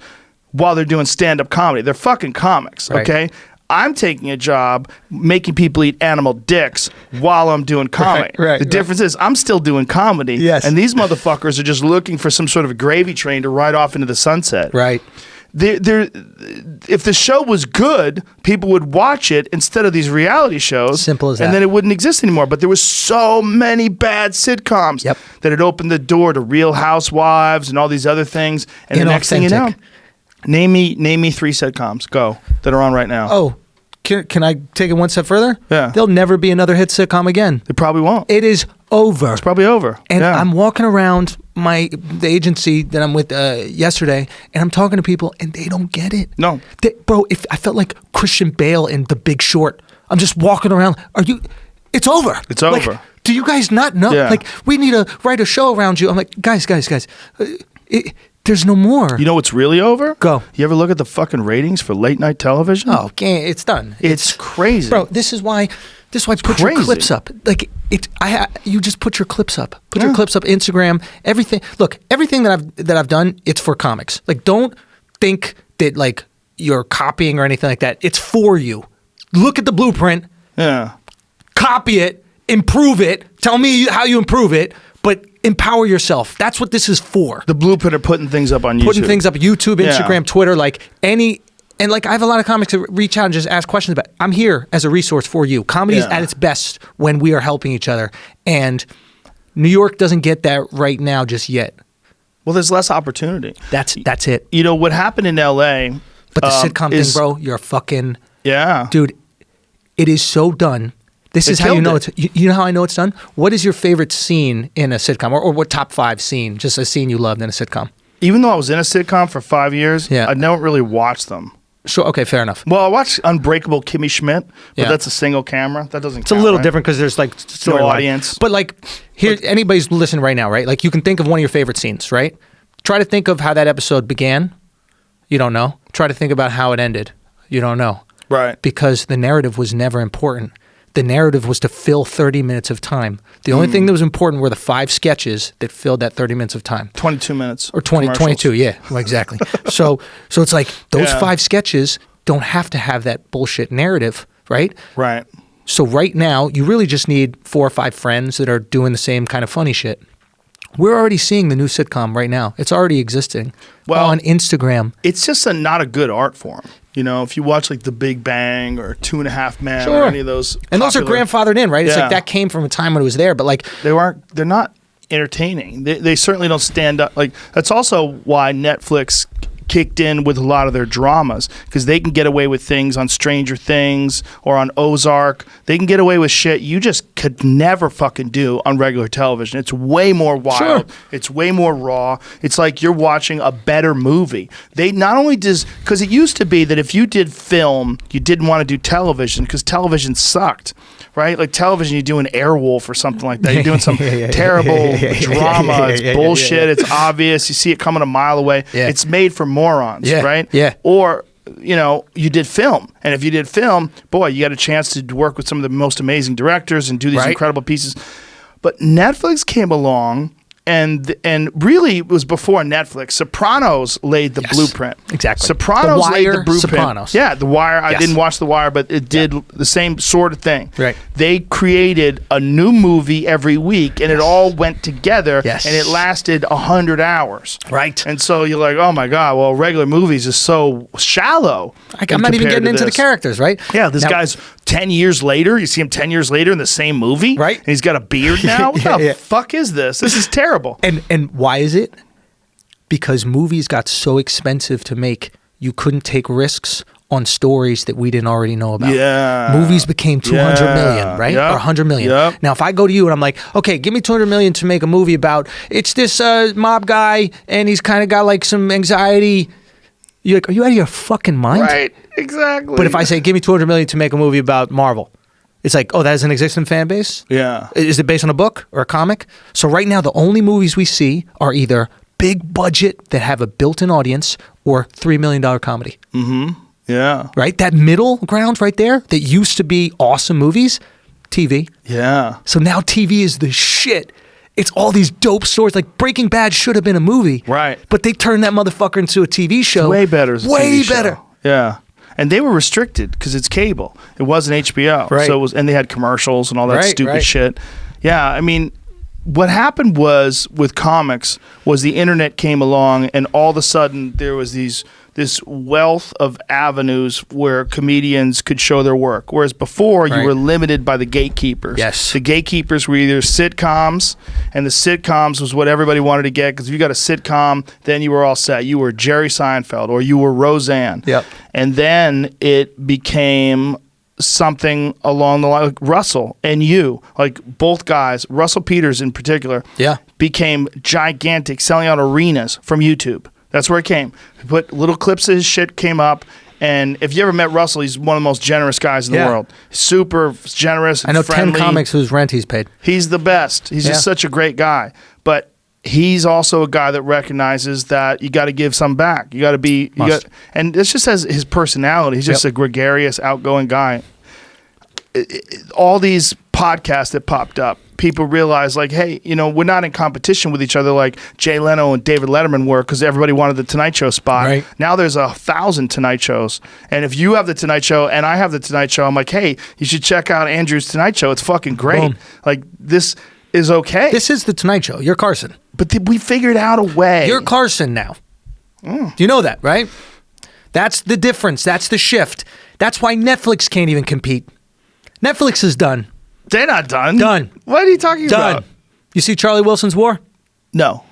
while they're doing stand-up comedy. They're fucking comics, okay? I'm taking a job making people eat animal dicks while I'm doing comedy. Right, the difference is I'm still doing comedy. Yes. And these motherfuckers are just looking for some sort of a gravy train to ride off into the sunset. Right. If the show was good, people would watch it instead of these reality shows. Simple as that. And then it wouldn't exist anymore. But there was so many bad sitcoms that had opened the door to Real Housewives and all these other things. And the next thing you know, name me 3 sitcoms, go, that are on right now. Oh, can I take it one step further? Yeah. There'll never be another hit sitcom again. It probably won't. It is over. It's probably over. And yeah. I'm walking around the agency that I'm with yesterday, and I'm talking to people, and they don't get it. No. Bro, if I felt like Christian Bale in The Big Short. I'm just walking around. It's over. It's over. Like, do you guys not know? Yeah. Like, we need to write a show around you. I'm like, guys. There's no more. You know what's really over? Go. You ever look at the fucking ratings for late night television? Oh, it's done. It's crazy. Bro, this is why put your clips up. Like you just put your clips up. Put your clips up, Instagram, everything. Look, everything that I've done, it's for comics. Like, don't think that like you're copying or anything like that. It's for you. Look at the blueprint. Yeah. Copy it, improve it, tell me how you improve it, but empower yourself. That's what this is for. The blueprint of putting things up on YouTube. Putting things up, YouTube, Yeah. Instagram, Twitter, and like I have a lot of comics that reach out and just ask questions about it. I'm here as a resource for you. Comedy is at its best when we are helping each other. And New York doesn't get that right now just yet. Well, there's less opportunity. That's it. You know, what happened in LA... But the sitcom thing, bro, you're fucking... Yeah. Dude, it is so done. This They is how you killed know it. it's... You know how I know it's done? What is your favorite scene in a sitcom? Or what top 5 scene? Just a scene you loved in a sitcom. Even though I was in a sitcom for 5 years, Yeah. I don't really watch them. Sure, okay, fair enough. Well, I watched Unbreakable Kimmy Schmidt, but Yeah. that's a single camera. That doesn't It's a count, little right? different because there's like storyline. audience. But like, here, anybody's listening right now, right? Like, you can think of one of your favorite scenes, right? Try to think of how that episode began. You don't know. Try to think about how it ended. You don't know. Right. Because the narrative was never important. The narrative was to fill 30 minutes of time. The only thing that was important were the 5 sketches that filled that 30 minutes of time. 22 minutes. Or 22, yeah, well, exactly. so it's like those Yeah. 5 sketches don't have to have that bullshit narrative, right? Right. So right now, you really just need 4 or 5 friends that are doing the same kind of funny shit. We're already seeing the new sitcom right now. It's already existing on Instagram. It's just not a good art form. You know, if you watch like The Big Bang or 2.5 Men Sure. or any of those. And those are grandfathered in, right? It's Yeah. like that came from a time when it was there, but like... They're not entertaining. They certainly don't stand up. Like, that's also why Netflix kicked in with a lot of their dramas, because they can get away with things on Stranger Things or on Ozark. They can get away with shit you just could never fucking do on regular television. It's way more wild. Sure. It's way more raw. It's like you're watching a better movie. They not only because it used to be that if you did film, you didn't want to do television because television sucked. Right? Like television, you're doing Airwolf or something like that. You're doing some terrible drama. It's bullshit. It's obvious. You see it coming a mile away. Yeah. It's made for morons, Yeah. right? Yeah. Or, you know, you did film. And if you did film, boy, you got a chance to work with some of the most amazing directors and do these Right. incredible pieces. But Netflix came along, and really it was before Netflix. Sopranos laid the blueprint. Exactly. Sopranos The laid the Wire, blueprint. Sopranos. Yeah, The Wire. I Yes. didn't watch The Wire, but it did the same sort of thing. Right. They created a new movie every week, and it all went together, Yes. and it lasted 100 hours. Right. And so you're like, oh my God, well, regular movies is so shallow. I'm not even compared getting to into the this. characters, right? Yeah, this Now- guy's 10 years later. You see him 10 years later in the same movie. Right. And he's got a beard now. What the Yeah. fuck is this? This is terrible. And why is it? Because movies got so expensive to make, you couldn't take risks on stories that we didn't already know about. Yeah. Movies became 200 million, right? Yep. Or 100 million. Yep. Now, if I go to you and I'm like, okay, give me 200 million to make a movie about, it's this mob guy and he's kind of got like some anxiety. You're like, are you out of your fucking mind? Right. Exactly. But if I say, give me 200 million to make a movie about Marvel, it's like, oh, that is an existing fan base? Yeah. Is it based on a book or a comic? So right now, the only movies we see are either big budget that have a built-in audience or $3 million comedy. Yeah. Right? That middle ground right there that used to be awesome movies, TV. Yeah. So now TV is the shit. It's all these dope stories. Like Breaking Bad should have been a movie. Right. But they turned that motherfucker into a TV show. Way better as a Way TV show. better. Yeah. and they were restricted because it's cable. It wasn't HBO, Right. so it was, and they had commercials and all that Right, stupid right. shit. Yeah, I mean, what happened was with comics was the internet came along, and all of a sudden there was this wealth of avenues where comedians could show their work. Whereas before, you Right. were limited by the gatekeepers. Yes. The gatekeepers were either sitcoms, and the sitcoms was what everybody wanted to get, because if you got a sitcom, then you were all set. You were Jerry Seinfeld, or you were Roseanne. Yep. And then it became something along the line, like Russell and you, like both guys, Russell Peters in particular, Yeah. became gigantic, selling out arenas from YouTube. That's where it came. We put little clips of his shit came up, and if you ever met Russell, he's one of the most generous guys in the Yeah. world. Super generous. I know friendly. 10 comics whose rent he's paid. He's the best. He's just Yeah. such a great guy. But he's also a guy that recognizes that you got to give some back. You got to be, and it's just as his personality. He's just Yep. a gregarious, outgoing guy. All these podcasts that popped up, people realized, like, hey, you know, we're not in competition with each other like Jay Leno and David Letterman were, because everybody wanted the Tonight Show spot. Right. Now there's 1,000 Tonight Shows. And if you have the Tonight Show and I have the Tonight Show, I'm like, hey, you should check out Andrew's Tonight Show. It's fucking great. Boom. Like, this is okay. This is the Tonight Show. You're Carson. But we figured out a way. You're Carson now. Mm. Do you know that, right? That's the difference. That's the shift. That's why Netflix can't even compete. Netflix is done. They're not done. Done. What are you talking Done. about? You see Charlie Wilson's War? No.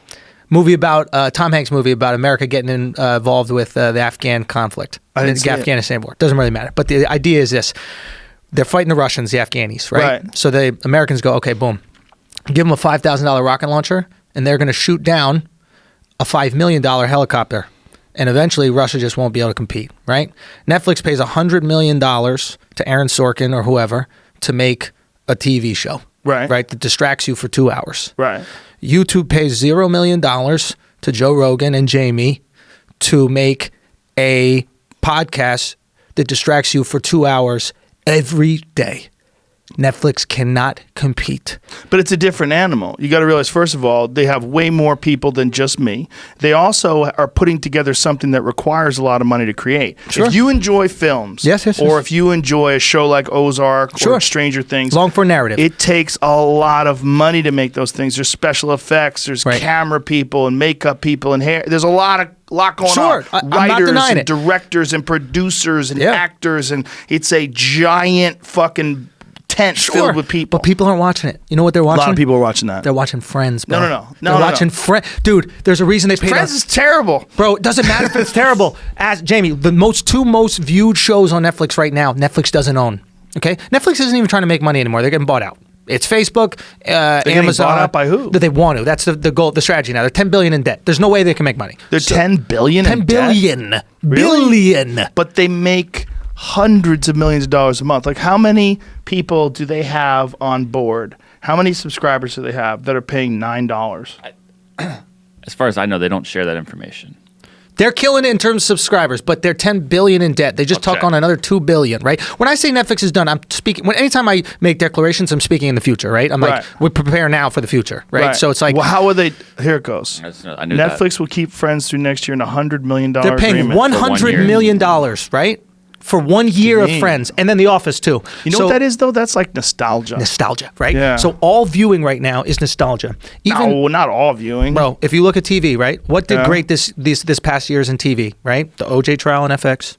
Movie about Tom Hanks movie about America getting involved with the Afghan conflict. I didn't the see it. Afghanistan war. Doesn't really matter. But the idea is this. They're fighting the Russians, the Afghanis, right? Right. So the Americans go, okay, boom. Give them a $5,000 rocket launcher, and they're going to shoot down a $5 million helicopter. And eventually Russia just won't be able to compete, right? Netflix pays $100 million to Aaron Sorkin or whoever to make a TV show. Right. Right? That distracts you for 2 hours. Right. YouTube pays $0 million to Joe Rogan and Jamie to make a podcast that distracts you for 2 hours every day. Netflix cannot compete. But it's a different animal. You got to realize, first of all, they have way more people than just me. They also are putting together something that requires a lot of money to create. Sure. If you enjoy films, Yes. or if you enjoy a show like Ozark Sure. or Stranger Things, Long for narrative. it takes a lot of money to make those things. There's special effects, there's Right. camera people and makeup people and hair. There's a lot going Sure. on. I'm not Writers denying and it. directors and producers and Yeah. actors, and it's a giant fucking tent filled with people. But people aren't watching it. You know what they're a watching? lot of people are watching that. They're watching Friends, bro. No. They're watching Friends. Dude, there's a reason they paid Friends us. is terrible. Bro, it doesn't matter if it's terrible. As Jamie, the two most viewed shows on Netflix right now, Netflix doesn't own. Okay? Netflix isn't even trying to make money anymore. They're getting bought out. It's Facebook, getting Amazon. bought out by who? That they want to. That's the goal, the strategy now. They're $10 billion in debt. There's no way they can make money. They're 10 billion. 10 in debt? billion. Really? Billion. But they make hundreds of millions of dollars a month. Like, how many people do they have on board? How many subscribers do they have that are paying $9? As far as I know, they don't share that information. They're killing it in terms of subscribers, but they're 10 billion in debt. They just I'll took check. on another 2 billion, right? When I say Netflix is done, I'm speaking. Anytime I make declarations, I'm speaking in the future, right? I'm Right. like, we prepare now for the future, right? So it's like, well, how would they? Here it goes. I knew that. Netflix will keep Friends through next year in $100 million they're paying agreement. $100 million, right? For 1 year of Dang. Friends, and then The Office too. You know what that is, though? That's like nostalgia. Nostalgia, right? Yeah. So all viewing right now is nostalgia. Even No, not all viewing. bro, if you look at TV, right? What did Yeah. great this past years in TV, right? The OJ trial on FX.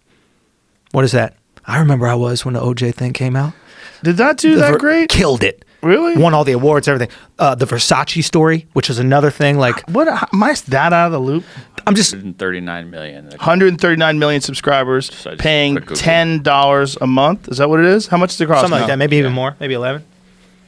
What is that? I remember how I was when the OJ thing came out. Did that do that great? Killed it. Really? Won all the awards, everything. The Versace story, which is another thing. Like, What? Am I that out of the loop? I'm just 139 million. 139 million subscribers, So I just paying quick Google. $10 a month. Is that what it is? How much does it cost? something like now? that. Maybe even more. Maybe 11.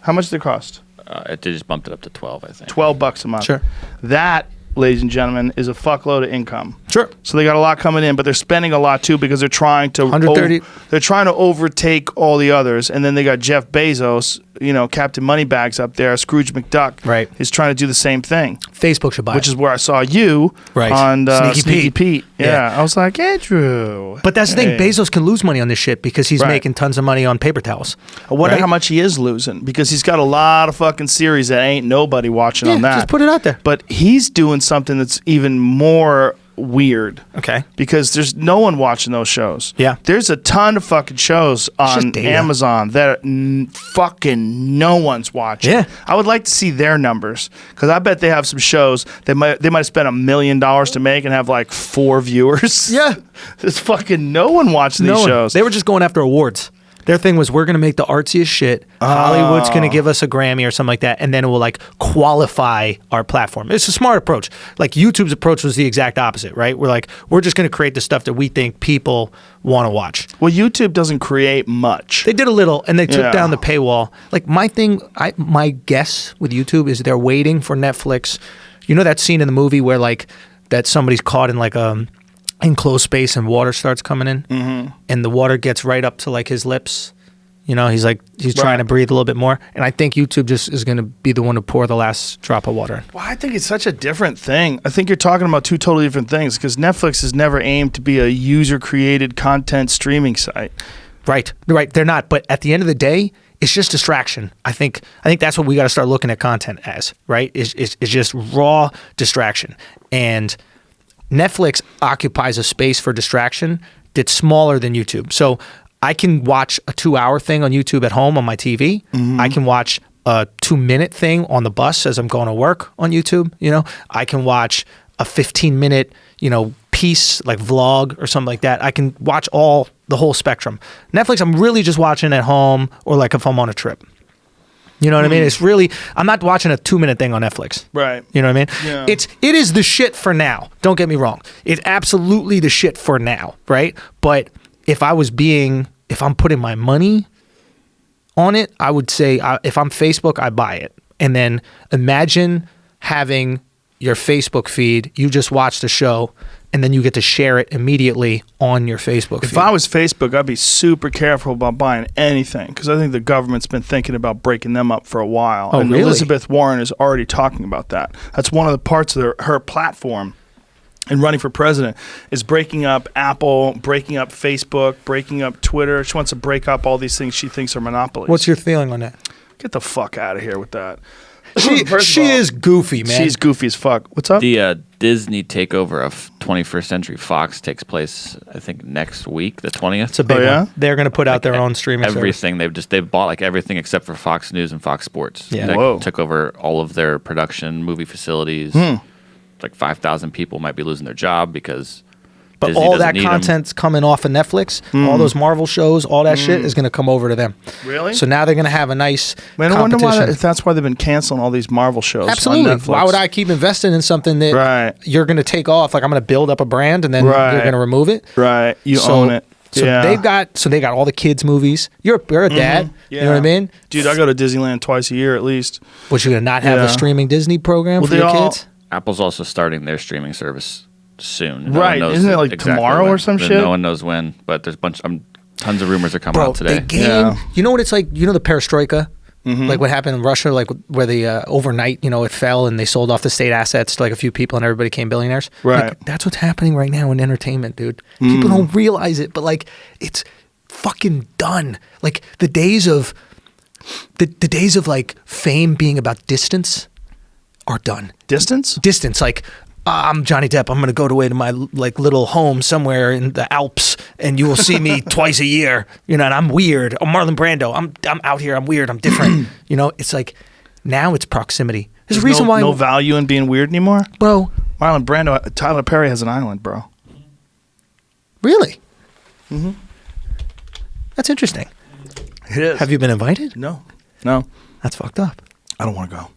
How much does it cost? It just bumped it up to 12, I think. $12 a month. Sure. That, ladies and gentlemen, is a fuckload of income. Sure. So they got a lot coming in, but they're spending a lot too because they're trying to 130 they're trying to overtake all the others. And then they got Jeff Bezos, you know, Captain Moneybags up there, Scrooge McDuck, Right. is trying to do the same thing. Facebook should buy Which it. is where I saw you Right. on Sneaky Sneaky Pete. Pete. Yeah. Yeah. I was like, Andrew. But that's the thing. hey. Bezos can lose money on this shit because he's Right. making tons of money on paper towels. I wonder right? how much he is losing because he's got a lot of fucking series that ain't nobody watching Yeah, on that. just put it out there. But he's doing something that's even more weird. Okay. Because there's no one watching those shows. Yeah. There's a ton of fucking shows on data. Amazon that fucking no one's watching. Yeah. I would like to see their numbers because I bet they have some shows they might have spent $1 million to make and have like 4 viewers. Yeah. There's fucking no one watching these shows. They were just going after awards. Their thing was, we're going to make the artsiest shit. Hollywood's going to give us a Grammy or something like that, and then it will like qualify our platform. It's a smart approach. Like YouTube's approach was the exact opposite, right? We're just going to create the stuff that we think people want to watch. Well, YouTube doesn't create much. They did a little, and they took down the paywall. Like my guess with YouTube is they're waiting for Netflix. You know that scene in the movie where like that somebody's caught in like enclosed space and water starts coming in, and the water gets right up to like his lips. You know, he's trying to breathe a little bit more, and I think YouTube just is going to be the one to pour the last drop of water. Well, I think it's such a different thing. I think you're talking about 2 totally different things because Netflix has never aimed to be a user-created content streaming site. Right. They're not. But at the end of the day, it's just distraction. I think that's what we got to start looking at content as. Right? It's just raw distraction, and Netflix occupies a space for distraction that's smaller than YouTube. So I can watch a 2-hour thing on YouTube at home on my TV. I can watch a 2-minute thing on the bus as I'm going to work on YouTube. You know, I can watch a 15-minute, piece like vlog or something like that. I can watch the whole spectrum. Netflix, I'm really just watching at home or like if I'm on a trip. You know what I mean? It's really, I'm not watching a 2-minute thing on Netflix. Right. You know what I mean? Yeah. It is the shit for now. Don't get me wrong. It's absolutely the shit for now, right? But if I'm putting my money on it, I would say if I'm Facebook, I buy it. And then imagine having your Facebook feed, you just watch the show, and then you get to share it immediately on your Facebook feed. If I was Facebook, I'd be super careful about buying anything because I think the government's been thinking about breaking them up for a while. Oh, and really? Elizabeth Warren is already talking about that. That's one of the parts of her platform in running for president is breaking up Apple, breaking up Facebook, breaking up Twitter. She wants to break up all these things she thinks are monopolies. What's your feeling on that? Get the fuck out of here with that. She is goofy, man. She's goofy as fuck. What's up? The Disney takeover of 21st Century Fox takes place, I think, next week, the 20th. It's a big one. They're going to put out their own streaming service. Everything. They've bought like everything except for Fox News and Fox Sports. Yeah. They took over all of their production, movie facilities. Like 5,000 people might be losing their job because But Disney all doesn't that need 'em. content's coming off of Netflix. All those Marvel shows, all that shit is going to come over to them. Really? So now they're going to have a nice Man, I wonder competition. why that's why they've been canceling all these Marvel shows. Absolutely. On Netflix. Why would I keep investing in something that you're going to take off? Like I'm going to build up a brand and then you're going to remove it. Right. You own it. So they got all the kids movies. You're a dad. You know what I mean? Dude, I go to Disneyland twice a year at least. But you're going to not have a streaming Disney program for your kids? Apple's also starting their streaming service soon. Right. Isn't it like tomorrow or some shit? No one knows when, but there's tons of rumors are coming out today. You know what it's like? You know the perestroika? Like what happened in Russia, like where the overnight, it fell and they sold off the state assets to like a few people and everybody became billionaires. Right. Like, that's what's happening right now in entertainment, dude. People don't realize it, but like it's fucking done. Like the days of like fame being about distance are done. Distance, like I'm Johnny Depp. I'm going to go away to my like little home somewhere in the Alps, and you will see me twice a year. And I'm weird. I'm Marlon Brando. I'm out here. I'm weird. I'm different. It's like now it's proximity. There's a reason why no value in being weird anymore, bro. Marlon Brando, Tyler Perry has an island, bro. Really? That's interesting. It is. Have you been invited? No. That's fucked up. I don't want to go.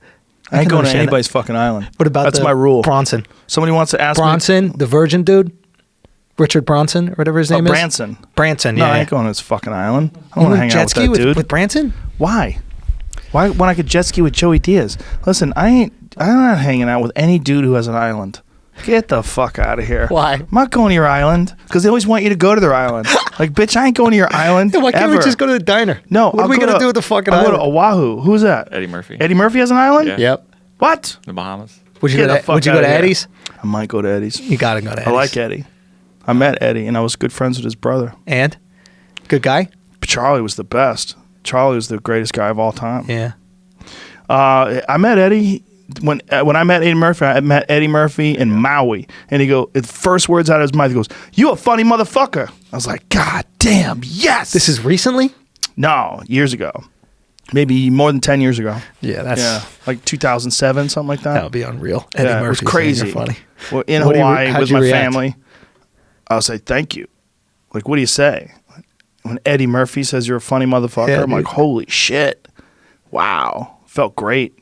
I ain't going to anybody's fucking island. What about that's my rule? Bronson. Somebody wants to ask Bronson, the Virgin dude, Richard Bronson, or whatever his name is. Branson. No, Yeah. I ain't going to his fucking island. I don't want to hang out with that dude. With Branson? Why when I could jet ski with Joey Diaz? Listen, I'm not hanging out with any dude who has an island. Get the fuck out of here. Why? I'm not going to your island because they always want you to go to their island. Like, bitch, I ain't going to your island. Why can't ever. we just go to the diner? No, what are we gonna do with the fucking I'll island? go to Oahu. Who's that? Eddie Murphy. Eddie Murphy has an island? Yeah. Yep. What? The Bahamas. Would you go to Eddie's? I might go to Eddie's. You gotta go to Eddie's. I like Eddie. I met Eddie and I was good friends with his brother. And? Good guy? Charlie was the best. Charlie was the greatest guy of all time. Yeah. I met Eddie. when I met Eddie Murphy, I met Eddie Murphy in Maui, and the first words out of his mouth, he goes, "You a funny motherfucker." I was like, God damn, yes. This is recently? No, years ago. Maybe more than 10 years ago. Yeah, like 2007, something like that. That would be unreal. Eddie It Murphy was crazy. funny. Well, in What do you- Hawaii how'd with you my react? family, I'll say thank you. Like, what do you say? When Eddie Murphy says you're a funny motherfucker, Yeah, I'm like, holy shit. Wow. Felt great.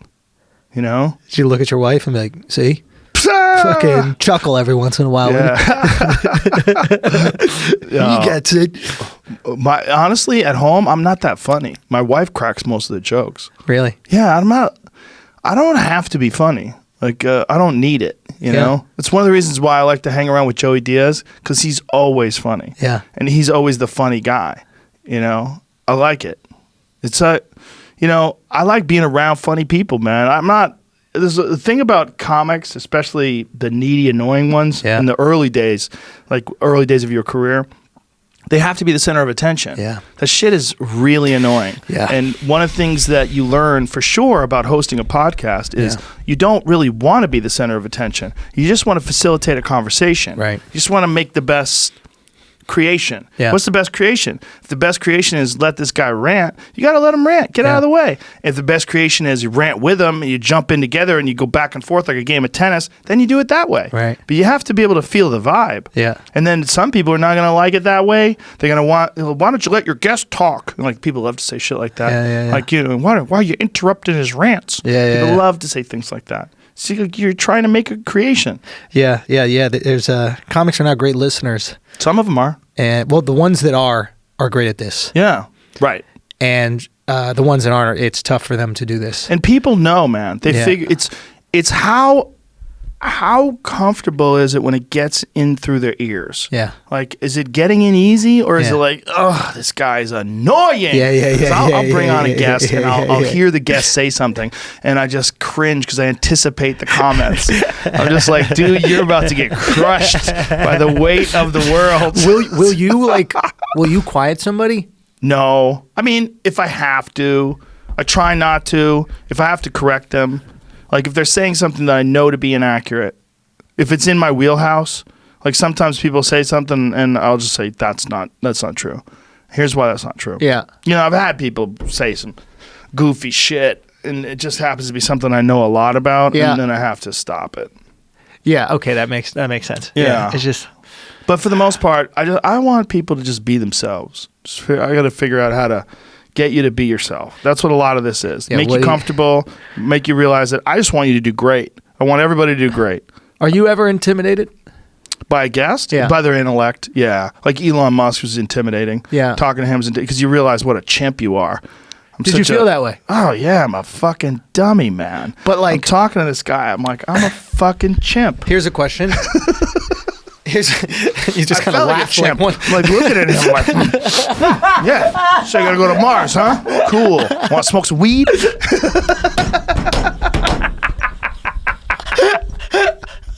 You know? Did you look at your wife and be like, see? Fucking chuckle every once in a while. Yeah. He gets it. Honestly, at home, I'm not that funny. My wife cracks most of the jokes. Really? Yeah, I don't have to be funny. Like, I don't need it, you know? It's one of the reasons why I like to hang around with Joey Diaz, because he's always funny. Yeah. And he's always the funny guy, you know? I like it. It's I like being around funny people, man. There's a thing about comics, especially the needy, annoying ones in the early days, like early days of your career. They have to be the center of attention. Yeah. That shit is really annoying. Yeah. And one of the things that you learn for sure about hosting a podcast is you don't really want to be the center of attention. You just want to facilitate a conversation. Right. You just want to make the best creation. Yeah. What's the best creation? If the best creation is let this guy rant, you got to let him rant. Get out of the way. If the best creation is you rant with him, and you jump in together and you go back and forth like a game of tennis, then you do it that way. Right. But you have to be able to feel the vibe. Yeah. And then some people are not going to like it that way. They're going to want, why don't you let your guest talk? And like people love to say shit like that. Yeah. Like, why are you interrupting his rants? People love to say things like that. So you're trying to make a creation. Yeah. There's comics are not great listeners. Some of them are. And well, the ones that are great at this. Yeah. Right. And the ones that aren't, it's tough for them to do this. And people know, man. They figure it's how comfortable is it when it gets in through their ears? Yeah. Like, is it getting in easy, or is it like, oh, this guy's annoying? Yeah. 'Cause I'll bring on a guest and I'll hear the guest say something, and I just cringe because I anticipate the comments. I'm just like, dude, you're about to get crushed by the weight of the world. Will you quiet somebody? No. I mean, if I have to, I try not to. If I have to correct them, like if they're saying something that I know to be inaccurate, if it's in my wheelhouse, like sometimes people say something and I'll just say, that's not true. Here's why that's not true. Yeah. You know, I've had people say some goofy shit and it just happens to be something I know a lot about, and then I have to stop it. Yeah, okay, that makes sense. Yeah. It's just, but for the most part, I want people to just be themselves. I got to figure out how to get you to be yourself. That's what a lot of this is. Yeah, make you comfortable, make you realize that I just want you to do great. I want everybody to do great. Are you ever intimidated? By a guest? Yeah. By their intellect? Yeah. Like Elon Musk was intimidating. Yeah. Talking to him because you realize what a chimp you are. Did you feel that way? Oh, yeah. I'm a fucking dummy, man. But like, I'm talking to this guy. I'm like, I'm a fucking chimp. Here's a question. You just kind of laugh like one. I'm like looking at him like, yeah, so you gotta go to Mars, huh? Cool. Want to smoke some weed?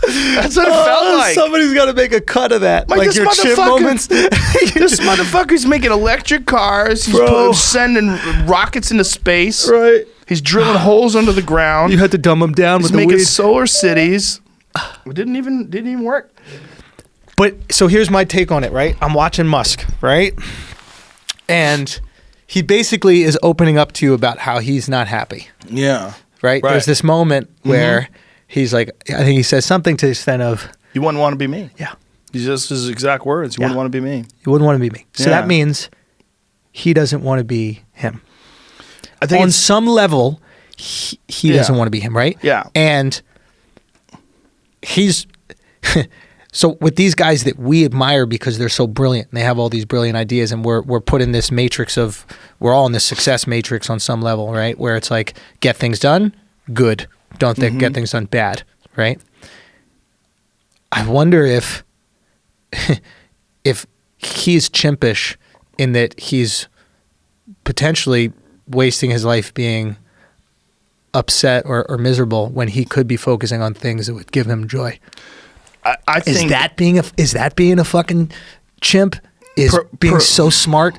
That's what it felt like. Somebody's got to make a cut of that. Like this your chip moments. This motherfucker's making electric cars. He's sending rockets into space. Right. He's drilling holes under the ground. You had to dumb him down He's with the making weed. solar cities. It didn't even work. But so here's my take on it, right? I'm watching Musk, right? And he basically is opening up to you about how he's not happy. Yeah. Right? There's this moment where he's like, I think he says something to the extent of, you wouldn't want to be me. yeah, These just his exact words. You wouldn't want to be me. you wouldn't want to be me. So Yeah. that means he doesn't want to be him. I think On it's, some level, he doesn't want to be him, right? Yeah. And he's so with these guys that we admire because they're so brilliant and they have all these brilliant ideas, and we're put in this matrix of, we're all in this success matrix on some level, right? Where it's like, get things done, good. Don't get things done, bad, right? I wonder if he's chimpish in that he's potentially wasting his life being upset or miserable when he could be focusing on things that would give him joy. I think Is that being a fucking chimp? Is being so smart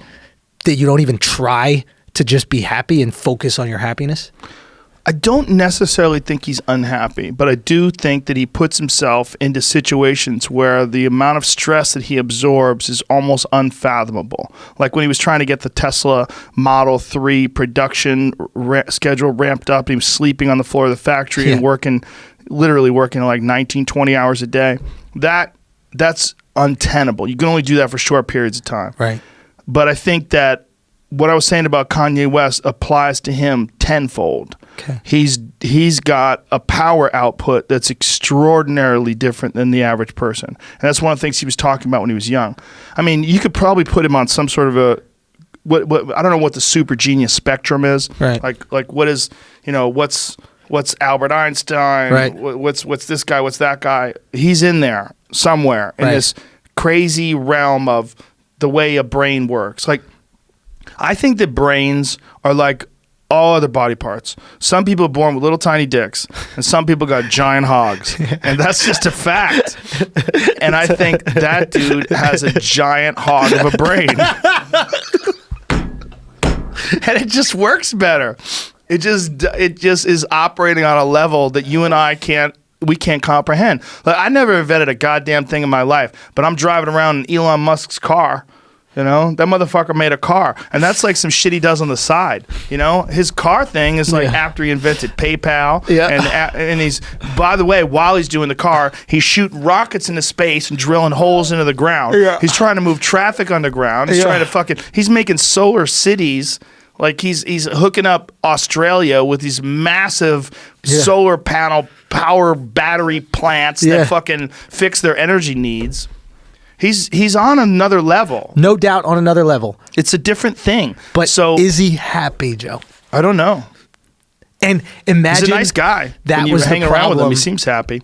that you don't even try to just be happy and focus on your happiness? I don't necessarily think he's unhappy, but I do think that he puts himself into situations where the amount of stress that he absorbs is almost unfathomable. Like when he was trying to get the Tesla Model 3 production schedule ramped up, and he was sleeping on the floor of the factory and literally working like 19, 20 hours a day. That's untenable. You can only do that for short periods of time. Right. But I think that what I was saying about Kanye West applies to him tenfold. Okay. He's got a power output that's extraordinarily different than the average person. And that's one of the things he was talking about when he was young. I mean, you could probably put him on some sort of a what I don't know what the super genius spectrum is. Right. Like what is, what's Albert Einstein? Right. What's this guy? What's that guy? He's in there somewhere in this crazy realm of the way a brain works. Like, I think that brains are like all other body parts. Some people are born with little tiny dicks, and some people got giant hogs, and that's just a fact. And I think that dude has a giant hog of a brain, and it just works better. It just is operating on a level that you and I can't comprehend. Like, I never invented a goddamn thing in my life, but I'm driving around in Elon Musk's car. That motherfucker made a car, and that's like some shit he does on the side. His car thing is like after he invented PayPal, and he's, by the way, while he's doing the car, he's shooting rockets into space and drilling holes into the ground. Yeah. He's trying to move traffic underground. He's trying to he's making solar cities. Like he's hooking up Australia with these massive solar panel power battery plants that fucking fix their energy needs. He's on another level. No doubt on another level. It's a different thing. But is he happy, Joe? I don't know. And imagine, he's a nice guy. That when you was hang the around with him, problem. he seems happy.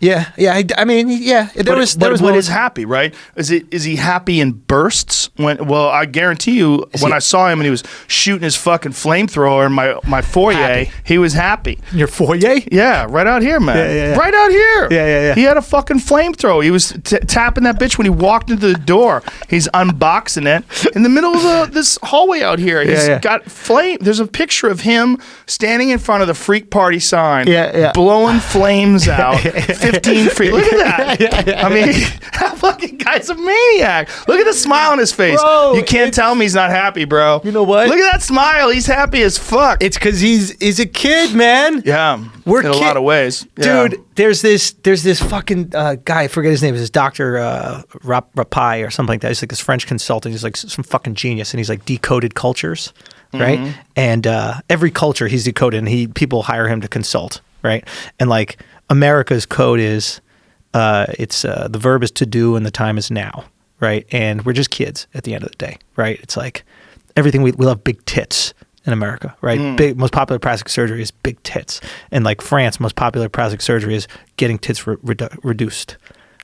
Yeah. I mean, There was what is happy, right? Is he happy in bursts? I guarantee you, when I saw him and he was shooting his fucking flamethrower in my foyer, he was happy. Your foyer? Yeah, right out here, man. Yeah. Right out here. Yeah. He had a fucking flamethrower. He was tapping that bitch when he walked into the door. He's unboxing it in the middle of this hallway out here. He's got flame. There's a picture of him standing in front of the Freak Party sign, blowing flames out. 15 free. Look at that. I mean, that fucking guy's a maniac. Look at the smile on his face. Bro, you can't tell me he's not happy, bro. You know what? Look at that smile. He's happy as fuck. It's because he's a kid, man. Yeah. In a lot of ways. Dude, there's this fucking guy, I forget his name. It's Dr. Rapai or something like that. He's like this French consultant. He's like some fucking genius, and he's like decoded cultures, right? Mm-hmm. And every culture he's decoded, and people hire him to consult, right? And like America's code is the verb is to do and the time is now, right? And we're just kids at the end of the day, right? It's like everything we love big tits in America, right? Big, most popular plastic surgery is big tits. And like France, most popular plastic surgery is getting tits reduced,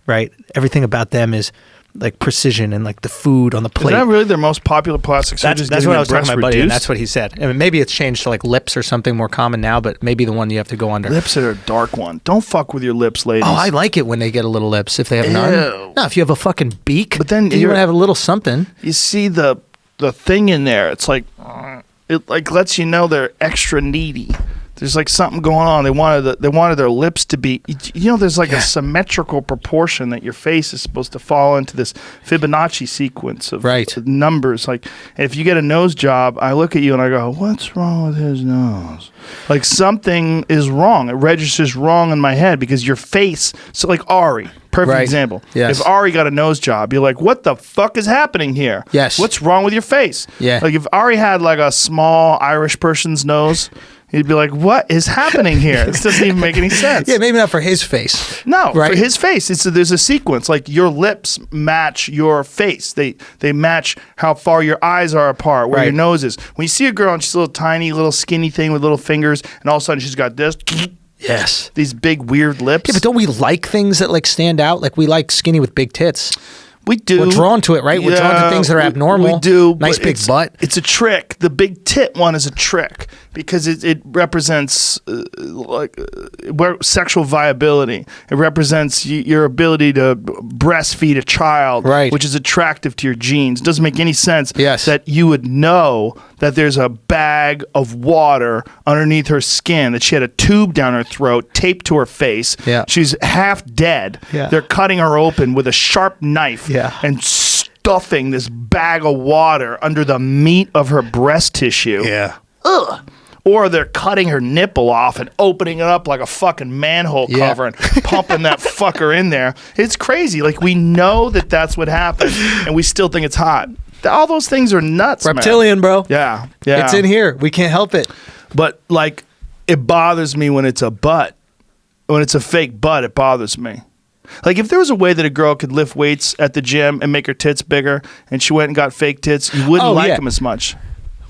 right? Everything about them is like precision and like the food on the plate. Is that really their most popular plastic surgery? That's what I was talking to my buddy, and that's what he said. I mean, maybe it's changed to like lips or something more common now, but maybe the one you have to go under. Lips are a dark one. Don't fuck with your lips, ladies. Oh, I like it when they get a little lips if they have none. No, if you have a fucking beak, but then you want to have a little something. You see the thing in there. It's like it like lets you know they're extra needy. There's like something going on. They wanted their lips to be, there's like a symmetrical proportion that your face is supposed to fall into this Fibonacci sequence of numbers. Like, if you get a nose job, I look at you and I go, what's wrong with his nose? Like, something is wrong. It registers wrong in my head because your face, so like Ari, perfect example. Yes. If Ari got a nose job, you're like, what the fuck is happening here? Yes. What's wrong with your face? Yeah. Like, if Ari had like a small Irish person's nose, he'd be like, what is happening here? This doesn't even make any sense. Yeah, maybe not for his face. No, for his face. There's a sequence. Like, your lips match your face. They match how far your eyes are apart, where your nose is. When you see a girl and she's a little tiny, little skinny thing with little fingers, and all of a sudden she's got this. Yes. These big, weird lips. Yeah, but don't we like things that like stand out? Like, we like skinny with big tits. We do. We're drawn to it, right? We're drawn to things that are abnormal. We do. Nice big butt. It's a trick. The big tit one is a trick because it represents sexual viability. It represents your ability to breastfeed a child, Right. which is attractive to your genes. It doesn't make any sense Yes. that you would know that there's a bag of water underneath her skin, that she had a tube down her throat taped to her face. Yeah. She's half dead. Yeah. They're cutting her open with a sharp knife Yeah. and stuffing this bag of water under the meat of her breast tissue. Yeah. Ugh. Or they're cutting her nipple off and opening it up like a fucking manhole Yeah. cover and pumping that fucker in there. It's crazy. Like, we know that that's what happened, and we still think it's hot. All those things are nuts, man. Reptilian, bro. Yeah, yeah. It's in here. We can't help it. But, like, it bothers me when it's a butt. When it's a fake butt, it bothers me. Like, if there was a way that a girl could lift weights at the gym and make her tits bigger, and she went and got fake tits, you wouldn't like them as much.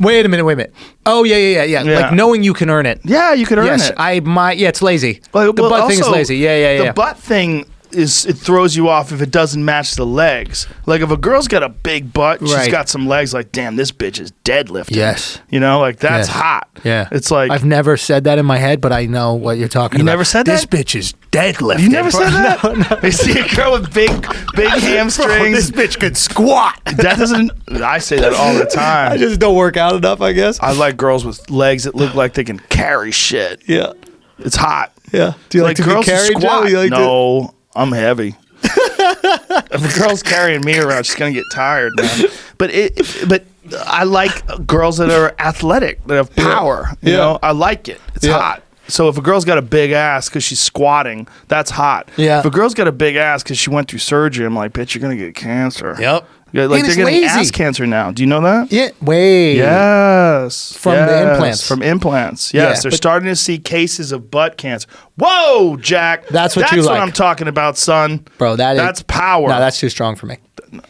Wait a minute. Oh, yeah. Yeah. Like, knowing you can earn it. Yeah, you could earn Yes, it. it's lazy. Well, The butt thing is also, lazy. Yeah. The butt thing it throws you off if it doesn't match the legs. Like, if a girl's got a big butt, she's Right. got some legs, like, damn, this bitch is deadlifting. Yes. You know, like, that's Yes. hot. Yeah. It's like, I've never said that in my head, but I know what you're talking You about. never said This that? bitch is deadlifting. you never said that? No. You see a girl with big hamstrings. Bro, this bitch could squat. That doesn't, I say that all the time. I just don't work out enough, I guess. I like girls with legs that look like they can carry shit. Yeah. It's hot. Yeah. Do you like to girls be who carried, Joe? squat. You like No, I'm heavy. If a girl's carrying me around, she's gonna get tired, man. But I like girls that are athletic, that have power. You know, I like it. It's hot. So if a girl's got a big ass because she's squatting, that's hot. Yeah. If a girl's got a big ass because she went through surgery, I'm like, bitch, you're gonna get cancer. Yep. Yeah, like, And they're it's getting lazy. ass cancer now. Do you know that? Yeah. Wait. Yes. From the implants. From implants. Yeah, Yes. They're but- starting to see cases of butt cancer. Whoa, Jack. That's what you like. I'm talking about, son. Bro, that's power. No, that's too strong for me.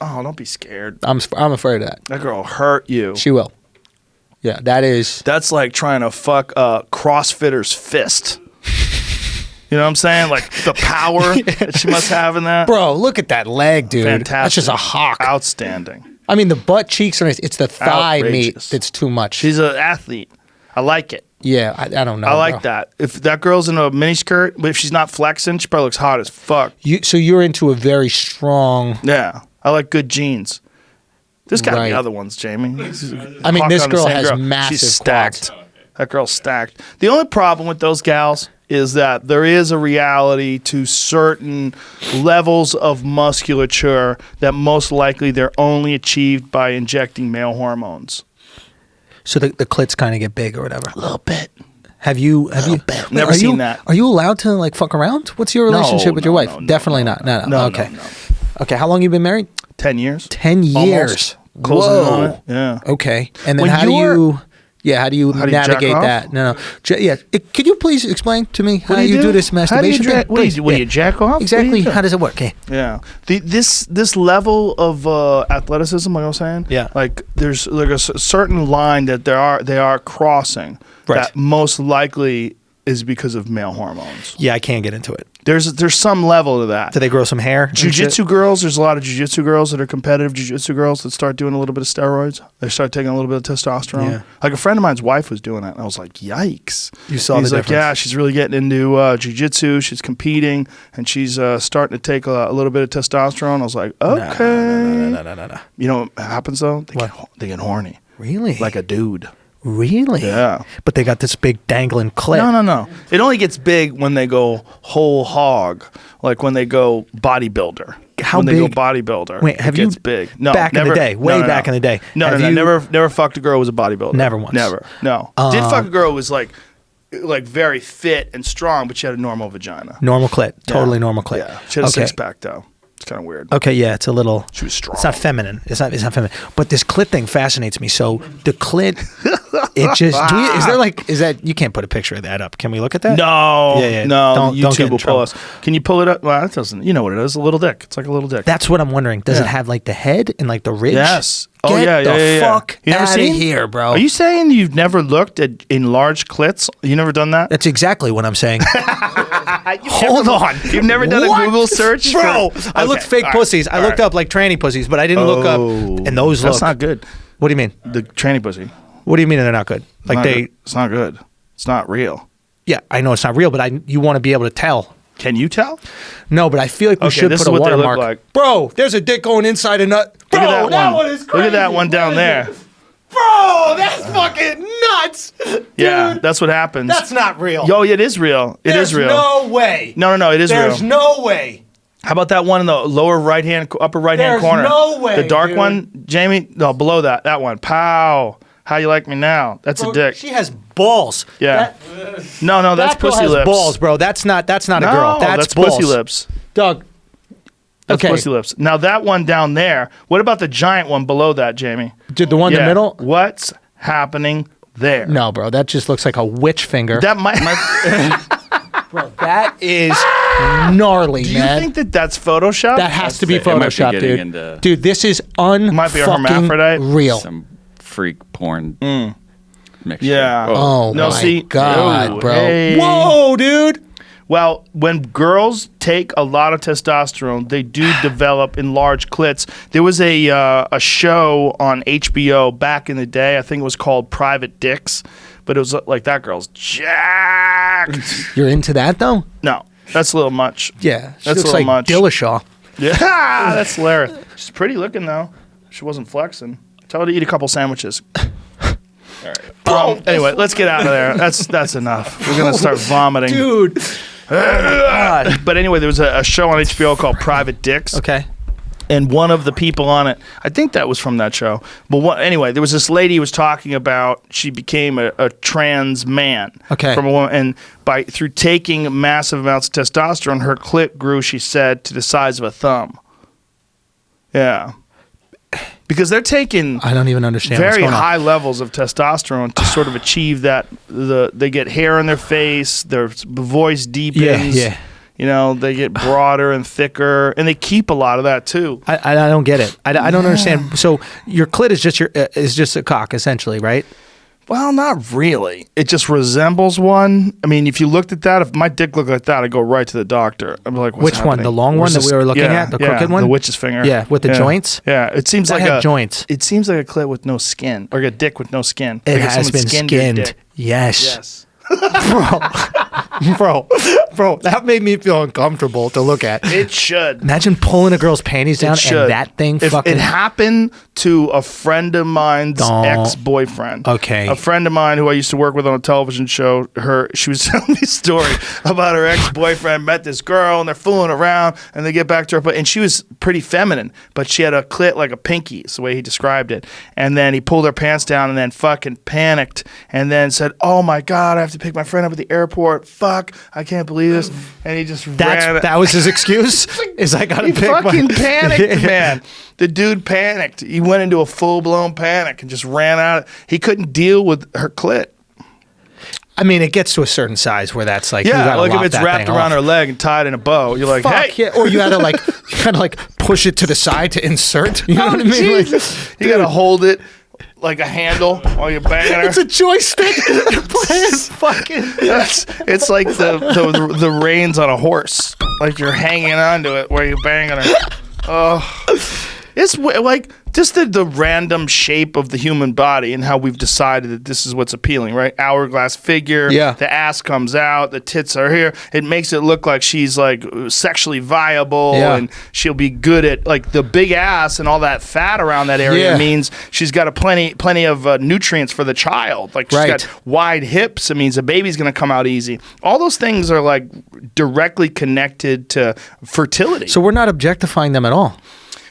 Oh, don't be scared. I'm afraid of that. That girl hurt you. She will. Yeah, that is. That's like trying to fuck a CrossFitter's fist. You know what I'm saying? Like, the power that she must have in that. Bro, look at that leg, dude. Fantastic. That's just a hawk. Outstanding. I mean, the butt cheeks are nice. It's the thigh meat Outrageous. that's too much. She's an athlete. I like it. Yeah, I don't know. I like bro. that. If that girl's in a miniskirt, but if she's not flexing, she probably looks hot as fuck. So you're into a very strong. Yeah. I like good jeans. There's got to Right. be other ones, Jamie. I mean, Hawk this on the girl same has massive She's stacked. quads. That girl's stacked. The only problem with those gals is that there is a reality to certain levels of musculature that most likely they're only achieved by injecting male hormones. So the clits kind of get big or whatever. A little bit. Have you? bit. Never are seen you- that. Are you allowed to like fuck around? What's your relationship with your wife? Definitely not. No. Okay. No. Okay. How long you been married? 10 years. 10 years. Almost. Closing in on Whoa. it. Yeah. Okay. And then When how do you're- you? Yeah. How do you How do you jack navigate off? that? No. Yeah. Could you please explain to me how What you do this How do you masturbation jack, thing? what do Please. you, what do Yeah. you jack off? Exactly. What do you do? How does it work? Yeah. Yeah, this level of athleticism, like I was saying, Yeah. like there's like a certain line that they are crossing Right. that most likely is because of male hormones. Yeah. I can't get into it. There's some level to that. Do they grow some hair? and shit? Jiu-jitsu girls, there's a lot of jiu-jitsu girls that are competitive jiu-jitsu girls that start doing a little bit of steroids. They start taking a little bit of testosterone. Yeah. Like, a friend of mine's wife was doing it, and I was like, yikes. You saw He's the like, difference. yeah, she's really getting into jiu-jitsu. She's competing, and she's starting to take a little bit of testosterone. I was like, okay. No. You know what happens, though? What? They get horny. Really? Like a dude. Really? Yeah. But they got this big dangling clit. No. It only gets big when they go whole hog, like when they go bodybuilder. How when they big- go bodybuilder, Wait, have it gets you- big? No, back in the never, day, way no. back in the day, No, have no, you- never fucked a girl who was a bodybuilder. Never once. Never. No. Did fuck a girl who was like very fit and strong, but she had a normal vagina. Normal clit. Totally Yeah. normal clit. Yeah, she had a Okay. 6-pack though. It's kind of weird. Okay, yeah, it's a little. She was strong. It's not feminine. It's not feminine. But this clit thing fascinates me. So the clit, it just. Is there like? Is that? You can't put a picture of that up. Can we look at that? No, Yeah. no. Don't YouTube get in will trouble. pull us. Can you pull it up? Well, it doesn't. You know what it is? A little dick. It's like a little dick. That's what I'm wondering. Does it Yeah. have like the head and like the ridge? Yes. Get Oh yeah, the yeah. fuck You never out of seen? here, bro. Are you saying you've never looked at enlarged clits? You never done that? That's exactly what I'm saying. You've Hold never- on. You've never done What? a Google search, bro? for- I looked Okay, fake all right, pussies. I all looked right. up like tranny pussies, but I didn't look up. And those That's look. not good. What do you mean? The tranny pussy. What do you mean they're not good? Like It's not good. It's not real. Yeah, I know it's not real, but you want to be able to tell. Can you tell? No, but I feel like we should this put is a what they look watermark. like. Bro, there's a dick going inside a nut. Bro, Look at that one. is crazy. Look at that one down What is there. this? Bro, that's fucking nuts. Yeah, Dude, that's what happens. that's not real. Yo, it is real. It is real. There's no way. No, it is real. There's no way. How about that one in the lower upper right hand There's corner? no way, The dark dude. one, Jamie? No, below that. That one. Pow. How you like me now? That's Bro, a dick. She has balls. Yeah. No, that's that girl pussy has lips. balls, bro. That's not a girl. No, That's pussy balls. lips. Doug. That's Okay. pussy lips. Now that one down there. What about the giant one below that, Jamie? Dude, the one in the middle? What's happening there? No, bro. That just looks like a witch finger. That might. Bro, that is gnarly, Do you man. think that that's Photoshop? That has to be It might be Photoshop, getting dude. into- Dude, this is Might be a hermaphrodite. real. Some freak porn mixture. Yeah. Oh No, my see- God, Oh, bro. hey. Whoa, dude. Well, when girls take a lot of testosterone, they do develop enlarged clits. There was a show on HBO back in the day. I think it was called Private Dicks, but it was like that girl's jacked. You're into that, though? No, that's a little much. Yeah. She That's looks a little like much. Dillashaw. Yeah, that's hilarious. She's pretty looking though. She wasn't flexing. Tell her to eat a couple sandwiches. Anyway, let's get out of there. That's enough. We're gonna start vomiting. Dude. But anyway, there was a show on HBO called Private Dicks. Okay. And one of the people on it, I think that was from that show. But anyway, there was this lady who was talking about she became a trans man. Okay. From a woman, and through taking massive amounts of testosterone, her clit grew, she said, to the size of a thumb. Yeah. Because they're taking I don't even understand what's very going on. high levels of testosterone to sort of achieve that. They get hair on their face, their voice deepens. Yeah. You know, they get broader and thicker, and they keep a lot of that too. I don't get it. I don't understand. So your clit is just a cock, essentially, right? Well, not really. It just resembles one. I mean, if you looked at that, if my dick looked like that, I'd go right to the doctor. I'd be like, what's Which one? happening? The long Where's one that we were looking at? The crooked one? The witch's finger. Yeah, with the joints? Yeah, it seems That like had a joints. It seems like a clit with no skin, or a dick with no skin. It Like if has someone been skinned your skinned. dick. Yes. Yes. Bro, that made me feel uncomfortable to look at. It should. Imagine pulling a girl's panties down It should. and that thing If fucking... it happened to a friend of mine's Don't. ex-boyfriend. Okay. A friend of mine who I used to work with on a television show, she was telling me a story about her ex-boyfriend met this girl and they're fooling around and they get back to her, and she was pretty feminine, but she had a clit like a pinky, is the way he described it. And then he pulled her pants down and then fucking panicked and then said, "Oh my God, I have to pick my friend up at the airport. Fuck, I can't believe this." And he just ran. That was his excuse? Is I gotta He pick fucking my... panicked, man. The dude panicked. He went into a full-blown panic and just ran out. He couldn't deal with her clit. I mean, it gets to a certain size where that's like... you Yeah, gotta like if lop it's that wrapped thing around off. her leg and tied in a bow, you're like, Fuck hey. yeah. Or you had to like push it to the side to insert. You know what I mean? Like, You gotta hold it like a handle while you're banging her. it's a joystick. You're playing fucking... It's like the reins on a horse. Like you're hanging onto it while you're banging her. Oh, it's like just the random shape of the human body and how we've decided that this is what's appealing, right? Hourglass figure. Yeah. The ass comes out. The tits are here. It makes it look like she's like sexually viable and she'll be good at like the big ass, and all that fat around that area means she's got plenty of nutrients for the child. Like she's got wide hips. It means the baby's going to come out easy. All those things are like directly connected to fertility. So we're not objectifying them at all.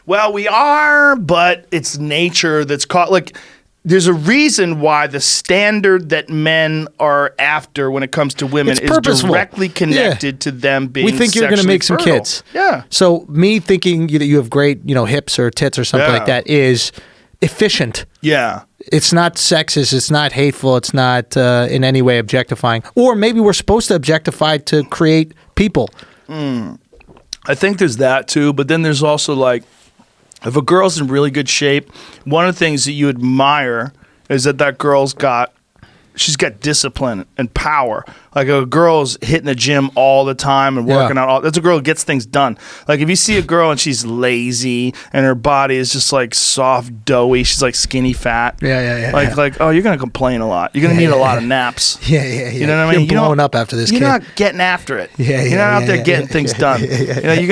Well, we are, but it's nature that's caught. Like, there's a reason why the standard that men are after when it comes to women It's is purposeful. directly connected to them being We think you're going to sexually make some fertile. kids. Yeah. So me thinking that you have great, hips or tits or something like that is efficient. Yeah. It's not sexist. It's not hateful. It's not in any way objectifying. Or maybe we're supposed to objectify to create people. I think there's that too, but then there's also like, if a girl's in really good shape, one of the things that you admire is that girl's got She's got discipline and power. Like a girl's hitting the gym all the time and working out. That's a girl who gets things done. Like if you see a girl and she's lazy and her body is just like soft, doughy, she's like skinny fat. Yeah. Like oh, you're gonna complain a lot. You're gonna need a lot of naps. Yeah. You know what I mean? You're blowing up after this. You're kid. not getting after it. Yeah, You're not out there getting things done. You know, you're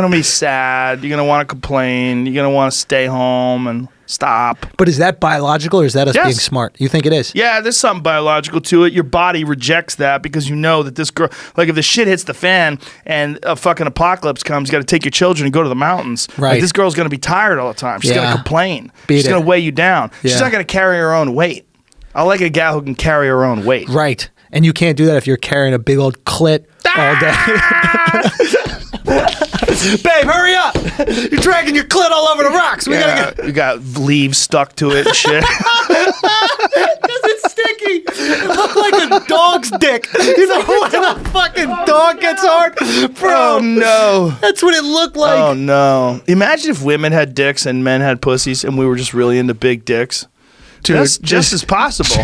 gonna be sad. You're gonna want to complain. You're gonna want to stay home and stop. But is that biological or is that us being smart? You think it is? Yeah, there's something biological to it. Your body rejects that because you know that this girl, like if the shit hits the fan and a fucking apocalypse comes, you got to take your children and go to the mountains. Right. Like this girl's going to be tired all the time. She's going to complain. She's going to weigh you down. Yeah. She's not going to carry her own weight. I like a gal who can carry her own weight. Right. And you can't do that if you're carrying a big old clit all day. Babe, hurry up! You're dragging your clit all over the rocks. We gotta get. You got leaves stuck to it and shit. Because it's sticky. It looked like a dog's dick. You know when a fucking dog gets hard? Bro, Oh no. that's what it looked like. Oh no. Imagine if women had dicks and men had pussies and we were just really into big dicks. Dude, That's just as possible.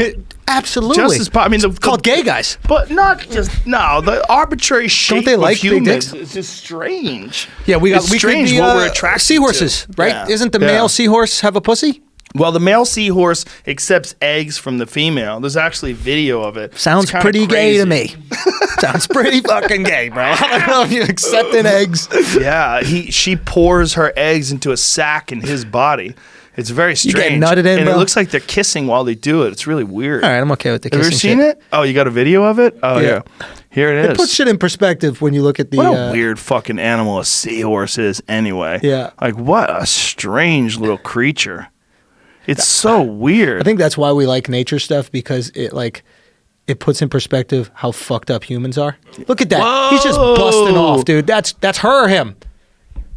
Absolutely. Just as I mean, It's called gay guys. But not just the arbitrary shape they like of big humans. dicks? It's just strange. Yeah, we It's strange could be, what we're attracted seahorses, to. right? Yeah. Isn't the Yeah. male seahorse have a pussy? Well, the male seahorse accepts eggs from the female. There's actually video of it. Sounds It's kinda pretty gay to crazy. me. Sounds pretty fucking gay, bro. I don't know if you're accepting eggs. Yeah, she pours her eggs into a sack in his body. It's very strange. get nutted in, and bro? it looks like they're kissing while they do it. It's really weird. All right, I'm okay with the Have you kissing ever seen shit. it? Oh, you got a video of it? Oh Yeah. yeah. Here it It is. puts shit in perspective when you look at the. What a weird fucking animal a seahorse is anyway. Yeah. Like what a strange little creature. It's so weird. I think that's why we like nature stuff because it puts in perspective how fucked up humans are. Look at that. Whoa. He's just busting off, dude. That's her or him.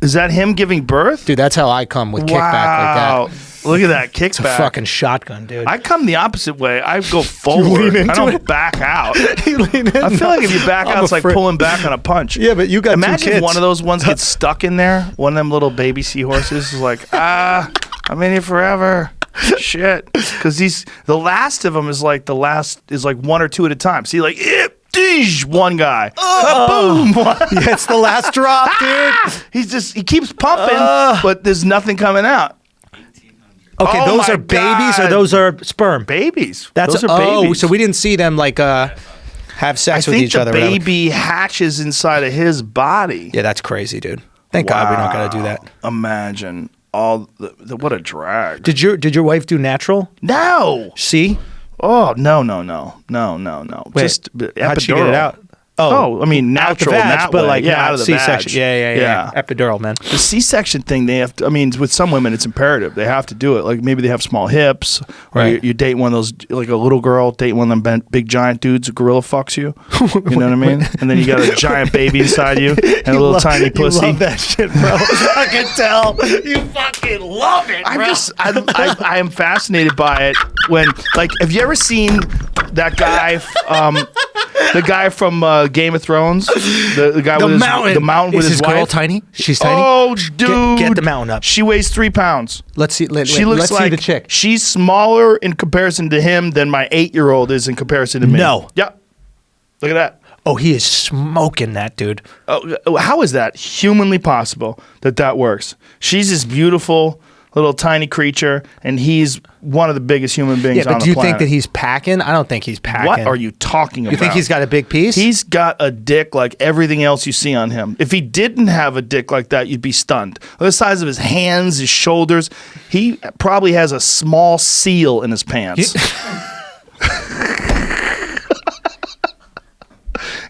Is that him giving birth? Dude, that's how I come with kickback Wow. like that. Look at that kickback. It's a fucking shotgun, dude. I come the opposite way. I go forward. lean into I don't it? back out. You lean in. I feel like if you back out, it's like pulling back on a punch. Yeah, but you got two Imagine if kids. one of those ones gets stuck in there. One of them little baby seahorses is like, I'm in here forever. Shit. Because the last of them is like one or two at a time. See, like, one guy. Boom. Yeah, it's the last drop, dude. He keeps pumping, but there's nothing coming out. Okay, Oh those my are babies or God. those are sperm? Babies. Those are babies. so we didn't see them have sex I with think each the other. whatever. baby hatches inside of his body. Yeah, that's crazy, dude. Thank God we don't gotta do that. Imagine all what a drag. Did your wife do natural? No. See? Oh no. Wait, Just how'd she get it epidural. out? Oh, I mean Out the natural, vag, that but way. like yeah, not out of the C-section. vag. Yeah. Epidural, man. The C-section thing, they have to, I mean, with some women, it's imperative. They have to do it. Like maybe they have small hips, or Right. you date one of those, like a little girl, date one of them big giant dudes, a gorilla fucks you. You know what I mean? And then you got a giant baby inside you and a little tiny pussy. You love that shit, bro. I can tell. You fucking love it, bro. I am fascinated by it. When, like, have you ever seen that guy, the guy from Game of Thrones? The guy with the mountain with Is his his girl wife? tiny? She's tiny. Oh, dude. Get the mountain up. She weighs 3 pounds. Let's see. She looks let's like see the chick. She's smaller in comparison to him than my 8-year-old is in comparison to me. No. Yeah. Look at that. Oh, he is smoking that, dude. Oh, how is that humanly possible that works? She's this beautiful little tiny creature, and he's one of the biggest human beings Yeah, on but the do you planet. think that he's packing? I don't think he's packing. What are you talking about? You think he's got a big piece? He's got a dick like everything else you see on him. If he didn't have a dick like that, you'd be stunned. The size of his hands, his shoulders. He probably has a small seal in his pants.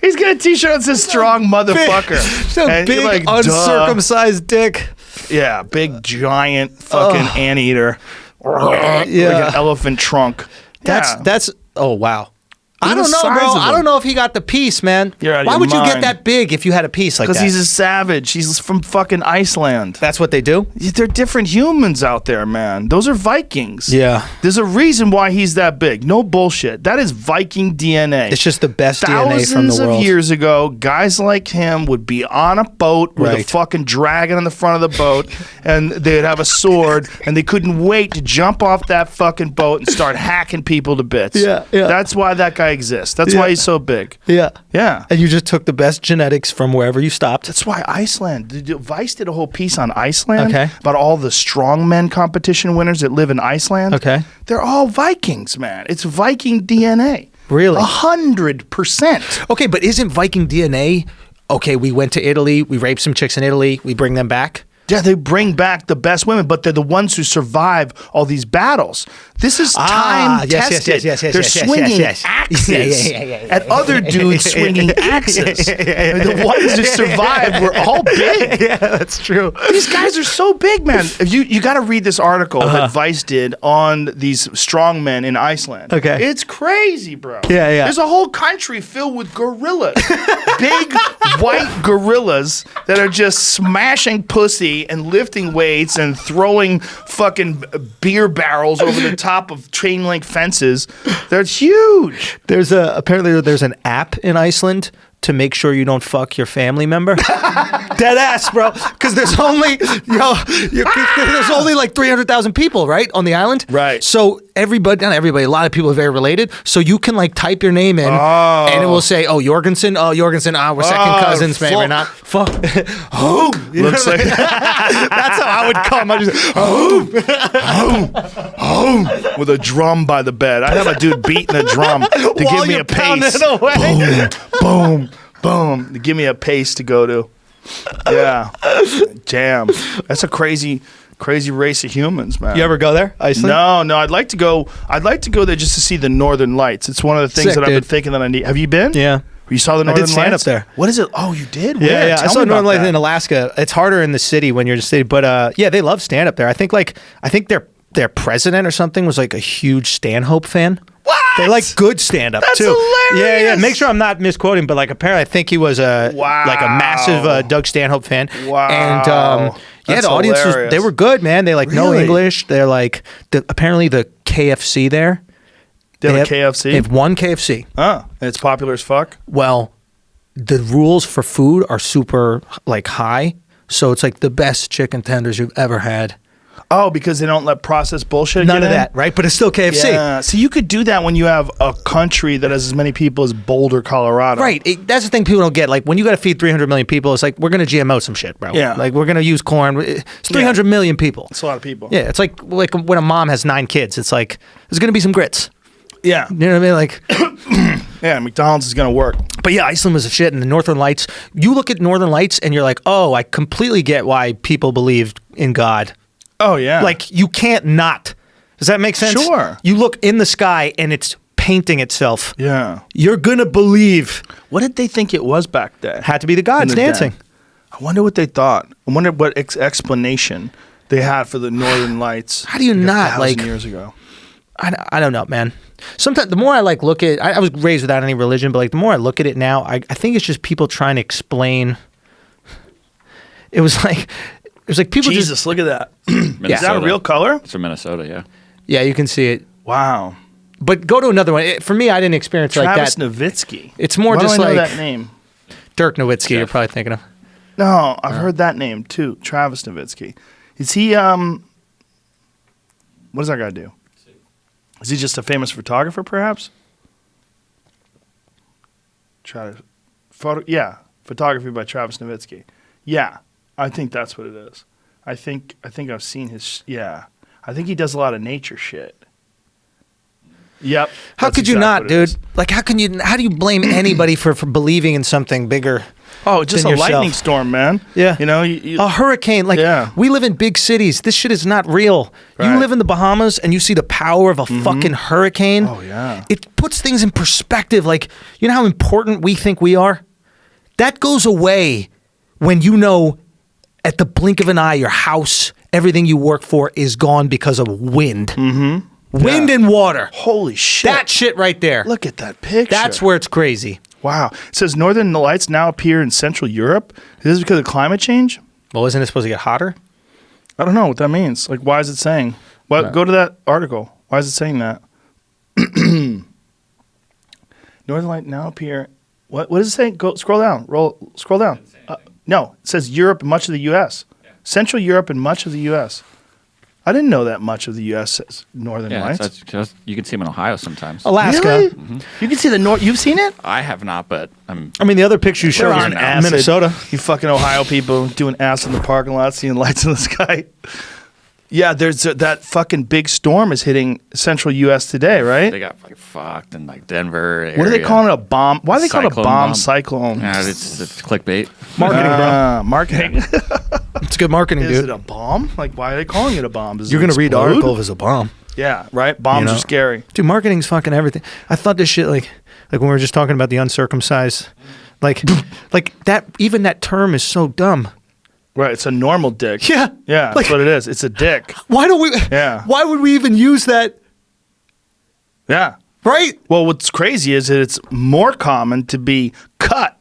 He's got a t-shirt that says strong motherfucker. So And you're big, like, duh. uncircumcised dick. Yeah, big giant fucking anteater. Yeah. Like an elephant trunk. Yeah. That's. Oh wow. I don't know, bro. I don't know if he got the piece, man. You're out of Why your would you get mind. that big if you had a piece like that? Because he's a savage. He's from fucking Iceland. That's what they do? They're different humans out there, man. Those are Vikings. Yeah. There's a reason why he's that big. No bullshit. That is Viking DNA. It's just the best DNA from the Thousands world. of years ago, guys like him would be on a boat with a Right. fucking dragon on the front of the boat, and they'd have a sword, and they couldn't wait to jump off that fucking boat and start hacking people to bits. Yeah, yeah. That's why that guy exists. That's why he's so big. Yeah. Yeah. And you just took the best genetics from wherever you stopped. That's why Iceland. Vice did a whole piece on Iceland Okay. about all the strongmen competition winners that live in Iceland. Okay. They're all Vikings, man. It's Viking DNA. Really? 100%. Okay, but isn't Viking DNA, okay, we went to Italy, we raped some chicks in Italy, we bring them back? Yeah, they bring back the best women, but they're the ones who survive all these battles. This is time tested. They're swinging axes at other dudes swinging axes. The ones who survived were all big. Yeah, that's true. These guys are so big, man. You got to read this article that Vice did on these strong men in Iceland. Okay. It's crazy, bro. Yeah, yeah. There's a whole country filled with gorillas. Big white gorillas that are just smashing pussy and lifting weights and throwing fucking beer barrels over the top of chain link fences. They're huge. Apparently there's an app in Iceland to make sure you don't fuck your family member. Dead ass, bro. Because there's only there's only like 300,000 people, right, on the island. Right. So everybody, not everybody, a lot of people are very related. So you can like type your name in, and it will say, "Oh, Jorgensen. Oh, Jorgensen. We're second cousins, maybe fuck. not. Fuck. Oh, you know Looks what I mean? like That's how I would come. I just with a drum by the bed. I'd have a dude beating a drum to while give me you're a pounding pace. it away. Boom, boom, to give me a pace to go to. Yeah, damn. That's a crazy race of humans, man. You ever go there, Iceland? No. I'd like to go there just to see the Northern Lights. It's one of the things Sick, that I've been dude. thinking that I need. Have you been? Yeah. You saw the I Northern did stand Lights up there. What is it? Oh, you did? Yeah, Where? yeah. I Tell saw me about Northern Lights that. in Alaska. It's harder in the city when you're in the city, but yeah, they love stand up there. I think their president or something was like a huge Stanhope fan. What? They like good stand up That's too. hilarious. Yeah. Make sure I'm not misquoting, but like apparently I think he was like a massive Doug Stanhope fan. Wow. And That's the audience hilarious. they were good, man. They like know Really? English. They're like apparently the KFC there. They have a KFC? They have one KFC. And it's popular as fuck. Well, the rules for food are super like high, so it's like the best chicken tenders you've ever had. Oh, because they don't let processed bullshit None get of in? that, right? But it's still KFC. Yeah. So you could do that when you have a country that has as many people as Boulder, Colorado. Right. That's the thing people don't get. Like when you got to feed 300 million people, it's like we're going to GMO some shit, bro. Yeah. Like we're going to use corn. It's 300 million people. It's a lot of people. Yeah. It's like when a mom has 9 kids, it's like there's going to be some grits. Yeah. You know what I mean? Like, Yeah, McDonald's is going to work. but yeah, Iceland was a shit. And the Northern Lights, you look at Northern Lights and you're like, oh, I completely get why people believed in God. Oh, yeah. Like you can't not. Does that make sense? Sure. You look in the sky and it's painting itself. Yeah. You're gonna believe. What did they think it was back then? Had to be the gods In the dancing. den? I wonder what they thought. I wonder what explanation they had for the Northern Lights. How do you not, 1,000 like- years ago? I don't know, man. Sometimes the more I like look at, I was raised without any religion, but like the more I look at it now, I think it's just people trying to explain. It was like people Jesus, just look at that. Minnesota. Is that a real color? It's from Minnesota, yeah. yeah, you can see it. Wow. But go to another one. For me, I didn't experience Travis like that. Nowitzki. It's more Why just do I know like that name. Dirk Nowitzki. You're Jeff. probably thinking of. No, I've heard that name too. Travis Nowitzki. Is he what does that guy do? Is he just a famous photographer perhaps? Photography by Travis Nowitzki. Yeah, I think that's what it is. I think I've seen his I think he does a lot of nature shit. Yep. How that's could you exactly not, what it is. dude? Like, how do you blame anybody for believing in something bigger? Oh, just than a yourself? lightning storm, man. Yeah. You know, you, A hurricane. Like, Yeah. we live in big cities. This shit is not real. You Right. live in the Bahamas and you see the power of a fucking hurricane. Oh, yeah. It puts things in perspective. Like, you know how important we think we are? That goes away when you know at the blink of an eye, your house, everything you work for is gone because of wind. Mm-hmm. Wind and water. Holy shit. That shit right there. Look at that picture. That's where it's crazy. Wow. It says Northern Lights now appear in Central Europe. Is this because of climate change? Well, isn't it supposed to get hotter? I don't know what that means. Like, why is it saying? Well, No. go to that article. Why is it saying that? Northern Light now appear. What is it saying? Go scroll down. Scroll down. No, it says Europe and much of the U.S. Central Europe and much of the U.S. I didn't know that much of the U.S. says Northern Yeah, Lights. that's just, you can see them in Ohio sometimes. Alaska. Really? You can see the north. You've seen it? I have not, but I'm. I mean, the other picture you showed They're was on in acid. Minnesota. You fucking Ohio people doing acid in the parking lot, seeing lights in the sky. Yeah, there's that fucking big storm is hitting central U.S. today, right? They got like fucked in like Denver area. What are they calling it? A bomb? Why do they call it a Cyclone bomb bomb. cyclone? Yeah, it's clickbait. Marketing, bro. Marketing. It's good marketing, Is dude. it a bomb? Like, why are they calling it a bomb? Does You're it going to read the explode? article if it's a bomb. Yeah, right? Bombs You know? are scary. Dude, marketing's fucking everything. I thought this shit like when we were just talking about the uncircumcised, like that. Even that term is so dumb. Right, it's a normal dick. Yeah, Yeah, Like, that's what it is. It's a dick. why don't we? Yeah. Why would we even use that? Yeah. Right? Well, what's crazy is that it's more common to be cut.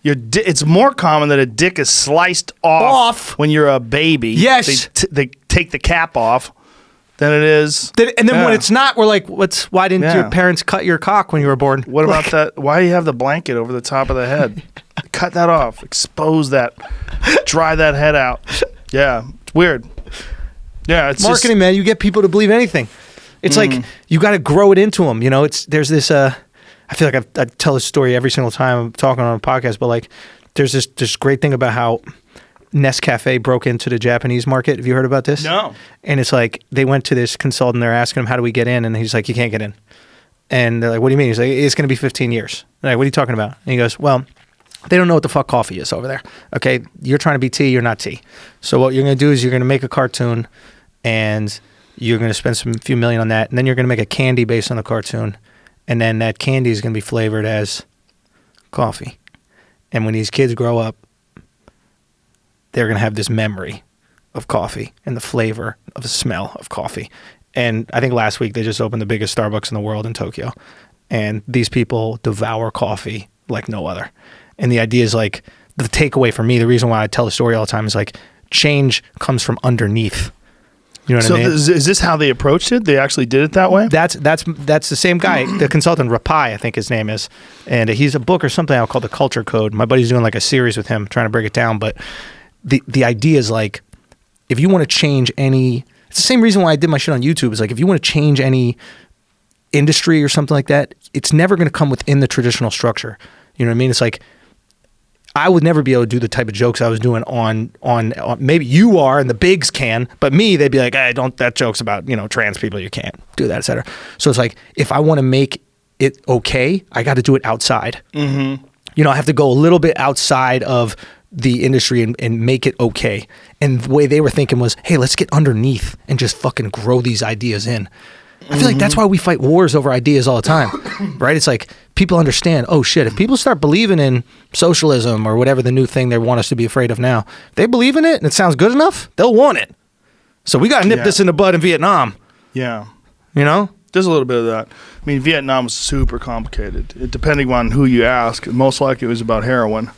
It's more common that a dick is sliced off when you're a baby. Yes. They take the cap off than it is. And then when Yeah. it's not, we're like, why didn't Yeah. your parents cut your cock when you were born? What about that? Why do you have the blanket over the top of the head? Cut that off. Expose that. Dry that head out. Yeah, it's weird. Yeah, it's Marketing, man, you get people to believe anything. It's like you got to grow it into them. You know, there's this. I feel like I tell this story every single time I'm talking on a podcast, but like, there's this great thing about how Nescafe broke into the Japanese market. Have you heard about this? No. And it's like they went to this consultant. They're asking him, "How do we get in?" And he's like, "You can't get in." And they're like, "What do you mean?" He's like, "It's going to be 15 years." They're like, "What are you talking about?" And he goes, "Well, they don't know what the fuck coffee is over there. Okay, you're trying to be tea, you're not tea. So what you're going to do is you're going to make a cartoon, and you're going to spend few million on that, and then you're going to make a candy based on the cartoon, and then that candy is going to be flavored as coffee. And when these kids grow up, they're going to have this memory of coffee and the flavor of the smell of coffee." And I think last week they just opened the biggest Starbucks in the world in Tokyo, and these people devour coffee like no other. And the idea is like, the takeaway for me, the reason why I tell the story all the time is like, change comes from underneath. You know what I mean? So is this how they approached it? They actually did it that way? That's the same guy, the consultant, Rapai, I think his name is. And he's a book or something out called The Culture Code. My buddy's doing like a series with him, trying to break it down. But the idea is like, if you want to change any, it's the same reason why I did my shit on YouTube. Is like, if you want to change any industry or something like that, it's never going to come within the traditional structure. You know what I mean? It's like, I would never be able to do the type of jokes I was doing on maybe you are and the bigs can, but me, they'd be like, "Hey, don't, that joke's about, trans people, you can't do that, etc." So it's like, if I want to make it okay, I got to do it outside. Mm-hmm. I have to go a little bit outside of the industry and make it okay. And the way they were thinking was, hey, let's get underneath and just fucking grow these ideas in. I feel like that's why we fight wars over ideas all the time, right? It's like people understand, oh shit, if people start believing in socialism or whatever the new thing they want us to be afraid of now, they believe in it and it sounds good enough, they'll want it. So we got to nip this in the bud in Vietnam. Yeah. There's a little bit of that. I mean, Vietnam was super complicated. Depending on who you ask, most likely it was about heroin.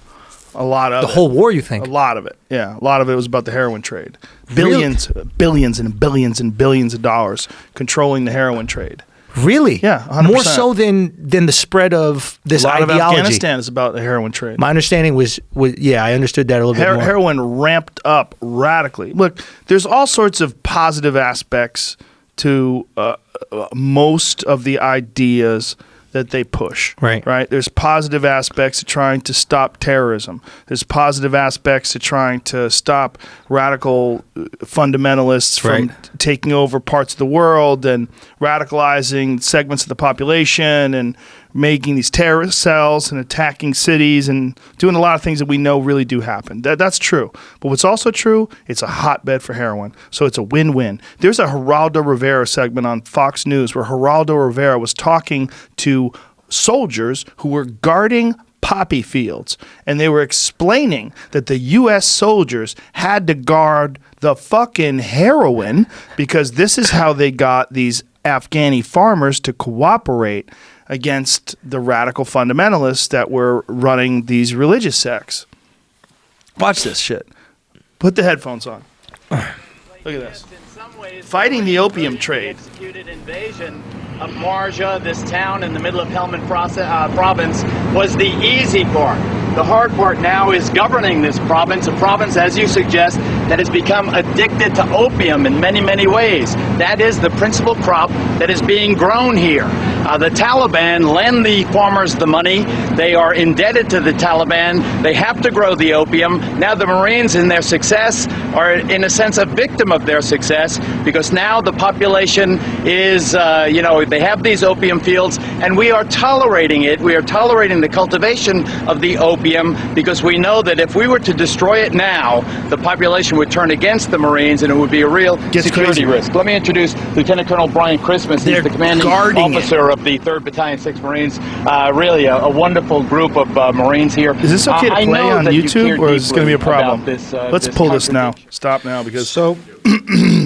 A lot of the whole war, you think? A lot of it, yeah. A lot of it was about the heroin trade. Really? Billions and billions and billions of dollars controlling the heroin trade. Really? Yeah, 100%. More so than the spread of this a lot ideology. of Afghanistan is about the heroin trade. My understanding was yeah, I understood that a little bit more. Heroin ramped up radically. Look, there's all sorts of positive aspects to most of the ideas that they push. Right. There's positive aspects to trying to stop terrorism. There's positive aspects to trying to stop radical fundamentalists from taking over parts of the world and radicalizing segments of the population and making these terrorist cells and attacking cities and doing a lot of things that we know really do happen. That's true. But what's also true, it's a hotbed for heroin. So it's a win-win. There's a Geraldo Rivera segment on Fox News where Geraldo Rivera was talking to soldiers who were guarding poppy fields, and they were explaining that the U.S. soldiers had to guard the fucking heroin because this is how they got these Afghani farmers to cooperate against the radical fundamentalists that were running these religious sects. Watch this shit. Put the headphones on. Look at this. Fighting the opium trade. Executed invasion of Marja, this town in the middle of Helmand province, was the easy part. The hard part now is governing this province, a province, as you suggest, that has become addicted to opium in many, many ways. That is the principal crop that is being grown here. The Taliban lend the farmers the money. They are indebted to the Taliban. They have to grow the opium. Now the Marines, in their success, are in a sense a victim of their success, because now the population is, they have these opium fields, and we are tolerating it. We are tolerating the cultivation of the opium because we know that if we were to destroy it now, the population would turn against the Marines, and it would be a real security risk. Let me introduce Lieutenant Colonel Brian Christmas. He's the commanding officer of the 3rd Battalion, 6th Marines. Really a wonderful group of Marines here. Is this okay to play on YouTube, or is this going to be a problem? Let's pull this now. Stop now, because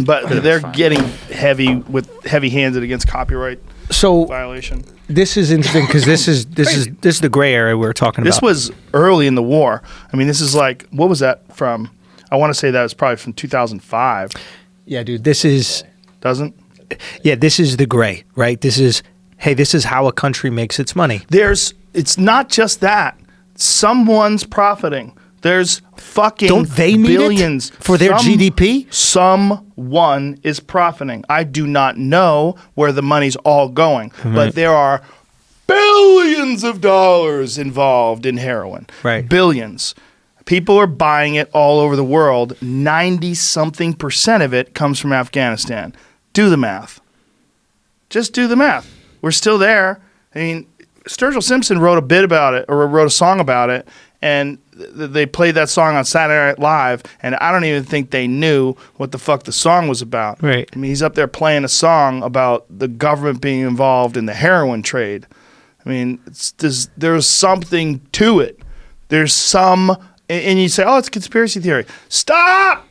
but they're getting heavy-handed against copyright violation. This is interesting because this is the gray area we were talking about. This was early in the war. I mean, this is like, what was that from? I want to say that was probably from 2005. Yeah, dude. This is Yeah, this is the gray, right? This is how a country makes its money. It's not just that. Someone's profiting. There's fucking don't they need billions it for their GDP? Someone is profiting. I do not know where the money's all going, but there are billions of dollars involved in heroin. Right. Billions. People are buying it all over the world. 90-something% of it comes from Afghanistan. Do the math. Just do the math. We're still there. I mean, Sturgill Simpson wrote a bit about it, or wrote a song about it, and they played that song on Saturday Night Live, and I don't even think they knew what the fuck the song was about. Right. I mean, he's up there playing a song about the government being involved in the heroin trade. I mean, there's something to it. There's some, and you say, oh, it's a conspiracy theory. Stop!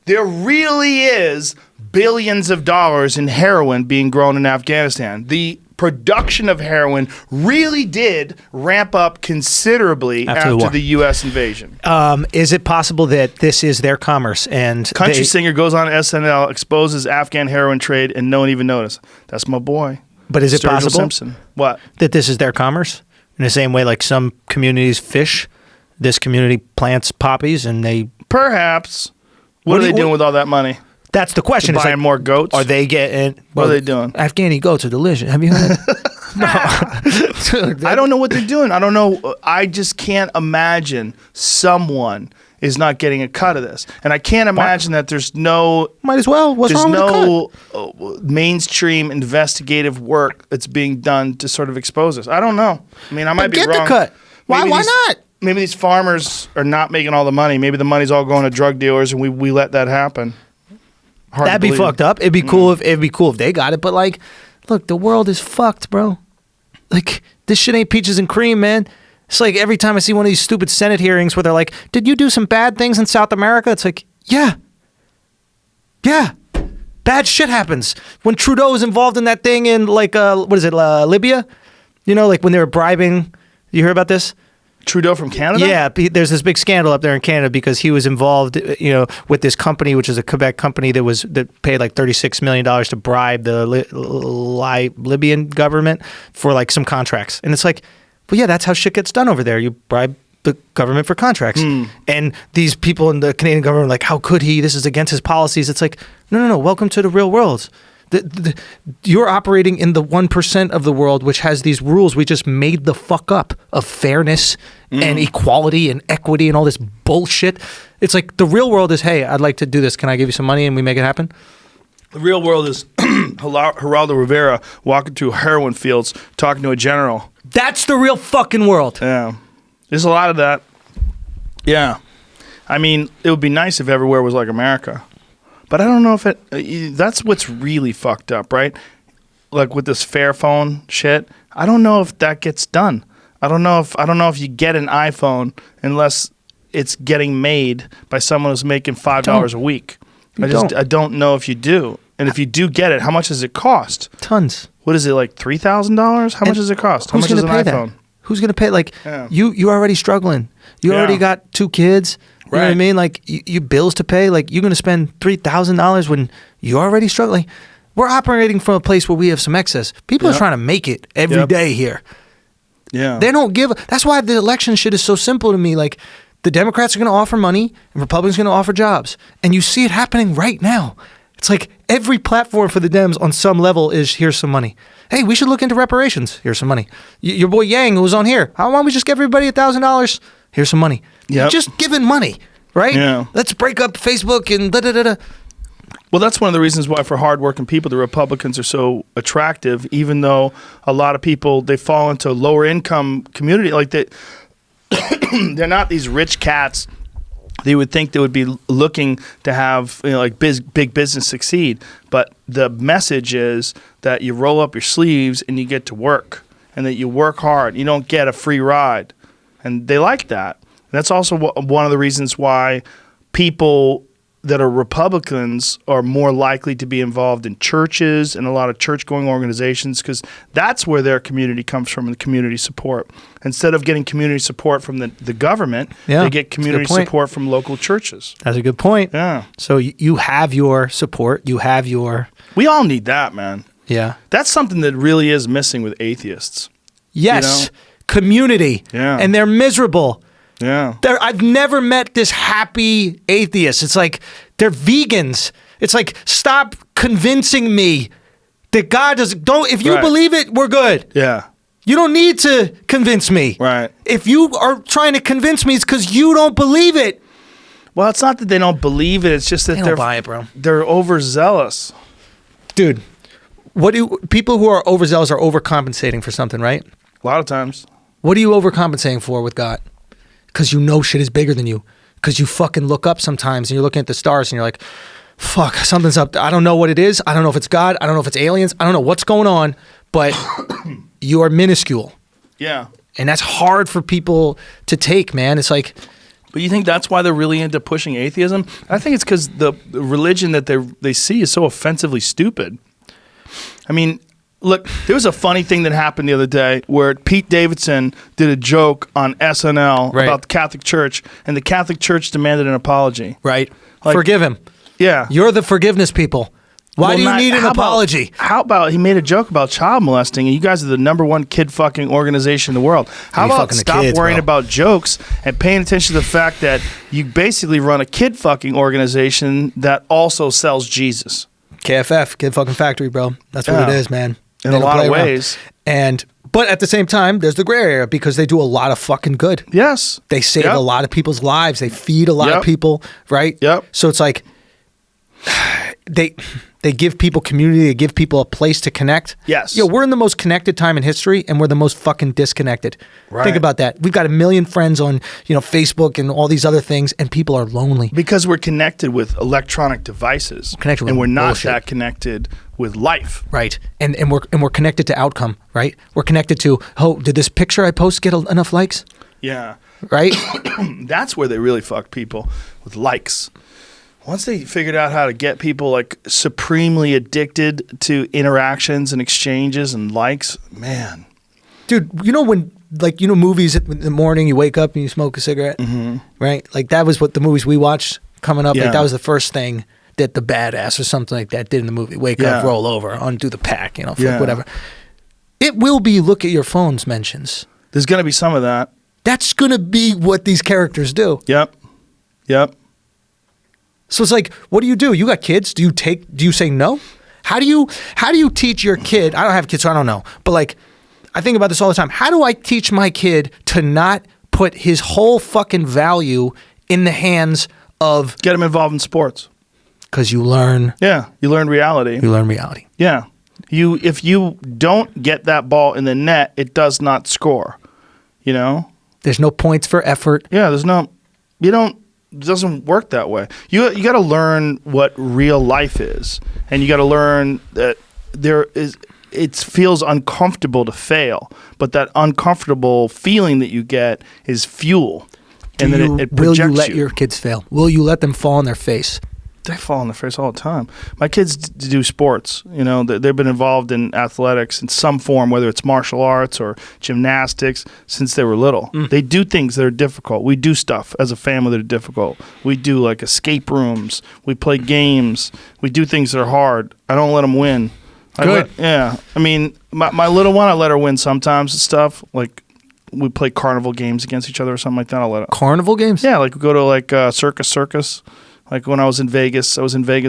There really is billions of dollars in heroin being grown in Afghanistan. The production of heroin really did ramp up considerably after the U.S. invasion. Is it possible that this is their commerce? And country singer goes on SNL, exposes Afghan heroin trade, and no one even noticed. That's my boy. But is it Sturgill possible Simpson. What? That this is their commerce? In the same way like some communities fish, this community plants poppies, and they... Perhaps. What are they doing with all that money? That's the question. Buying more goats? Are they getting... What are they doing? Afghani goats are delicious. Have you heard? No. I don't know what they're doing. I don't know. I just can't imagine someone is not getting a cut of this. And I can't imagine that there's no... Might as well. What's wrong with the cut? Mainstream investigative work that's being done to sort of expose this. I don't know. I mean, I might be wrong. Get the cut. Why not? Maybe these farmers are not making all the money. Maybe the money's all going to drug dealers, and we let that happen. That'd be fucked up. It'd be cool if they got it. But like, look, the world is fucked, bro. Like, this shit ain't peaches and cream, man. It's like every time I see one of these stupid Senate hearings where they're like, "Did you do some bad things in South America?" It's like, yeah, bad shit happens. When Trudeau was involved in that thing in like Libya, you know, like when they were bribing. You hear about this? Trudeau from Canada? Yeah, there's this big scandal up there in Canada because he was involved, you know, with this company, which is a Quebec company that paid like $36 million to bribe the Libyan government for like some contracts. And it's like, well, yeah, that's how shit gets done over there. You bribe the government for contracts. And these people in the Canadian government are like, how could he? This is against his policies. It's like, no. Welcome to the real world. You're operating in the 1% of the world which has these rules we just made the fuck up of fairness and equality and equity and all this bullshit. It's like the real world is, hey, I'd like to do this. Can I give you some money and we make it happen? The real world is Geraldo Rivera walking through heroin fields talking to a general. That's the real fucking world. Yeah. There's a lot of that. Yeah. I mean, it would be nice if everywhere was like America. But I don't know if that's what's really fucked up, right? Like with this Fairphone shit. I don't know if that gets done. I don't know if you get an iPhone unless it's getting made by someone who's making $5 a week. I don't know if you do. And if you do get it, how much does it cost? Tons. What is it, like $3,000? How much does it cost? How much is an iPhone? Who's going to pay? Like, you're already struggling. You already got 2 kids. You know what I mean? Like, you bills to pay. Like, you're going to spend $3,000 when you're already struggling. We're operating from a place where we have some excess. People are trying to make it every day here. Yeah. They don't give. That's why the election shit is so simple to me. Like, the Democrats are going to offer money and Republicans are going to offer jobs. And you see it happening right now. It's like every platform for the Dems on some level is, here's some money. Hey, we should look into reparations. Here's some money. Your boy Yang, who was on here, why don't we just give everybody $1,000? Here's some money. You're just giving money, right? Yeah. Let's break up Facebook and da-da-da-da. Well, that's one of the reasons why for hardworking people, the Republicans are so attractive, even though a lot of people, they fall into a lower income community. Like they're not these rich cats. They would think they would be looking to have, like big business succeed. But the message is that you roll up your sleeves and you get to work, and that you work hard. You don't get a free ride. And they like that. And that's also one of the reasons why people that are Republicans are more likely to be involved in churches and a lot of church-going organizations, because that's where their community comes from, and community support. Instead of getting community support from the government, they get community support from local churches. That's a good point. Yeah. So you have your support. You have your... We all need that, man. Yeah. That's something that really is missing with atheists. Yes. Community. Yeah. And they're miserable. Yeah. I've never met this happy atheist. It's like they're vegans. It's like, stop convincing me that God don't. If you believe it, we're good. Yeah. You don't need to convince me. Right. If you are trying to convince me, it's because you don't believe it. Well, it's not that they don't believe it. It's just that They don't buy it, bro. They're overzealous. Dude, people who are overzealous are overcompensating for something, right? A lot of times. What are you overcompensating for with God? Because you know shit is bigger than you. Because you fucking look up sometimes and you're looking at the stars and you're like, fuck, something's up. I don't know what it is. I don't know if it's God. I don't know if it's aliens. I don't know what's going on. But you are minuscule. Yeah. And that's hard for people to take, man. It's like... But you think that's why they're really into pushing atheism? I think it's because the religion that they see is so offensively stupid. I mean... Look, there was a funny thing that happened the other day where Pete Davidson did a joke on SNL about the Catholic Church, and the Catholic Church demanded an apology. Right. Like, forgive him. Yeah. You're the forgiveness people. Why do you need an apology? How about he made a joke about child molesting, and you guys are the #1 kid fucking organization in the world. How about stop worrying about jokes and paying attention to the fact that you basically run a kid fucking organization that also sells Jesus? KFF, Kid Fucking Factory, bro. That's what it is, man. In a lot of ways. But at the same time, there's the gray area because they do a lot of fucking good. Yes. They save a lot of people's lives. They feed a lot of people, right? Yep. So it's like they give people community. They give people a place to connect. Yes. Yo, we're in the most connected time in history, and we're the most fucking disconnected. Right. Think about that. We've got 1 million friends on Facebook and all these other things, and people are lonely. Because we're connected with electronic devices. And we're not that connected with life. Right. And we're connected to outcome, right? We're connected to, did this picture I post get enough likes? Yeah. Right? That's where they really fuck people, with likes. Once they figured out how to get people like supremely addicted to interactions and exchanges and likes, man. Dude, when movies in the morning, you wake up and you smoke a cigarette, right? Like that was what the movies we watched coming up. Yeah. Like that was the first thing that the badass or something like that did in the movie. Wake up, roll over, undo the pack, whatever. It will be look at your phone's mentions. There's going to be some of that. That's going to be what these characters do. Yep. So it's like, what do? You got kids? Do you say no? How do you teach your kid? I don't have kids, so I don't know. But like, I think about this all the time. How do I teach my kid to not put his whole fucking value in the hands of... Get him involved in sports. Because you learn... Yeah, you learn reality. Yeah. If you don't get that ball in the net, it does not score. There's no points for effort. Yeah, it doesn't work that way. You got to learn what real life is, and you got to learn that there is it feels uncomfortable to fail, but that uncomfortable feeling that you get is fuel. And then it will projects you let your kids fail? Will you let them fall on their face? They fall on their face all the time. My kids do sports. You know, they've been involved in athletics in some form, whether it's martial arts or gymnastics, since they were little. They do things that are difficult. We do stuff as a family that are difficult. We do like escape rooms. We play games. We do things that are hard. I don't let them win. Good. I mean, my little one, I let her win sometimes and stuff. Like, we play carnival games against each other or something like that. I'll let her. Carnival games? Yeah, like we go to like circus. Like when I was in Vegas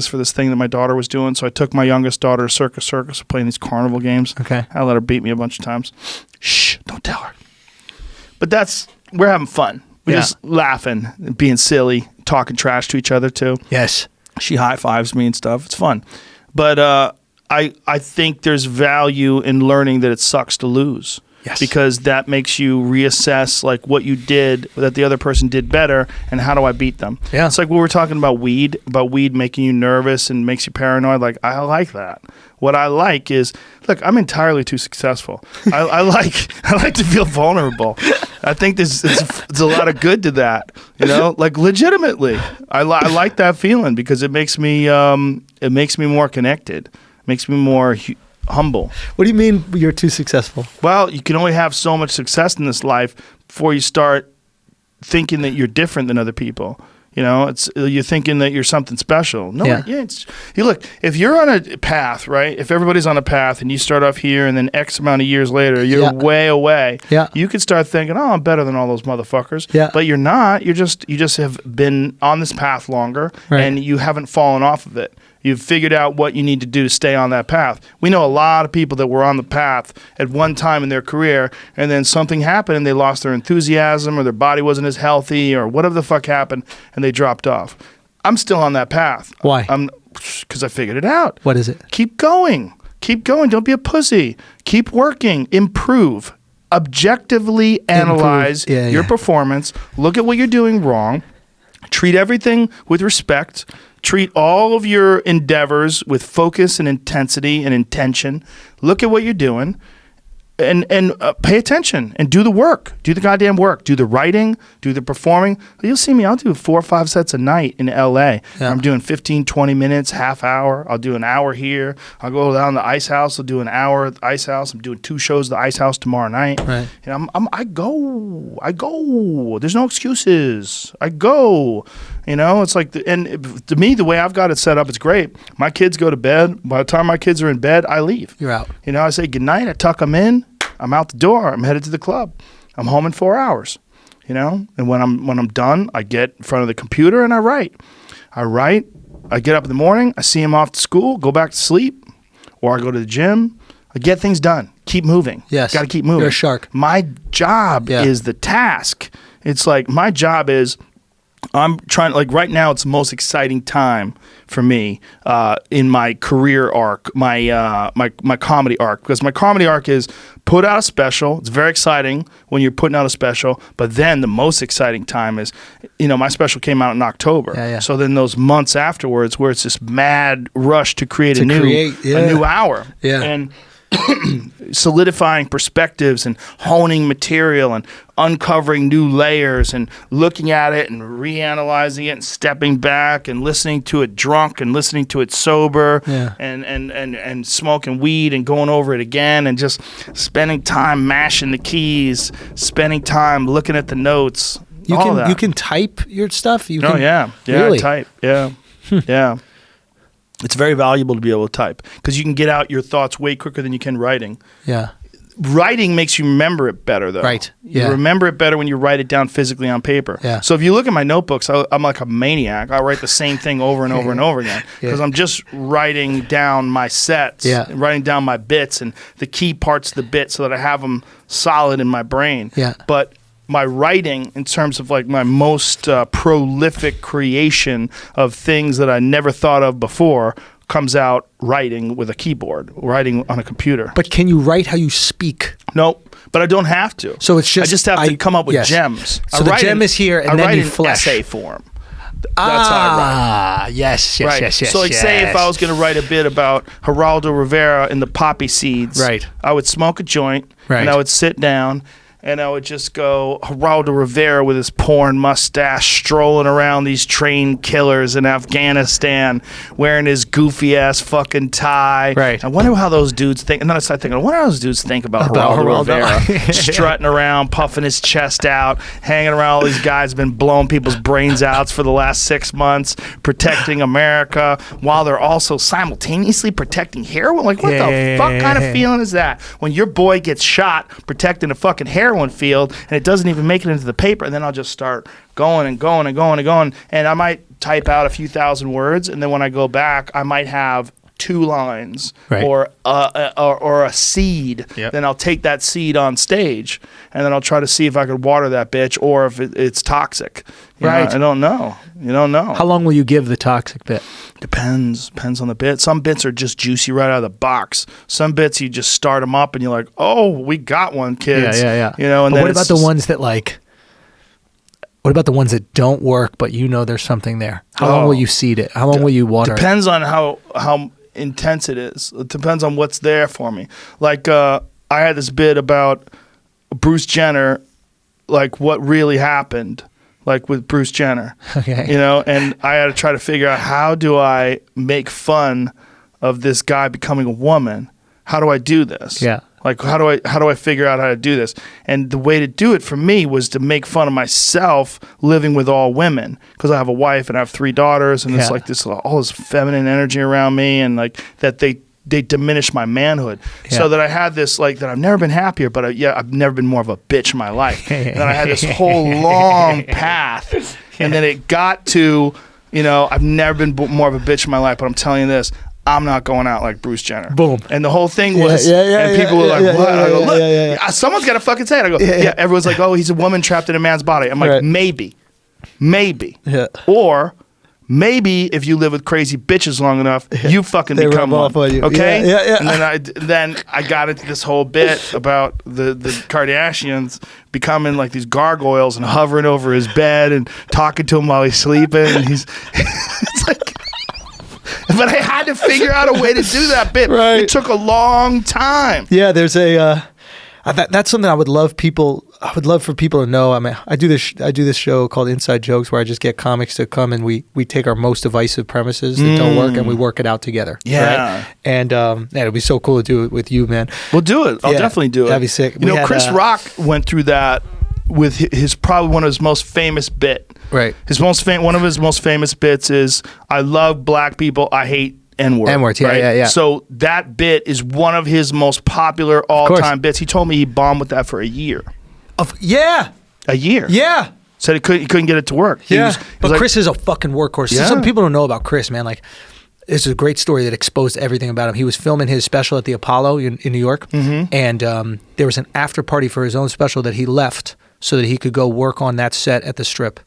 for this thing that my daughter was doing. So I took my youngest daughter to circus, playing these carnival games. Okay. I let her beat me a bunch of times. Shh, don't tell her. But we're having fun. We're just laughing, being silly, talking trash to each other too. Yes. She high fives me and stuff. It's fun. But I think there's value in learning that it sucks to lose. Yes. Because that makes you reassess like what you did that the other person did better and how do I beat them. Yeah. It's like we were talking about weed making you nervous and makes you paranoid. Like, I like that. What I like is, look, I'm entirely too successful. I like to feel vulnerable. I think there's a lot of good to that. You know, like legitimately, I like that feeling because it makes me more connected. It makes me more humble. What do you mean you're too successful? Well, you can only have so much success in this life before you start thinking that you're different than other people. You know, you're thinking that you're something special. No, you look, if you're on a path, right? If everybody's on a path and you start off here and then X amount of years later, you're way away. Yeah. You could start thinking, oh, I'm better than all those motherfuckers. Yeah. But you're not. You just have been on this path longer and you haven't fallen off of it. You've figured out what you need to do to stay on that path. We know a lot of people that were on the path at one time in their career, and then something happened and they lost their enthusiasm or their body wasn't as healthy or whatever the fuck happened, and they dropped off. I'm still on that path. Why? Because I figured it out. What is it? Keep going. Keep going. Don't be a pussy. Keep working. Improve. Objectively analyze your performance. Look at what you're doing wrong. Treat everything with respect. Treat all of your endeavors with focus and intensity and intention. Look at what you're doing and pay attention and do the work. Do the goddamn work. Do the writing. Do the performing. You'll see me. I'll do 4 or 5 sets a night in L.A. Yeah. I'm doing 15, 20 minutes, half hour. I'll do an hour here. I'll go down to the Ice House. I'll do an hour at the Ice House. I'm doing 2 shows at the Ice House tomorrow night. Right. And I go. There's no excuses. I go. You know, it's like, and to me, the way I've got it set up, it's great. My kids go to bed. By the time my kids are in bed, I leave. You're out. You know, I say goodnight. I tuck them in. I'm out the door. I'm headed to the club. I'm home in 4 hours. You know, and when I'm done, I get in front of the computer and I write. I get up in the morning. I see them off to school. Go back to sleep, or I go to the gym. I get things done. Keep moving. Yes. Got to keep moving. You're a shark. My job is the task. It's like my job is. I'm trying, like right now, it's the most exciting time for me in my career arc, my comedy arc, because my comedy arc is put out a special. It's very exciting when you're putting out a special, but then the most exciting time is, you know, my special came out in October. Yeah. So then those months afterwards where it's this mad rush to create a new hour. Yeah. And solidifying perspectives and honing material and uncovering new layers and looking at it and reanalyzing it and stepping back and listening to it drunk and listening to it sober and smoking weed and going over it again and just spending time mashing the keys, spending time looking at the notes. You can type your stuff? Yeah, really? type. Yeah. Yeah. It's very valuable to be able to type because you can get out your thoughts way quicker than you can writing. Yeah. Writing makes you remember it better, though. Right. Yeah. You remember it better when you write it down physically on paper. Yeah. So if you look at my notebooks, I'm like a maniac. I write the same thing over and over and over again because I'm just writing down my sets, writing down my bits and the key parts of the bit so that I have them solid in my brain. Yeah. But my writing, in terms of like my most prolific creation of things that I never thought of before, comes out writing with a keyboard, writing on a computer. But can you write how you speak? Nope, but I don't have to. So it's just I just have to come up with gems. So the gem is here, and then you flesh. Essay form. That's how I write. Yes. So like, say if I was going to write a bit about Geraldo Rivera and the poppy seeds, Right. I would smoke a joint, Right. and I would sit down, and I would just go Geraldo Rivera with his porn mustache, strolling around these trained killers in Afghanistan, wearing his goofy ass fucking tie. Right. I wonder how those dudes think. And then I started thinking, I wonder how those dudes think about Geraldo Rivera, strutting around, puffing his chest out, hanging around all these guys, been blowing people's brains out for the last 6 months, protecting America, while they're also simultaneously protecting heroin. Like, what the fuck kind of feeling is that when your boy gets shot protecting a fucking heroin field and it doesn't even make it into the paper? And then I'll just start going and going and going and going, and I might type out a few thousand words, and then when I go back I might have 2 lines, Right. or a seed. Yep. Then I'll take that seed on stage, and then I'll try to see if I could water that bitch, or if it's toxic. You know, Right. I don't know. You don't know. How long will you give the toxic bit? Depends on the bit. Some bits are just juicy right out of the box. Some bits you just start them up and you're like, oh, we got one, kids. Yeah. You know, and but then what about the ones that like? What about the ones that don't work, but you know there's something there? How long will you seed it? How long will you water Depends on how intense it is. It depends on what's there for me. Like I had this bit about Bruce Jenner, like what really happened, like with Bruce Jenner. Okay. You know, and I had to try to figure out, how do I make fun of this guy becoming a woman? How do I do this? Yeah. Like, how do I figure out how to do this? And the way to do it for me was to make fun of myself living with all women, because I have a wife and I have 3 daughters, and it's Yeah. like this all this feminine energy around me, and like that they diminish my manhood. Yeah. So that I had this, like, that I've never been happier, but I've never been more of a bitch in my life. And then I had this whole long path, and then it got to, you know, I've never been more of a bitch in my life, but I'm telling you this, I'm not going out like Bruce Jenner. Boom. And the whole thing was, and people were like, what? I go, look, someone's got to fucking say it. I go, yeah. Everyone's like, oh, he's a woman trapped in a man's body. I'm like, Right. maybe. Yeah. Or maybe if you live with crazy bitches long enough, you fucking They become rub one. off on you. Okay? Yeah. And then I got into this whole bit about the Kardashians becoming like these gargoyles and hovering over his bed and talking to him while he's sleeping. And he's, it's like, but I had to figure out a way to do that bit. Right. It took a long time. Yeah, there's a that's something I would love for people to know. I mean, I do this show called Inside Jokes, where I just get comics to come and we take our most divisive premises that don't work and we work it out together. Yeah. Right? And it'd be so cool to do it with you, man. We'll do it. I'll Yeah, definitely do it. that'd be sick. You We know, had, Chris Rock went through that with his probably one of his most famous bit. Right. One of his most famous bits is, I love black people, I hate N-word. N-words, yeah, right? yeah. So that bit is one of his most popular all-time bits. He told me he bombed with that for a year. Yeah. A year. Yeah. Said he couldn't get it to work. He Yeah. was But like, Chris is a fucking workhorse. Yeah. Some people don't know about Chris, man. Like, this is a great story that exposed everything about him. He was filming his special at the Apollo in New York, and there was an after party for his own special that he left so that he could go work on that set at the Strip.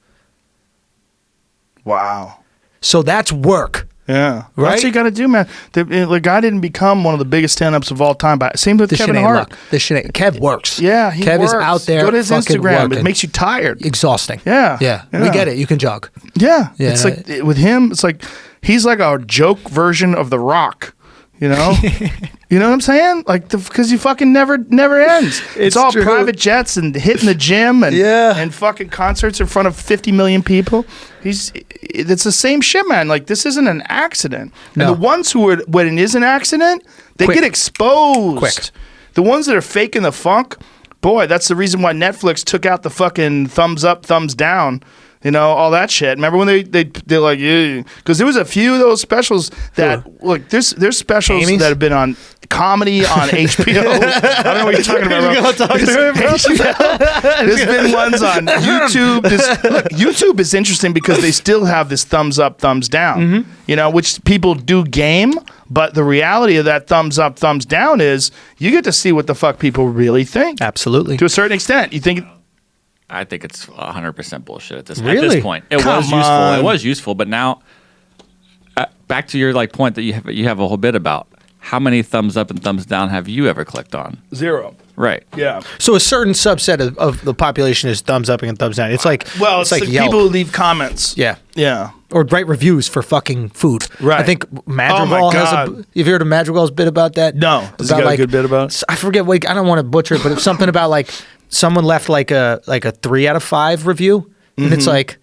wow. So that's work. Yeah. Right? That's what you got to do, man. The guy didn't become one of the biggest stand-ups of all time, but same with This Kevin shit ain't Hart. luck. This shit ain't. Kev works. Yeah, he Kev works. is out there. Go to his fucking Instagram. working. It makes you tired. Exhausting. Yeah. Yeah. Yeah. We get it. You can jog. Yeah. Yeah, It's no, like with him, it's like he's like a joke version of The Rock. You know? You know what I'm saying? Like, because he fucking never ends. It's all true. private jets and hitting the gym and Yeah. and fucking concerts in front of 50 million people. It's the same shit, man. Like, this isn't an accident. No. And the ones who are, when it is an accident, they Quick. get exposed. Quick. The ones that are faking the funk, boy, that's the reason why Netflix took out the fucking thumbs up, thumbs down. You know, all that shit. Remember when they're like, yeah, because there was a few of those specials that look. There's specials Amy's? that have been on comedy on HBO. I don't know what you're talking about. Bro. There's been ones on YouTube. Look, YouTube is interesting because they still have this thumbs up, thumbs down. You know, which people do game. But the reality of that thumbs up, thumbs down is you get to see what the fuck people really think. Absolutely. To a certain extent, you think. I think it's 100% bullshit at this Really? point. It Come was useful. on. It was useful, but now back to your point that you have a whole bit about how many thumbs up and thumbs down have you ever clicked on? 0. Right. Yeah. So a certain subset of the population is thumbs up and thumbs down. It's like Well, it's like Yelp. people who leave comments. Yeah. Yeah. Or write reviews for fucking food. Right. I think Oh Madrigal my has God. you've heard of Madrigal's bit about that? No. Does he got a good bit about it? I forget what, I don't want to butcher it, but it's something about like someone left like a 3 out of 5 review. And it's like,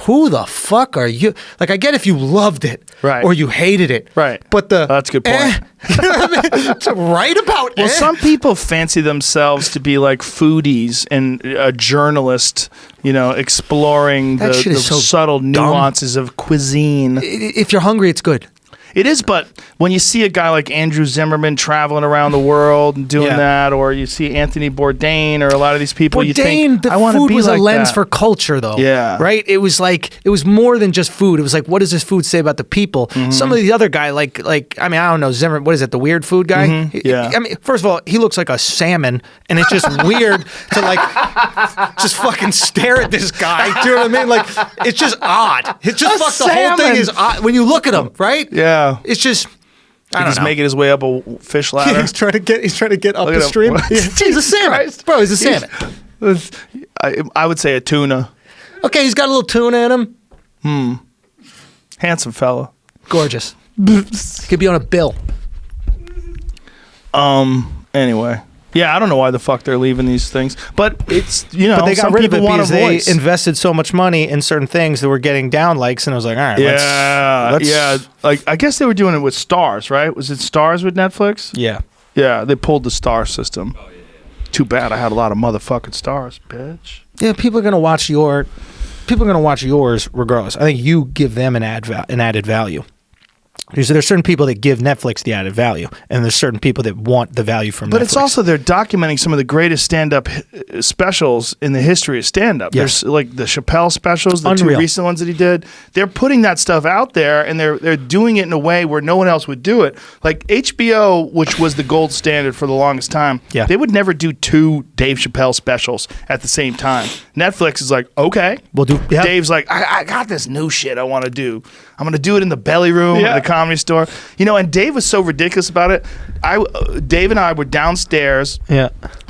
who the fuck are you? Like, I get if you loved it, Right. or you hated it, Right. But That's a good point. you know what I mean? To write about Well, some people fancy themselves to be like foodies and a journalist, exploring That the shit is so subtle dumb. nuances of cuisine. If you're hungry, it's good. It is, but when you see a guy like Andrew Zimmerman traveling around the world and doing Yeah. that, or you see Anthony Bourdain or a lot of these people, you think, the I want to food be was like a lens that. for culture, though. Yeah. right. It was more than just food. It was like, what does this food say about the people? Mm-hmm. Some of the other guy, I don't know, Zimmerman. What is it? The weird food guy. Yeah. I mean, first of all, he looks like a salmon, and it's just weird to just fucking stare at this guy. Do you know what I mean? Like, it's just odd. It's just the whole thing salmon. is odd when you look at him, right? Yeah. It's just. I don't He's know. making his way up a fish ladder. He's trying to get up Look the at him. stream. He's a salmon, Christ. bro. He's a salmon. I would say a tuna. Okay, he's got a little tuna in him. Handsome fella. Gorgeous. Could be on a bill. Anyway. Yeah, I don't know why the fuck they're leaving these things. But it's, But they got some rid of people it want because a they voice. invested so much money in certain things that were getting down likes, and I was like, all right, let's yeah. Like, I guess they were doing it with Stars, right? Was it Stars with Netflix? yeah. Yeah, they pulled the Star system. Too bad I had a lot of motherfucking stars, bitch. Yeah, people are gonna watch yours regardless. I think you give them an added value. Because there's certain people that give Netflix the added value, and there's certain people that want the value from Netflix. But it's also they're documenting some of the greatest stand-up specials in the history of stand-up. Yes. There's like the Chappelle specials, the Unreal. two recent ones that he did. They're putting that stuff out there, and they're doing it in a way where no one else would do it. Like HBO, which was the gold standard for the longest time, Yeah. they would never do 2 Dave Chappelle specials at the same time. Netflix is like, okay. We'll do- yeah. Dave's like, I got this new shit I want to do. I'm going to do it in the belly room at the Comedy Store. And Dave was so ridiculous about it. Dave and I were downstairs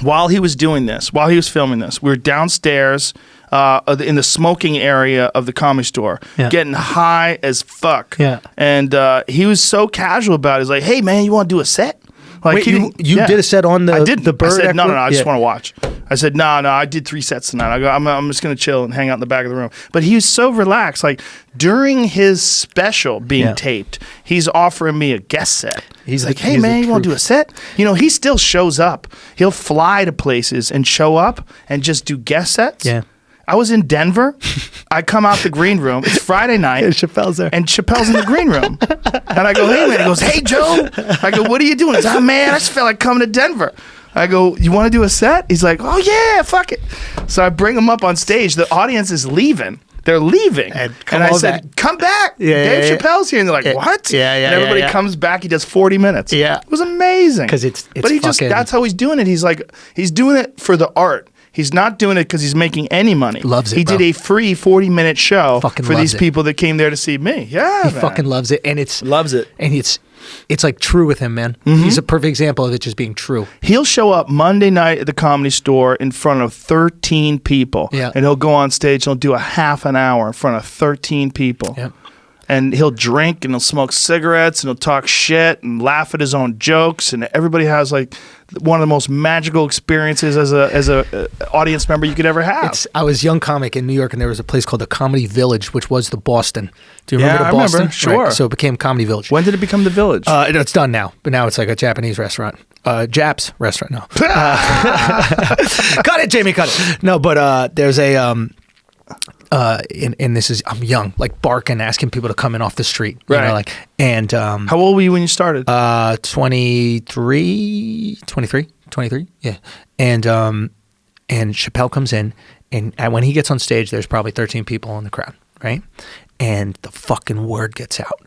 while he was doing this, while he was filming this. We were downstairs in the smoking area of the Comedy Store, getting high as fuck. Yeah. And he was so casual about it. He's like, hey, man, you want to do a set? Like, Wait, he you didn't- did a set on the I did. the bird? I said, no, Echo? I just Yeah. want to watch. I said, no, I did 3 sets tonight. I go, I'm just going to chill and hang out in the back of the room. But he was so relaxed. Like, during his special being taped, he's offering me a guest set. He's like, hey, man, you want to do a set? He still shows up. He'll fly to places and show up and just do guest sets. Yeah. I was in Denver. I come out the green room. It's Friday night. And Chappelle's there. And Chappelle's in the green room. And I go, hey, man. He goes, hey, Joe. I go, what are you doing? He's like, man, I just felt like coming to Denver. I go, you want to do a set? He's like, oh, yeah, fuck it. So I bring him up on stage. The audience is leaving. They're leaving. And I said, come back. Dave Chappelle's here. And they're like, what? Yeah, And everybody comes back. He does 40 minutes. Yeah. It was amazing. 'Cause it's But he fucking- that's how he's doing it. He's like, he's doing it for the art. He's not doing it because he's making any money. Loves it, He bro. did a free 40-minute show Fucking for loves these it. people that came there to see me. Yeah, He man. fucking loves it, and it's Loves it. and it's like true with him, man. Mm-hmm. He's a perfect example of it just being true. He'll show up Monday night at the Comedy Store in front of 13 people. Yeah. And he'll go on stage and he'll do a half an hour in front of 13 people. Yep. And he'll drink and he'll smoke cigarettes and he'll talk shit and laugh at his own jokes. And everybody has like one of the most magical experiences as a audience member you could ever have. I was a young comic in New York, and there was a place called the Comedy Village, which was the Boston. Do you remember Yeah, the I Boston? remember. Sure. Right, so it became Comedy Village. When did it become the Village? It's done now, but now it's like a Japanese restaurant. Japs restaurant, no. Cut it, Jamie, cut it. No, but there's a and this is, I'm young, like barking, asking people to come in off the street. You Right. know, like, and How old were you when you started? 23, yeah. And Chappelle comes in, and when he gets on stage, there's probably 13 people in the crowd, right? And the fucking word gets out,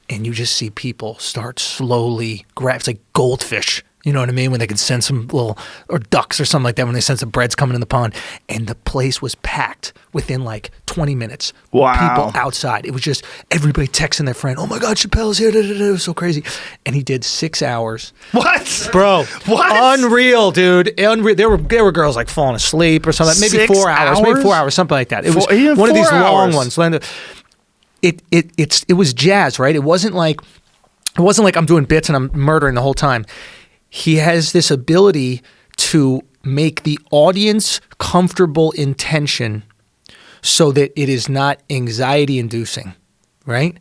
and you just see people start slowly grab. It's like goldfish. You know what I mean? When they could send some little, or ducks or something like that when they send some breads coming in the pond. And the place was packed within like 20 minutes. Wow. People outside. It was just everybody texting their friend, oh my God, Chappelle's here. Da, da, da. It was so crazy. And he did 6 hours. What? Bro. What? Unreal, dude. Unreal. There were girls like falling asleep or something. Maybe 6 4 hours. Maybe 4 hours, something like that. It was Even one of these 4 long hours. ones. It was jazz, right? It wasn't like I'm doing bits and I'm murdering the whole time. He has this ability to make the audience comfortable in tension so that it is not anxiety inducing, right?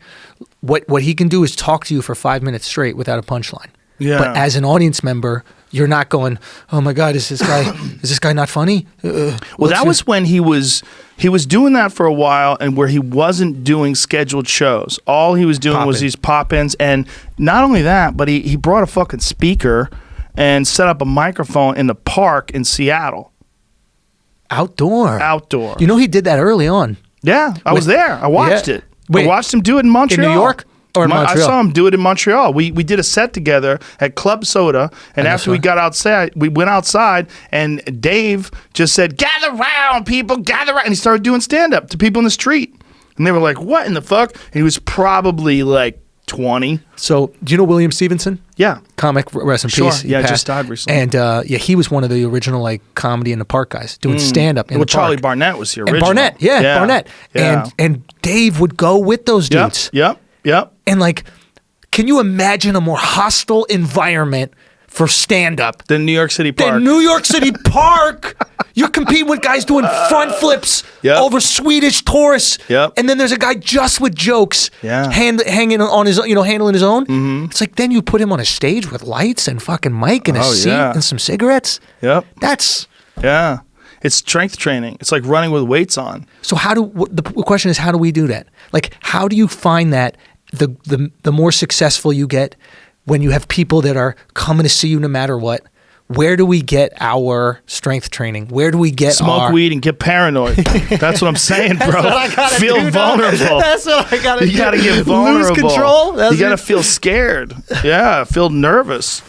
What he can do is talk to you for 5 minutes straight without a punchline. Yeah. But as an audience member, you're not going, oh my God, is this guy not funny? Well, that was when he was doing that for a while, and where he wasn't doing scheduled shows. All he was doing was Pop-in. these pop-ins, and not only that, but he brought a fucking speaker and set up a microphone in the park in Seattle. Outdoor. Outdoor. You know, he did that early on. Yeah, I was there. I watched Yeah. it. Wait, I watched him do it in Montreal. New York or in I Montreal? saw him do it in Montreal. We did a set together at Club Soda, and that's after we right. got outside, we went outside, and Dave just said, "Gather round, people, gather round," and he started doing stand-up to people in the street, and they were like, "What in the fuck?" And he was probably like 20. So, do you know William Stevenson? Yeah. Comic, rest in Sure. peace. He Yeah, passed. just died recently. And he was one of the original like comedy in the park guys doing stand up in Well, the park. Charlie Barnett was the And original. Barnett, Barnett. Yeah. And Dave would go with those dudes. Yep. And like, can you imagine a more hostile environment for stand up The New York City Park. than New York City Park? You're competing with guys doing front flips Yep. over Swedish tourists. Yep. And then there's a guy just with jokes, Yeah. hanging on his, handling his own. Mm-hmm. It's like then you put him on a stage with lights and fucking mic and a Oh, seat yeah. and some cigarettes. Yep. That's Yeah. It's strength training. It's like running with weights on. so. The question is, how do we do that? Like, how do you find that the more successful you get when you have people that are coming to see you no matter what? Where do we get our strength training? Where do we get Smoke our weed and get paranoid. That's what I'm saying, bro. Feel vulnerable. That's what I gotta do. You gotta get vulnerable. Lose control. You gotta feel scared. Yeah, feel nervous.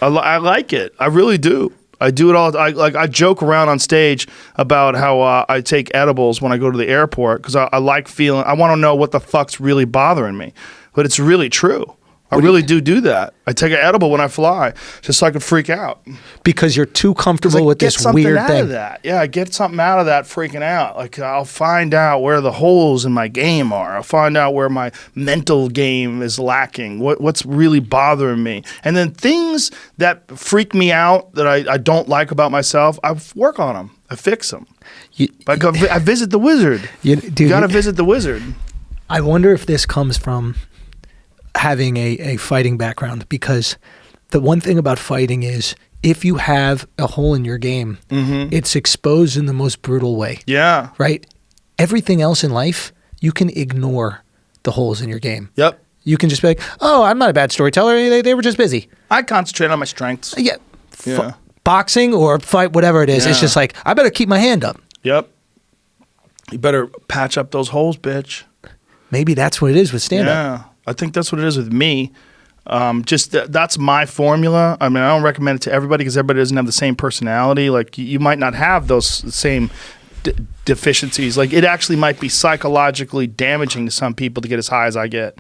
I like it. I really do. I do it all. I joke around on stage about how I take edibles when I go to the airport because I like feeling. I want to know what the fuck's really bothering me, but it's really true. I really do that. I take an edible when I fly just so I can freak out. because you're too comfortable with get this something weird out thing. of that. Yeah, I get something out of that freaking out. Like I'll find out where the holes in my game are. I'll find out where my mental game is lacking. What's really bothering me, and then things that freak me out that I don't like about myself, I work on them. I fix them. I visit the wizard. You gotta visit the wizard. I wonder if this comes from having a fighting background, because the one thing about fighting is if you have a hole in your game, it's exposed in the most brutal way. Yeah. Right? Everything else in life, you can ignore the holes in your game. Yep. You can just be like, oh, I'm not a bad storyteller. They were just busy. I concentrate on my strengths. Yeah. Yeah. Boxing or fight, whatever it is. It's Yeah. just like, I better keep my hand up. Yep. You better patch up those holes, bitch. Maybe that's what it is with stand-up. Yeah, I think that's what it is with me. That's my formula. I mean, I don't recommend it to everybody because everybody doesn't have the same personality. Like you might not have those same deficiencies. Like it actually might be psychologically damaging to some people to get as high as I get.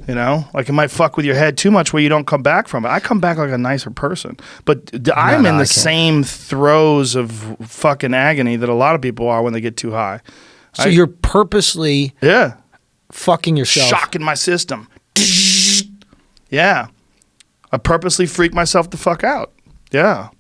You know, like it might fuck with your head too much where you don't come back from it. I come back like a nicer person, but I'm in the same throes of fucking agony that a lot of people are when they get too high. So you're purposely fucking yourself. Shocking my system. Yeah. I purposely freak myself the fuck out. Yeah.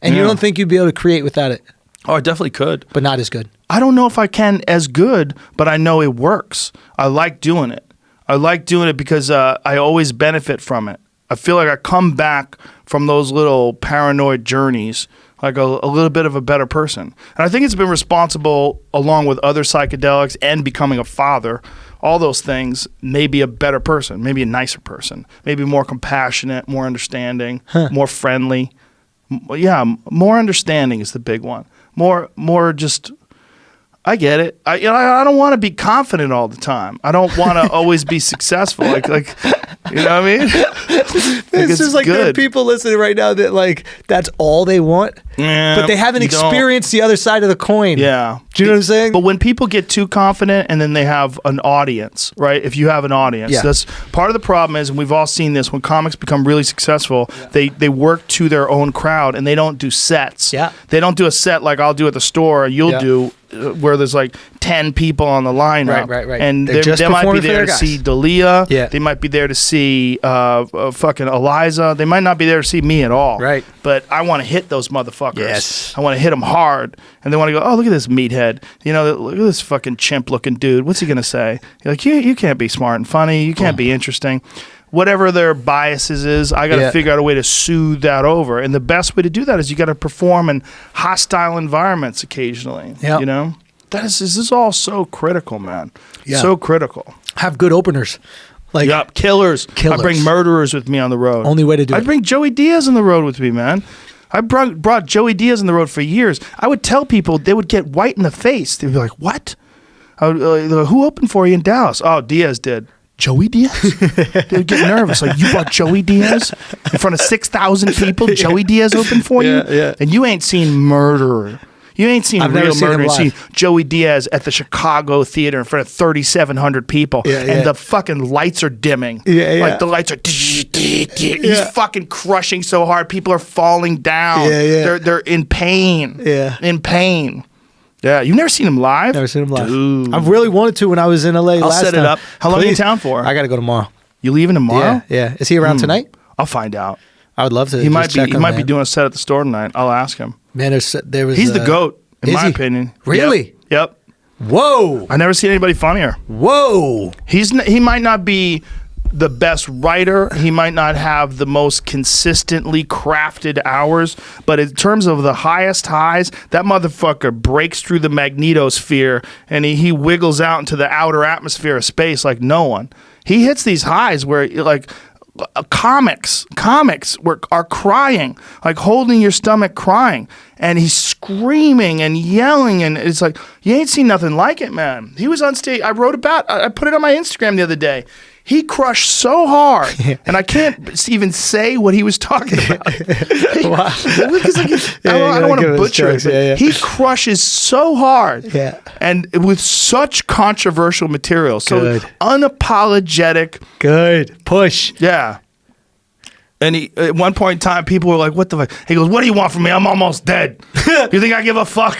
And you don't think you'd be able to create without it? Oh, I definitely could. But not as good. I don't know if I can as good, but I know it works. I like doing it. I like doing it because I always benefit from it. I feel like I come back from those little paranoid journeys like a little bit of a better person. And I think it's been responsible, along with other psychedelics and becoming a father, all those things, maybe a better person, maybe a nicer person, maybe more compassionate, more understanding, more friendly. Yeah, more understanding is the big one. More just, I get it. I don't want to be confident all the time. I don't want to always be successful. Like You know what I mean? It's just like there are people listening right now that like that's all they want, but they haven't experienced the other side of the coin. Yeah. Do you know what I'm saying? But when people get too confident and then they have an audience, right? If you have an audience, that's part of the problem is, and we've all seen this, when comics become really successful, they work to their own crowd and they don't do sets. Yeah. They don't do a set like I'll do at the store and you'll do where there's like 10 people on the lineup. Right. And they might be there to see Dalia. Yeah. They might be there to see fucking Eliza. They might not be there to see me at all. Right. But I want to hit those motherfuckers. Yes. I want to hit them hard. And they want to go, oh, look at this meathead. You know, look at this fucking chimp-looking dude. What's he going to say? You're like, you can't be smart and funny. You can't be interesting. Whatever their biases is, I got to figure out a way to soothe that over. And the best way to do that is you got to perform in hostile environments occasionally. Yep. You know? This is all so critical, man. Yeah. So critical. Have good openers. Like Killers. I bring murderers with me on the road. Only way to do it. I bring Joey Diaz on the road with me, man. I brought Joey Diaz on the road for years. I would tell people, they would get white in the face. They'd be like, what? Who opened for you in Dallas? Oh, Diaz did. Joey Diaz? They would get nervous. Like, you brought Joey Diaz in front of 6,000 people? Joey Diaz opened for you? Yeah. And you ain't seen murderer. You ain't seen real murder. You've seen Joey Diaz at the Chicago theater in front of 3,700 people, and the fucking lights are dimming. Like the lights are. He's fucking crushing so hard, people are falling down. They're in pain. In pain. Yeah, you've never seen him live? Never seen him live. Dude. I've really wanted to when I was in LA I'll last set it time. up. How long are you in town for? I got to go tomorrow. You leaving tomorrow? Yeah. Is he around tonight? I'll find out. I would love to. He might be doing a set at the store tonight. I'll ask him. Man, there was. He's the GOAT, in my opinion. Really? Yep. Whoa. I never seen anybody funnier. Whoa. He might not be the best writer. He might not have the most consistently crafted hours, but in terms of the highest highs, that motherfucker breaks through the magnetosphere and he wiggles out into the outer atmosphere of space like no one. He hits these highs where like comics are crying, like holding your stomach crying, and he's screaming and yelling, and it's like you ain't seen nothing like it, man. He was on stage. I put it on my Instagram the other day. He crushed so hard, and I can't even say what he was talking about. Wow. I don't want to butcher it, but he crushes so hard, and with such controversial material. So unapologetic. Good. Push. Yeah. And at one point in time, people were like, what the fuck? He goes, what do you want from me? I'm almost dead. You think I give a fuck?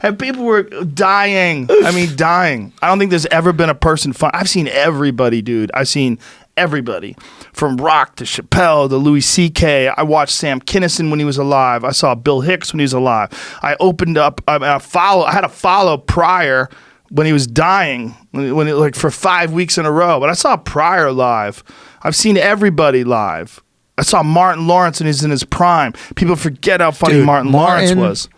and people were dying. I mean, dying. I don't think there's ever been a person fun. I've seen everybody, dude. I've seen everybody. From Rock to Chappelle to Louis C.K. I watched Sam Kinison when he was alive. I saw Bill Hicks when he was alive. I opened up, I had to follow Pryor when he was dying, like for 5 weeks in a row. But I saw Pryor live. I've seen everybody live. I saw Martin Lawrence when he was in his prime. People forget how funny Martin Lawrence was.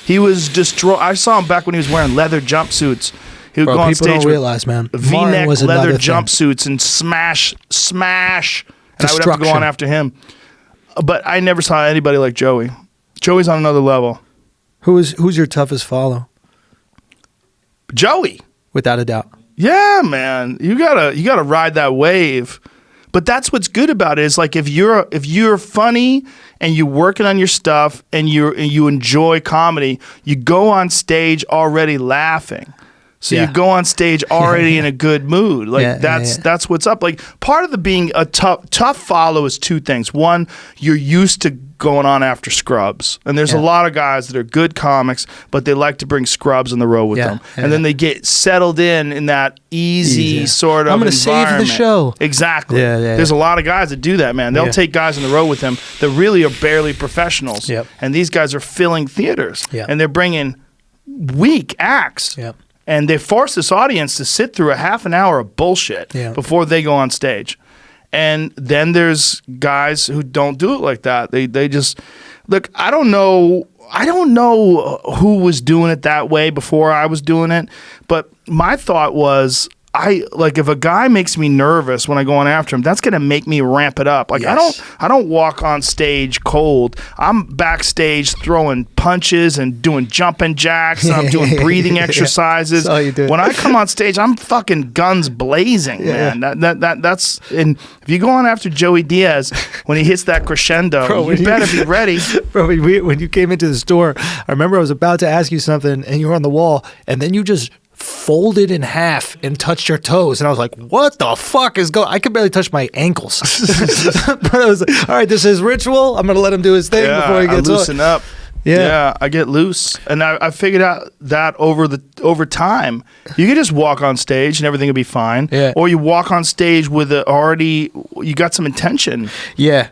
He was destroyed. I saw him back when he was wearing leather jumpsuits. He would go on stage don't realize, man. V-neck leather jumpsuits and smash, and I would have to go on after him. But I never saw anybody like Joey. Joey's on another level. Who's your toughest follow? Joey, without a doubt. Yeah, man, you gotta ride that wave. But that's what's good about it is like if you're funny and you're working on your stuff and you enjoy comedy, you go on stage already laughing. So you go on stage already in a good mood. Like that's what's up. Like part of the being a tough follow is two things. One, you're used to going on after scrubs. And there's a lot of guys that are good comics, but they like to bring scrubs on the road with them. And then they get settled in that easy sort of I'm going to save the show. Exactly. There's a lot of guys that do that, man. They'll take guys on the road with them that really are barely professionals. And these guys are filling theaters. And they're bringing weak acts. And they force this audience to sit through a half an hour of bullshit before they go on stage. And then there's guys who don't do it like that. They just look. I don't know who was doing it that way before I was doing it. But my thought was, if a guy makes me nervous when I go on after him, that's gonna make me ramp it up. Like I don't walk on stage cold. I'm backstage throwing punches and doing jumping jacks. And I'm doing breathing exercises. That's all you do. When I come on stage, I'm fucking guns blazing, man. That's and if you go on after Joey Diaz when he hits that crescendo, Bro, you better be ready. Bro, when you came into the store, I remember I was about to ask you something, and you were on the wall, and then you just folded in half and touched your toes, and I was like, what the fuck is going? I could barely touch my ankles. But I was like, all right, this is ritual. I'm gonna let him do his thing before he gets I loosen up. Yeah, I get loose, and I figured out that over time, you can just walk on stage and everything will be fine. Yeah. Or you walk on stage with you got some intention. Yeah.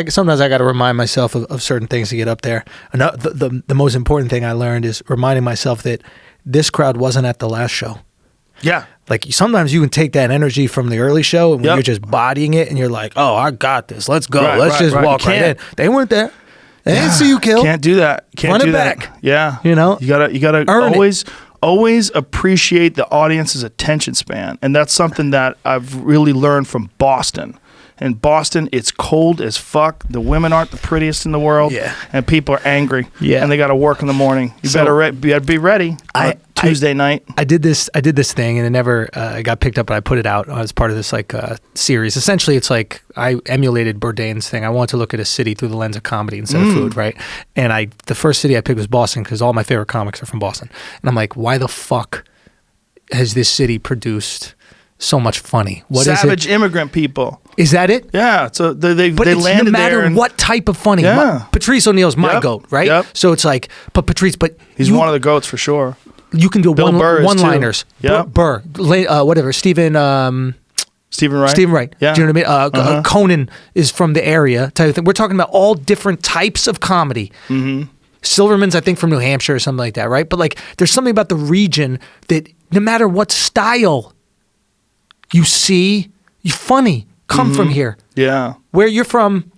Sometimes I got to remind myself of certain things to get up there. And the most important thing I learned is reminding myself that this crowd wasn't at the last show. Yeah. Like sometimes you can take that energy from the early show and when you're just bodying it and you're like, oh, I got this. Let's go. Let's just walk right in. They weren't there. They didn't see you kill. Can't do that. Can't Run do it that. back. Yeah. You know? You gotta always appreciate the audience's attention span. And that's something that I've really learned from Boston. In Boston, it's cold as fuck. The women aren't the prettiest in the world. Yeah. And people are angry. Yeah. And they got to work in the morning. You better be ready on Tuesday night. I did this thing, and it never got picked up, but I put it out as part of this series. Essentially, it's like I emulated Bourdain's thing. I wanted to look at a city through the lens of comedy instead of food, right? And the first city I picked was Boston because all my favorite comics are from Boston. And I'm like, why the fuck has this city produced so much funny? What Savage is it? immigrant people. Is that it? Yeah. So they but landed there. No matter what type of funny. Yeah. Patrice O'Neal's my goat, right? Yep. So it's like, but Patrice, he's one of the goats for sure. You can do Bill Burr one-liners. Yep. Burr, whatever. Stephen Wright. Stephen Wright. Yeah. Do you know what I mean? Conan is from the area type of thing. We're talking about all different types of comedy. Mm-hmm. Silverman's, I think, from New Hampshire or something like that, right? But there's something about the region that no matter what style you see, you're funny. Come from here. Yeah. Where you're from?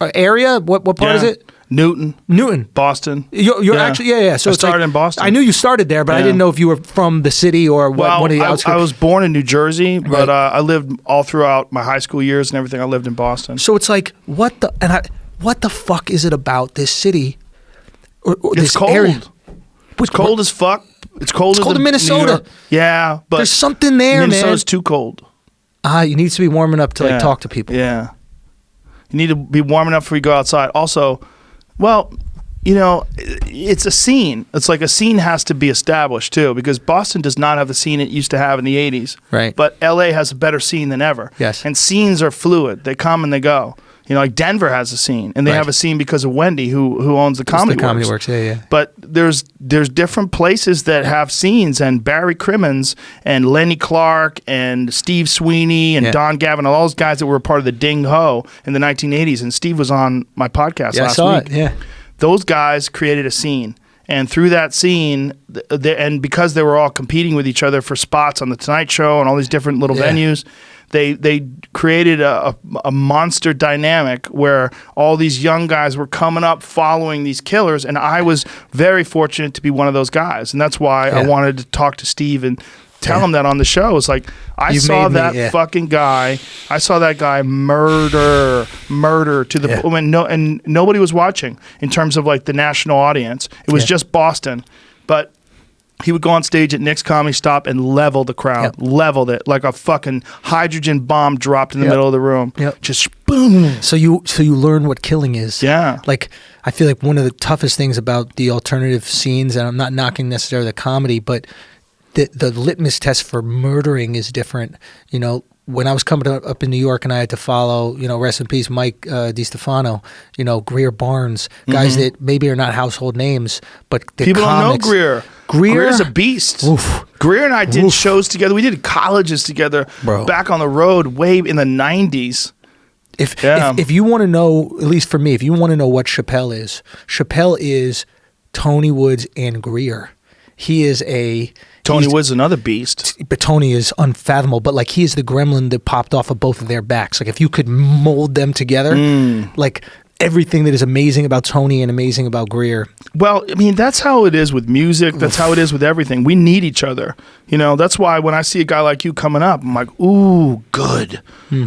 Area? What part is it? Newton. Boston. You're actually So I started in Boston. I knew you started there, but I didn't know if you were from the city or one of the outskirts. I was born in New Jersey, but I lived all throughout my high school years and everything. I lived in Boston. So it's like, what the fuck is it about this city? Or this it's cold. Area? It's cold as fuck. It's cold in Minnesota. Yeah, but there's something there, Minnesota's too cold. You need to be warm enough to talk to people. Yeah. You need to be warm enough before you go outside. Also, it's a scene. It's like a scene has to be established too, because Boston does not have the scene it used to have in the 80s. Right. But LA has a better scene than ever. Yes. And scenes are fluid. They come and they go. Like Denver has a scene, and they have a scene because of Wendy, who owns the Comedy Works. The Comedy Works, yeah. But there's different places that have scenes, and Barry Crimmins and Lenny Clark and Steve Sweeney and Don Gavin, all those guys that were a part of the Ding Ho in the 1980s. And Steve was on my podcast last week. Yeah. Those guys created a scene. And through that scene, and because they were all competing with each other for spots on The Tonight Show and all these different little venues, they created a monster dynamic where all these young guys were coming up following these killers, and I was very fortunate to be one of those guys. And that's why I wanted to talk to Steve and tell him that on the show. It's like, I saw that fucking guy. I saw that guy murder to the and nobody was watching in terms of the national audience. It was just Boston, but he would go on stage at Nick's Comedy Stop and level the crowd, leveled it like a fucking hydrogen bomb dropped in the middle of the room. Just boom. So you learn what killing is. Yeah. I feel like one of the toughest things about the alternative scenes, and I'm not knocking necessarily the comedy, but the litmus test for murdering is different. When I was coming up in New York and I had to follow, rest in peace, Mike DiStefano, Greer Barnes, guys that maybe are not household names, but people comics. Don't know Greer. Greer's a beast. Oof. Greer and I did shows together. We did colleges together back on the road way in the 90s. If you want to know, at least for me, if you want to know what Chappelle is Tony Woods and Greer. He is Tony Woods, another beast. But Tony is unfathomable. But he is the gremlin that popped off of both of their backs. If you could mold them together, everything that is amazing about Tony and amazing about Greer. Well, I mean, that's how it is with music. That's how it is with everything. We need each other. You know, that's why when I see a guy like you coming up, I'm like, ooh, good.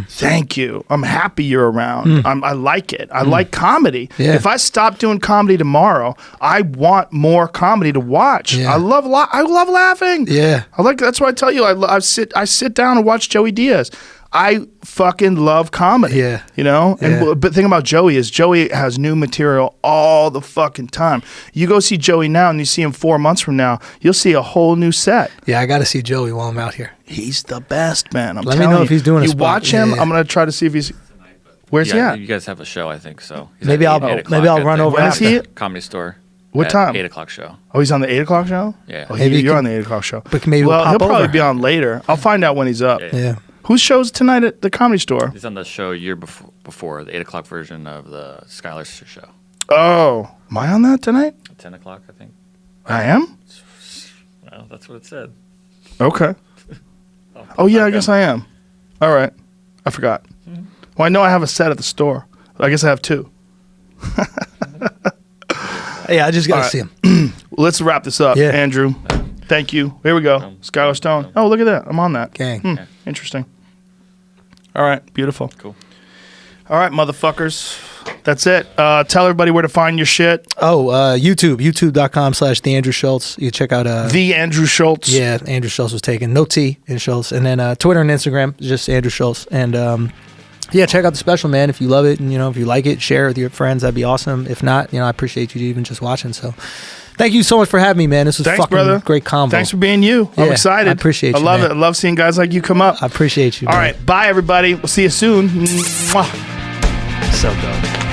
Thank you. I'm happy you're around. I like it. I like comedy. Yeah. If I stop doing comedy tomorrow, I want more comedy to watch. Yeah. I love laughing. Yeah. That's why I tell you, I sit down and watch Joey Diaz. I fucking love comedy. Yeah. You know? Yeah. But the thing about Joey is Joey has new material all the fucking time. You go see Joey now and you see him 4 months from now, you'll see a whole new set. Yeah, I got to see Joey while I'm out here. He's the best, man. I'm Let me telling know you. if he's doing a You spot. watch him, Yeah. I'm going to try to see if he's... Where's he Yeah, at? you guys have a show, I think so. He's Maybe at I'll- 8 o'clock maybe I'll at run the over When is he? Comedy Store. What at time? 8 o'clock show. Oh, he's on the 8 o'clock show? Yeah. Oh, Maybe he you're can- on the 8 o'clock show. But maybe well, we'll he'll pop probably over. be on later. I'll find out when he's up. Yeah. Whose show's tonight at the Comedy Store? He's on the show a year before the 8 o'clock version of the Skylar show. Oh, am I on that tonight? At 10 o'clock, I think. I am? Well, that's what it said. Okay. Oh, yeah, I guess I am. All right. I forgot. Well, I know I have a set at the store. I guess I have two. Yeah, I just got to All right. see him. Let's wrap this up. Yeah. Andrew, thank you. Here we go. Skylar Stone. Oh, look at that. I'm on that. Gang. Interesting. All right. Beautiful. Cool. All right, motherfuckers. That's it. Tell everybody where to find your shit. Oh, youtube.com/The Andrew Schulz. You check out The Andrew Schulz. Yeah, Andrew Schulz was taken. No T in Schulz. And then Twitter and Instagram, just Andrew Schulz. And yeah, check out the special, man. If you love it and, if you like it, share it with your friends. That'd be awesome. If not, I appreciate you even just watching. So thank you so much for having me, man. This was Thanks, fucking brother. great convo. Thanks for being you. I'm Yeah, excited. I appreciate I you, love man. it. I love seeing guys like you come up. I appreciate you. All man. right. Bye, everybody. We'll see you soon. Mwah. So dope.